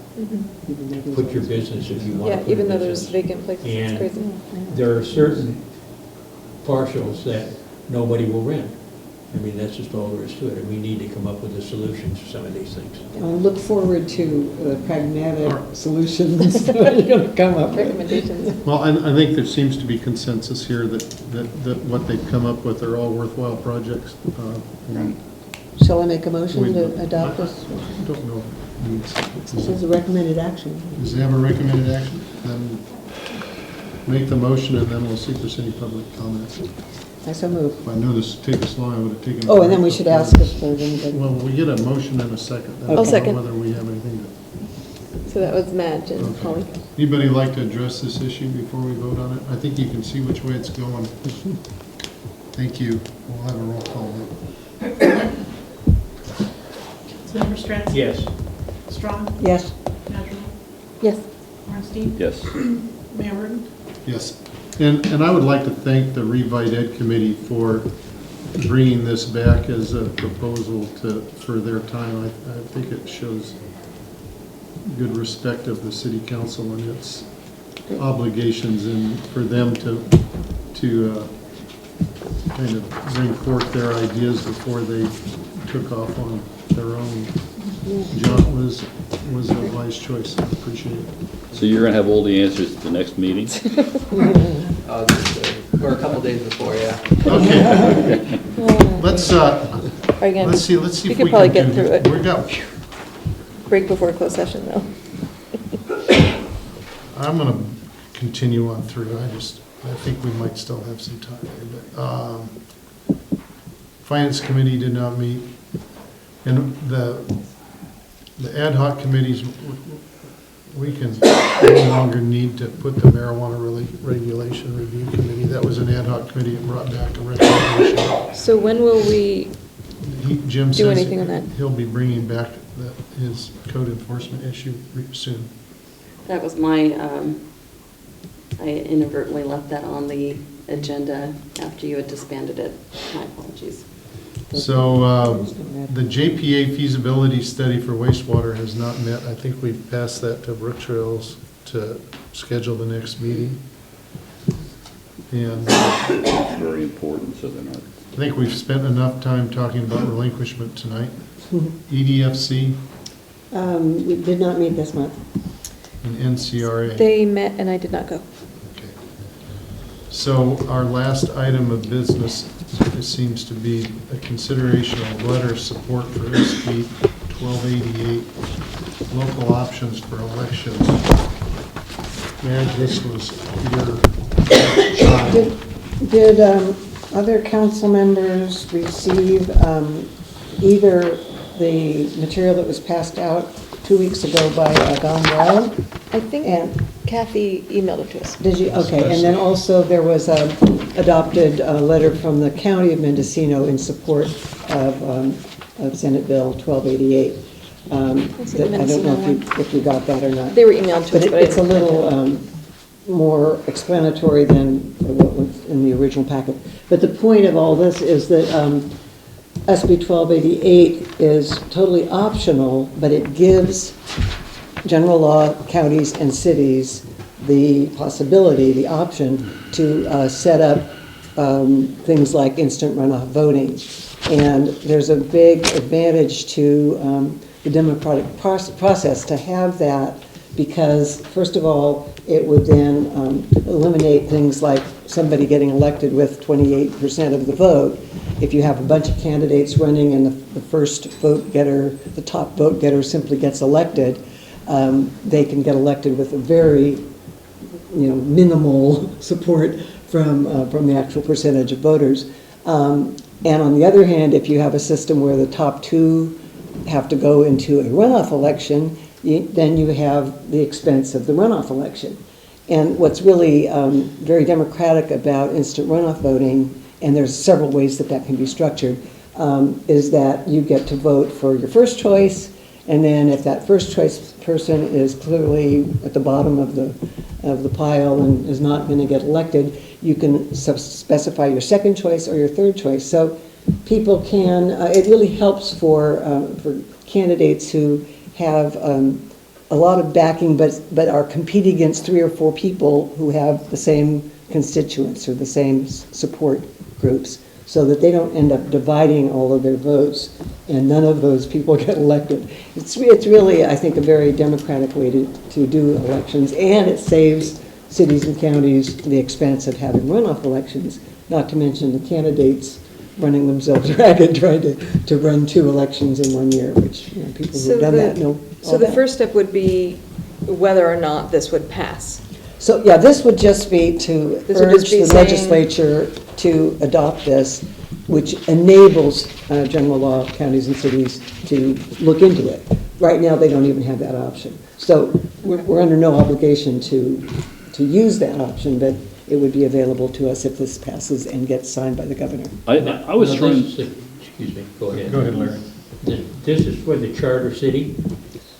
Put your business if you want to Yeah, put a even though there's business. vacant places, And it's crazy. there are certain parcels that nobody will rent. I mean, that's just all there is to it, and we need to come up with a solution to some of these things. I look forward to pragmatic solutions that you're going to come up with. Recommendations. Well, I think there seems to be consensus here that what they've come up with are all worthwhile projects. Shall I make a motion to adopt this? I don't know. This is a recommended action. Does it have a recommended action? Then make the motion, and then we'll see if there's any public comments. I so move. If I knew this would take this long, I would have taken. Oh, and then we should ask if there's anybody. Well, we get a motion in a second. I I'll don't know second. whether we have anything to. So that was Madge and Okay. Holly. Anybody like to address this issue before we vote on it? I think you can see which way it's going. Thank you. We'll have a roll call vote. Councilmember Stransky? Yes. Strong? Yes. Madrigal? Yes. Ornstein? Yes. Mayor Burton? Yes. And I would like to thank the Revite Ed Committee for bringing this back as a proposal for their time. I think it shows good respect of the city council and its obligations, and for them to kind of bring forth their ideas before they took off on their own. John was a wise choice. I appreciate it. So you're going to have all the answers at the next meeting? Or a couple days before, yeah. Okay. Let's Are you gonna- let's see you if could we probably can get through it. We got. Break before closed session, though. I'm going to continue on through. I think we might still have some time here, but Finance Committee did not meet, and the ad hoc committees, we can no longer need to put the marijuana regulation review committee. That was an ad hoc committee that brought back a recommendation. So when will we Jim do says anything on that? he'll be bringing back his code enforcement issue soon. That was my, I inadvertently left that on the agenda after you had disbanded it. My apologies. So the JPA feasibility study for wastewater has not met. I think we've passed that to Brook Trails to schedule the next meeting. And It's very important, so they're not. I think we've spent enough time talking about relinquishment tonight. EDFC We did not meet this month. and NCRA. They met and I did not go. Okay. So our last item of business, it seems to be a consideration of letter of support for SB 1288, local options for elections. Man, this was your Did other council members receive either the material that was passed out 2 weeks ago by Don Brown? I think Kathy emailed it to us. Did you? Okay, and then also there was a adopted letter from the county of Mendocino in support of Senate Bill 1288. I don't know if you got that or not. They were emailed to us, but I it's a didn't- little more explanatory than what was in the original packet. But the point of all this is that SB 1288 is totally optional, but it gives general law counties and cities the possibility, the option to set up things like instant runoff voting. And there's a big advantage to the democratic process to have that, because first of all, it would then eliminate things like somebody getting elected with 28% of the vote. If you have a bunch of candidates running and the first vote getter, the top vote getter simply gets elected, they can get elected with a very, minimal support from the actual percentage of voters. And on the other hand, if you have a system where the top two have to go into a runoff election, then you have the expense of the runoff election. And what's really very democratic about instant runoff voting, and there's several ways that can be structured, is that you get to vote for your first choice, And then if that first choice person is clearly at the bottom of the pile and is not going to get elected, you can specify your second choice or your third choice. So people can, it really helps for candidates who have a lot of backing but are competing against 3 or 4 people who have the same constituents or the same support groups, so that they don't end up dividing all of their votes and none of those people get elected. It's really, I think, a very democratic way to do elections, and it saves cities and counties the expense of having runoff elections, not to mention the candidates running themselves ragged trying to run 2 elections in 1 year, which, you know, people who've done that know all So the that. first step would be whether or not this would pass. So, yeah, this would just be to This would urge just be the saying- legislature to adopt this, which enables general law counties and cities to look into it. Right now, they don't even have that option. So we're under no obligation to use that option, but it would be available to us if this passes and gets signed by the governor. I was trying. Excuse me, go ahead. Go ahead, Larry. This is for the charter city?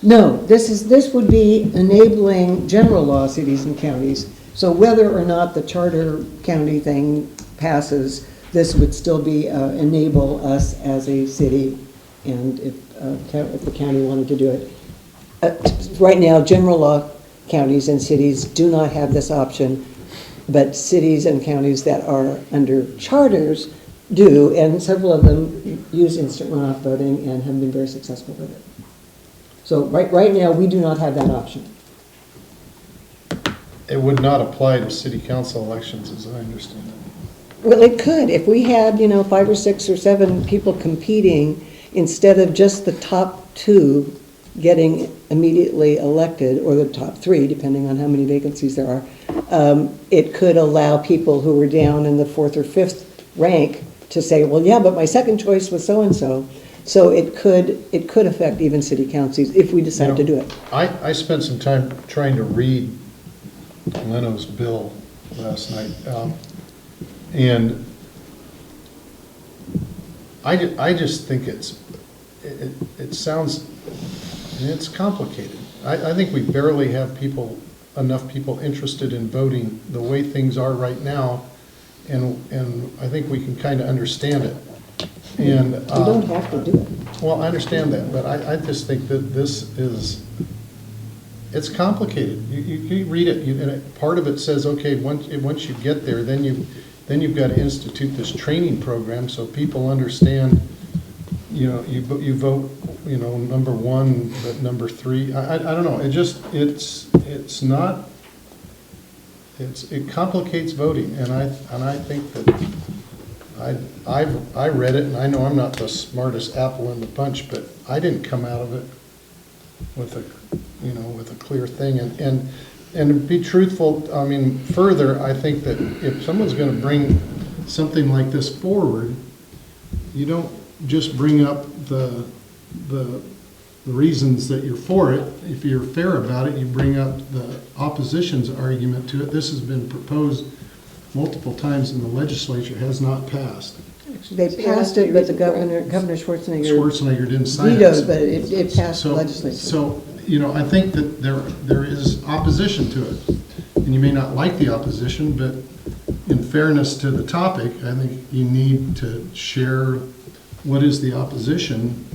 No, this would be enabling general law cities and counties. So whether or not the charter county thing passes, this would still be enable us as a city, and if the county wanted to do it. Right now, general law counties and cities do not have this option, but cities and counties that are under charters do, and several of them use instant runoff voting and have been very successful with it. So right now, we do not have that option. It would not apply to city council elections, as I understand it. Well, it could. If we had, 5 or 6 or 7 people competing, instead of just the top 2 getting immediately elected, or the top 3, depending on how many vacancies there are, it could allow people who were down in the 4th or 5th rank to say, well, yeah, but my second choice was so-and-so. So it could affect even city councils if we decide to do it. I spent some time trying to read Leno's bill last night, and I just think it sounds, it's complicated. I think we barely have enough people interested in voting the way things are right now, and I think we can kind of understand it. And You don't have to do it. well, I understand that, but I just think that this is, it's complicated. You read it, and part of it says, okay, once you get there, then you've got to institute this training program so people understand, you vote, number 1, but number 3. I don't know. It's not. It complicates voting, and I think that I read it, and I know I'm not the smartest apple in the bunch, but I didn't come out of it with a clear thing. And to be truthful, I mean, further, I think that if someone's going to bring something like this forward, you don't just bring up the reasons that you're for it. If you're fair about it, you bring up the opposition's argument to it. This has been proposed multiple times in the legislature, has not passed. They passed it, but the Governor Schwarzenegger didn't sign it. vetoed, but it passed the legislature. So, I think that there is opposition to it. And you may not like the opposition, but in fairness to the topic, I think you need to share what is the opposition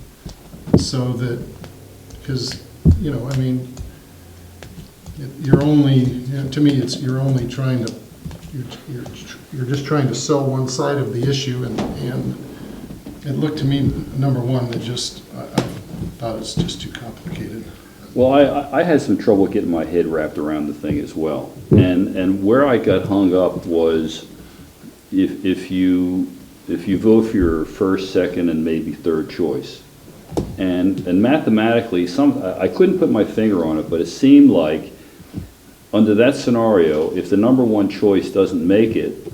so that, because, I mean, you're only, to me, you're only trying to, you're just trying to sell one side of the issue, and it looked to me, number one, that I thought it's just too complicated. Well, I had some trouble getting my head wrapped around the thing as well. And where I got hung up was if you vote for your first, second, and maybe third choice. And mathematically, I couldn't put my finger on it, but it seemed like under that scenario, if the number 1 choice doesn't make it,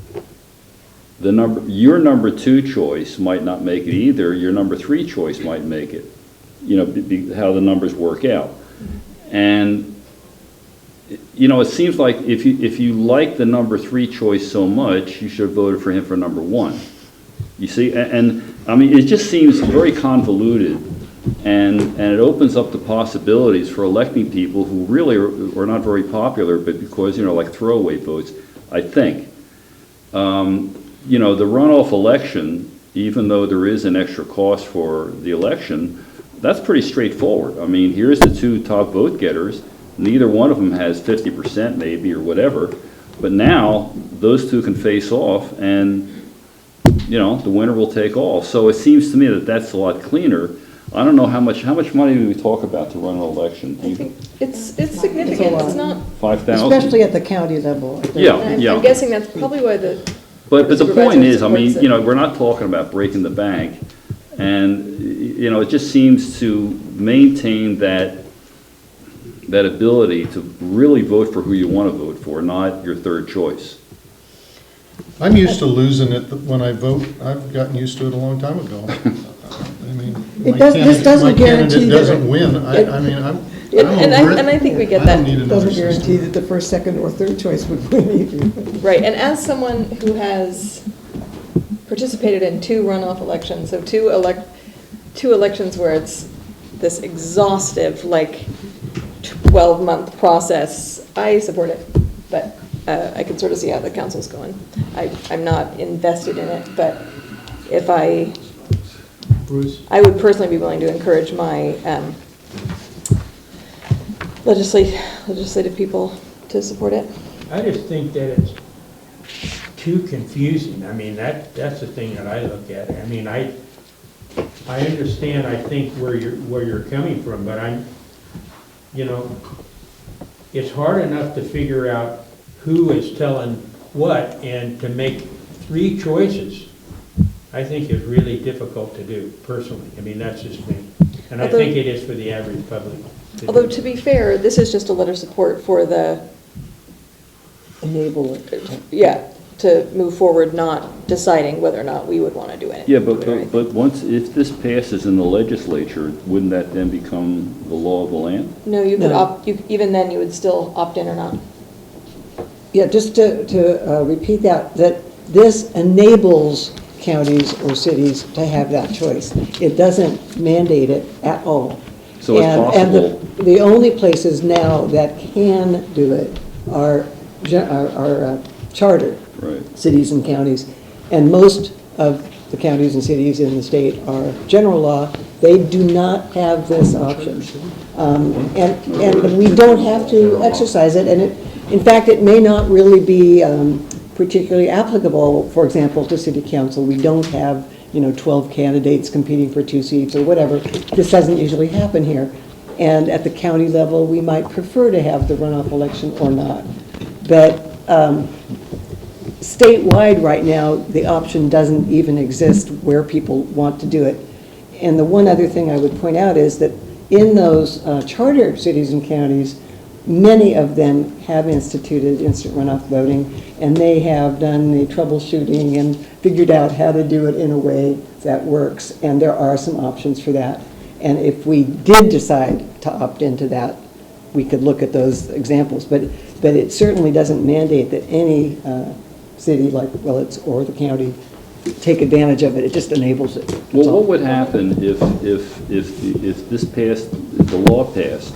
your number 2 choice might not make it either. Your number 3 choice might make it. How the numbers work out. And it seems like if you like the number 3 choice so much, you should have voted for him for number 1. You see, and I mean, it just seems very convoluted And it opens up the possibilities for electing people who really are not very popular, but because, like throwaway votes, I think. The runoff election, even though there is an extra cost for the election, that's pretty straightforward. I mean, here's the two top vote getters. Neither one of them has 50% maybe or whatever, but now those two can face off and, the winner will take all. So it seems to me that that's a lot cleaner. I don't know how much money do we talk about to run an election? I think it's significant. It's not. 5,000? Especially at the county level. I think. I'm guessing that's probably why the. But the point is, I mean, supports it. we're not talking about breaking the bank, and it just seems to maintain that ability to really vote for who you want to vote for, not your third choice. I'm used to losing it when I vote. I've gotten used to it a long time ago. I mean, This doesn't guarantee candidate that doesn't win. I'm And I think we get that. It doesn't guarantee that the first, second, or third choice would win either. Right, and as someone who has participated in 2 runoff elections, so two elections where it's this exhaustive, 12-month process, I support it, but I can sort of see how the council's going. I'm not invested in it, but if Bruce? I would personally be willing to encourage my legislative people to support it. I just think that it's too confusing. I mean, that's the thing that I look at. I mean, I understand, I think, where you're coming from, but it's hard enough to figure out who is telling what, and to make 3 choices, I think is really difficult to do, personally. I mean, that's just me. And I think it is for the average public. Although, to be fair, this is just a letter of support for the... Enable it. Yeah, to move forward, not deciding whether or not we would want to do it. Yeah, but if this passes in the legislature, wouldn't that then become the law of the land? No, you could even then you would still opt in or not. Yeah, just to repeat that this enables counties or cities to have that choice. It doesn't mandate it at all. So it's possible. And the only places now that can do it are charter cities and counties. And most of the counties and cities in the state are general law. They do not have this option. And we don't have to exercise it. And in fact, it may not really be particularly applicable, for example, to city council. We don't have 12 candidates competing for 2 seats or whatever. This doesn't usually happen here. And at the county level, we might prefer to have the runoff election or not. But statewide right now, the option doesn't even exist where people want to do it. And the one other thing I would point out is that in those charter cities and counties, many of them have instituted instant runoff voting, and they have done the troubleshooting and figured out how to do it in a way that works, and there are some options for that. And if we did decide to opt into that, we could look at those examples, but it certainly doesn't mandate that any city like Willits or the county take advantage of it. It just enables it. Well, what would happen if this passed, if the law passed,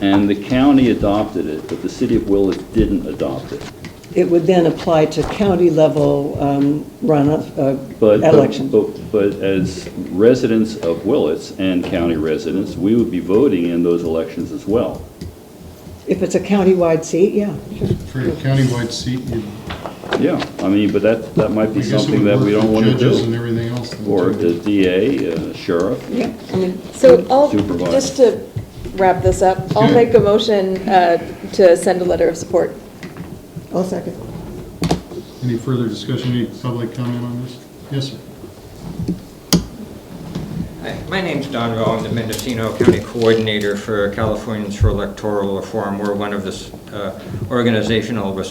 and the county adopted it, but the city of Willits didn't adopt it? It would then apply to county level runoff elections. But as residents of Willits and county residents, we would be voting in those elections as well. If it's a county-wide seat, yeah. Sure. For a county-wide seat, yeah, I mean, but that might be something that we don't want to do. Judges and everything else. Or the DA, sheriff. Yeah, I mean, so supervisor. just to wrap this up, I'll make a motion to send a letter of support. I'll second. Any further discussion, any public comment on this? Yes, sir. Hi, my name's Don Rowe. I'm the Mendocino County Coordinator for Californians for Electoral Reform. We're one of the organizational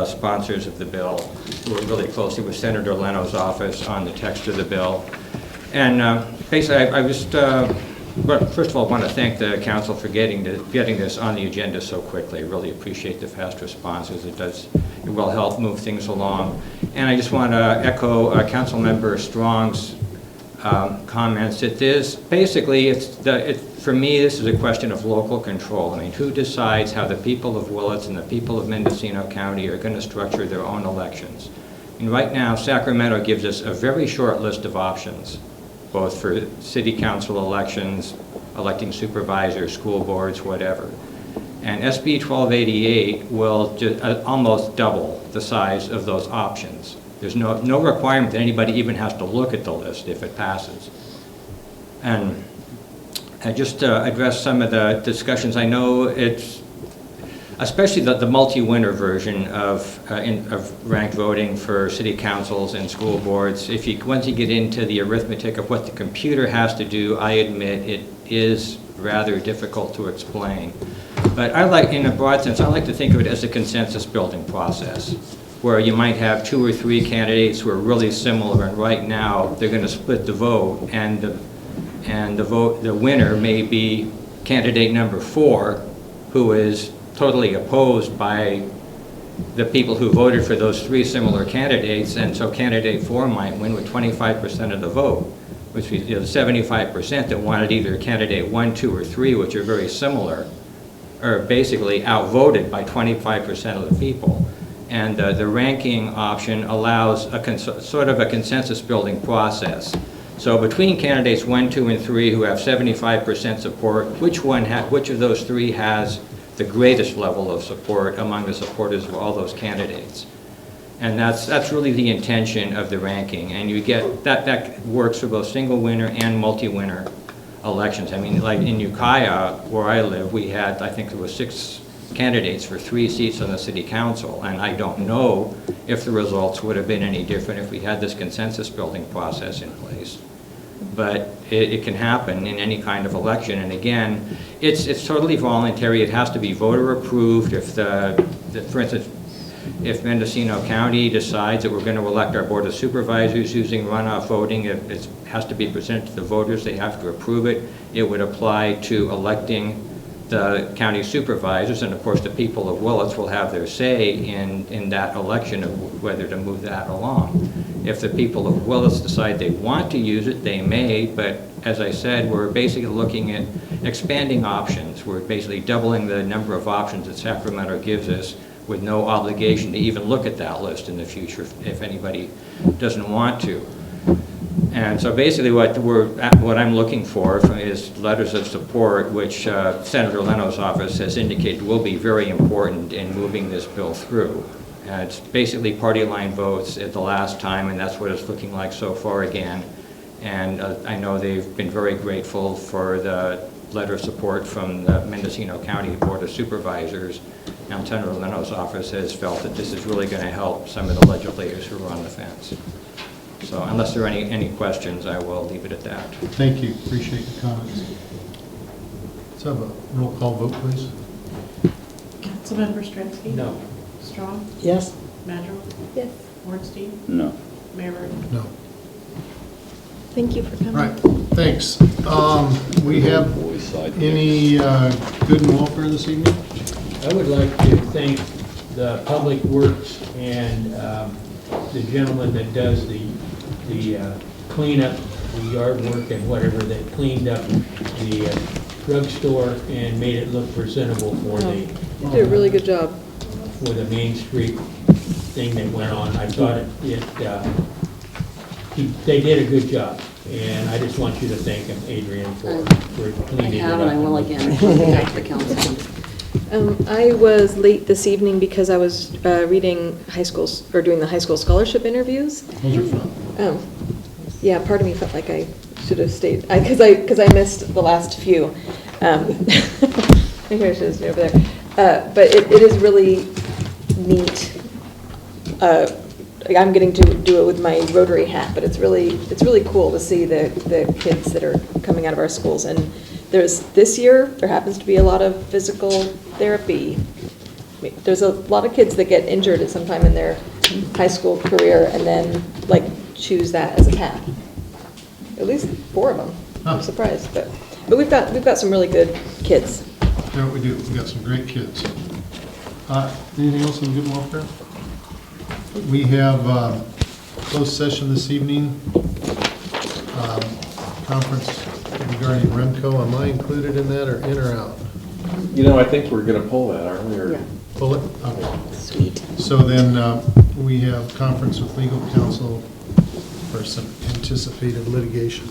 sponsors of the bill. We work really closely with Senator Leno's office on the text of the bill. And basically, I just, first of all, want to thank the council for getting this on the agenda so quickly. I really appreciate the fast responses. It will help move things along. And I just want to echo Council Member Strong's comments, it is, basically, for me, this is a question of local control. I mean, who decides how the people of Willits and the people of Mendocino County are going to structure their own elections? And right now, Sacramento gives us a very short list of options, both for city council elections, electing supervisors, school boards, whatever. And SB 1288 will almost double the size of those options. There's no requirement that anybody even has to look at the list if it passes. And just to address some of the discussions, I know it's, especially the multi-winner version of ranked voting for city councils and school boards. Once you get into the arithmetic of what the computer has to do, I admit it is rather difficult to explain. But in a broad sense, I like to think of it as a consensus building process, where you might have 2 or 3 candidates who are really similar, and right now they're going to split the vote, and the winner may be candidate number 4, who is totally opposed by the people who voted for those 3 similar candidates, and so candidate 4 might win with 25% of the vote, which is 75% that wanted either candidate 1, 2, or 3, which are very similar, are basically outvoted by 25% of the people. And the ranking option allows sort of a consensus building process. So between candidates 1, 2, and 3 who have 75% support, which of those 3 has the greatest level of support among the supporters of all those candidates? And that's really the intention of the ranking. And you get that works for both single winner and multi-winner elections. I mean, like in Ukiah, where I live, we had, I think there were 6 candidates for 3 seats on the city council, and I don't know if the results would have been any different if we had this consensus building process in place. But it can happen in any kind of election, and again, it's totally voluntary. It has to be voter approved. For instance, if Mendocino County decides that we're going to elect our Board of Supervisors using runoff voting, it has to be presented to the voters. They have to approve it. It would apply to electing the county supervisors, and of course the people of Willits will have their say in that election of whether to move that along. If the people of Willits decide they want to use it, they may, but as I said, we're basically looking at expanding options. We're basically doubling the number of options that Sacramento gives us with no obligation to even look at that list in the future if anybody doesn't want to. And so basically what I'm looking for is letters of support, which Senator Leno's office has indicated will be very important in moving this bill through. It's basically party line votes at the last time, and that's what it's looking like so far again. And I know they've been very grateful for the letter of support from the Mendocino County Board of Supervisors. Now Senator Leno's office has felt that this is really going to help some of the legislators who are on the fence. So unless there are any questions, I will leave it at that. Thank you. Appreciate the comments. Let's have a roll call vote, please. Councilmember Stransky? No. Strong? Yes. Madrill? Yes. Ornstein? No. Mayor Burton? No. Thank you for coming. All right, thanks. We have any good and welfare this evening? I would like to thank the Public Works and the gentleman that does the cleanup, the yard work and whatever, that cleaned up the drugstore and made it look presentable for You did a really good job. for the Main Street thing that went on. I thought they did a good job, and I just want you to thank him, Adrian, for cleaning it up. I have, and I will again, on behalf of the council. I was late this evening because I was reading doing the high school scholarship interviews. Those are fun. Yeah, part of me felt like I should have stayed, because I missed the last few. Maybe I should have stayed over there. But it is really neat. I'm getting to do it with my Rotary hat, but it's really cool to see the kids that are coming out of our schools. And this year, there happens to be a lot of physical therapy. I mean, there's a lot of kids that get injured at some time in their high school career and then choose that as a path. At least 4 of them. I'm surprised, but we've got some really good kids. Yeah, we do. We've got some great kids. Anything else on good and welfare? We have closed session this evening. conference regarding Remco. Am I included in that, or in or out? You know, I think we're going to pull that, aren't we? Or- Pull it? Okay. Sweet. So then we have conference with legal counsel for some anticipated litigation.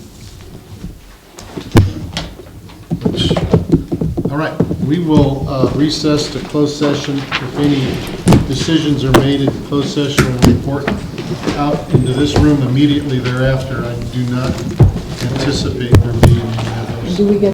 All right, we will recess to closed session. If any decisions are made in closed session, we'll report out into this room immediately thereafter. I do not anticipate there being any of those. Do we get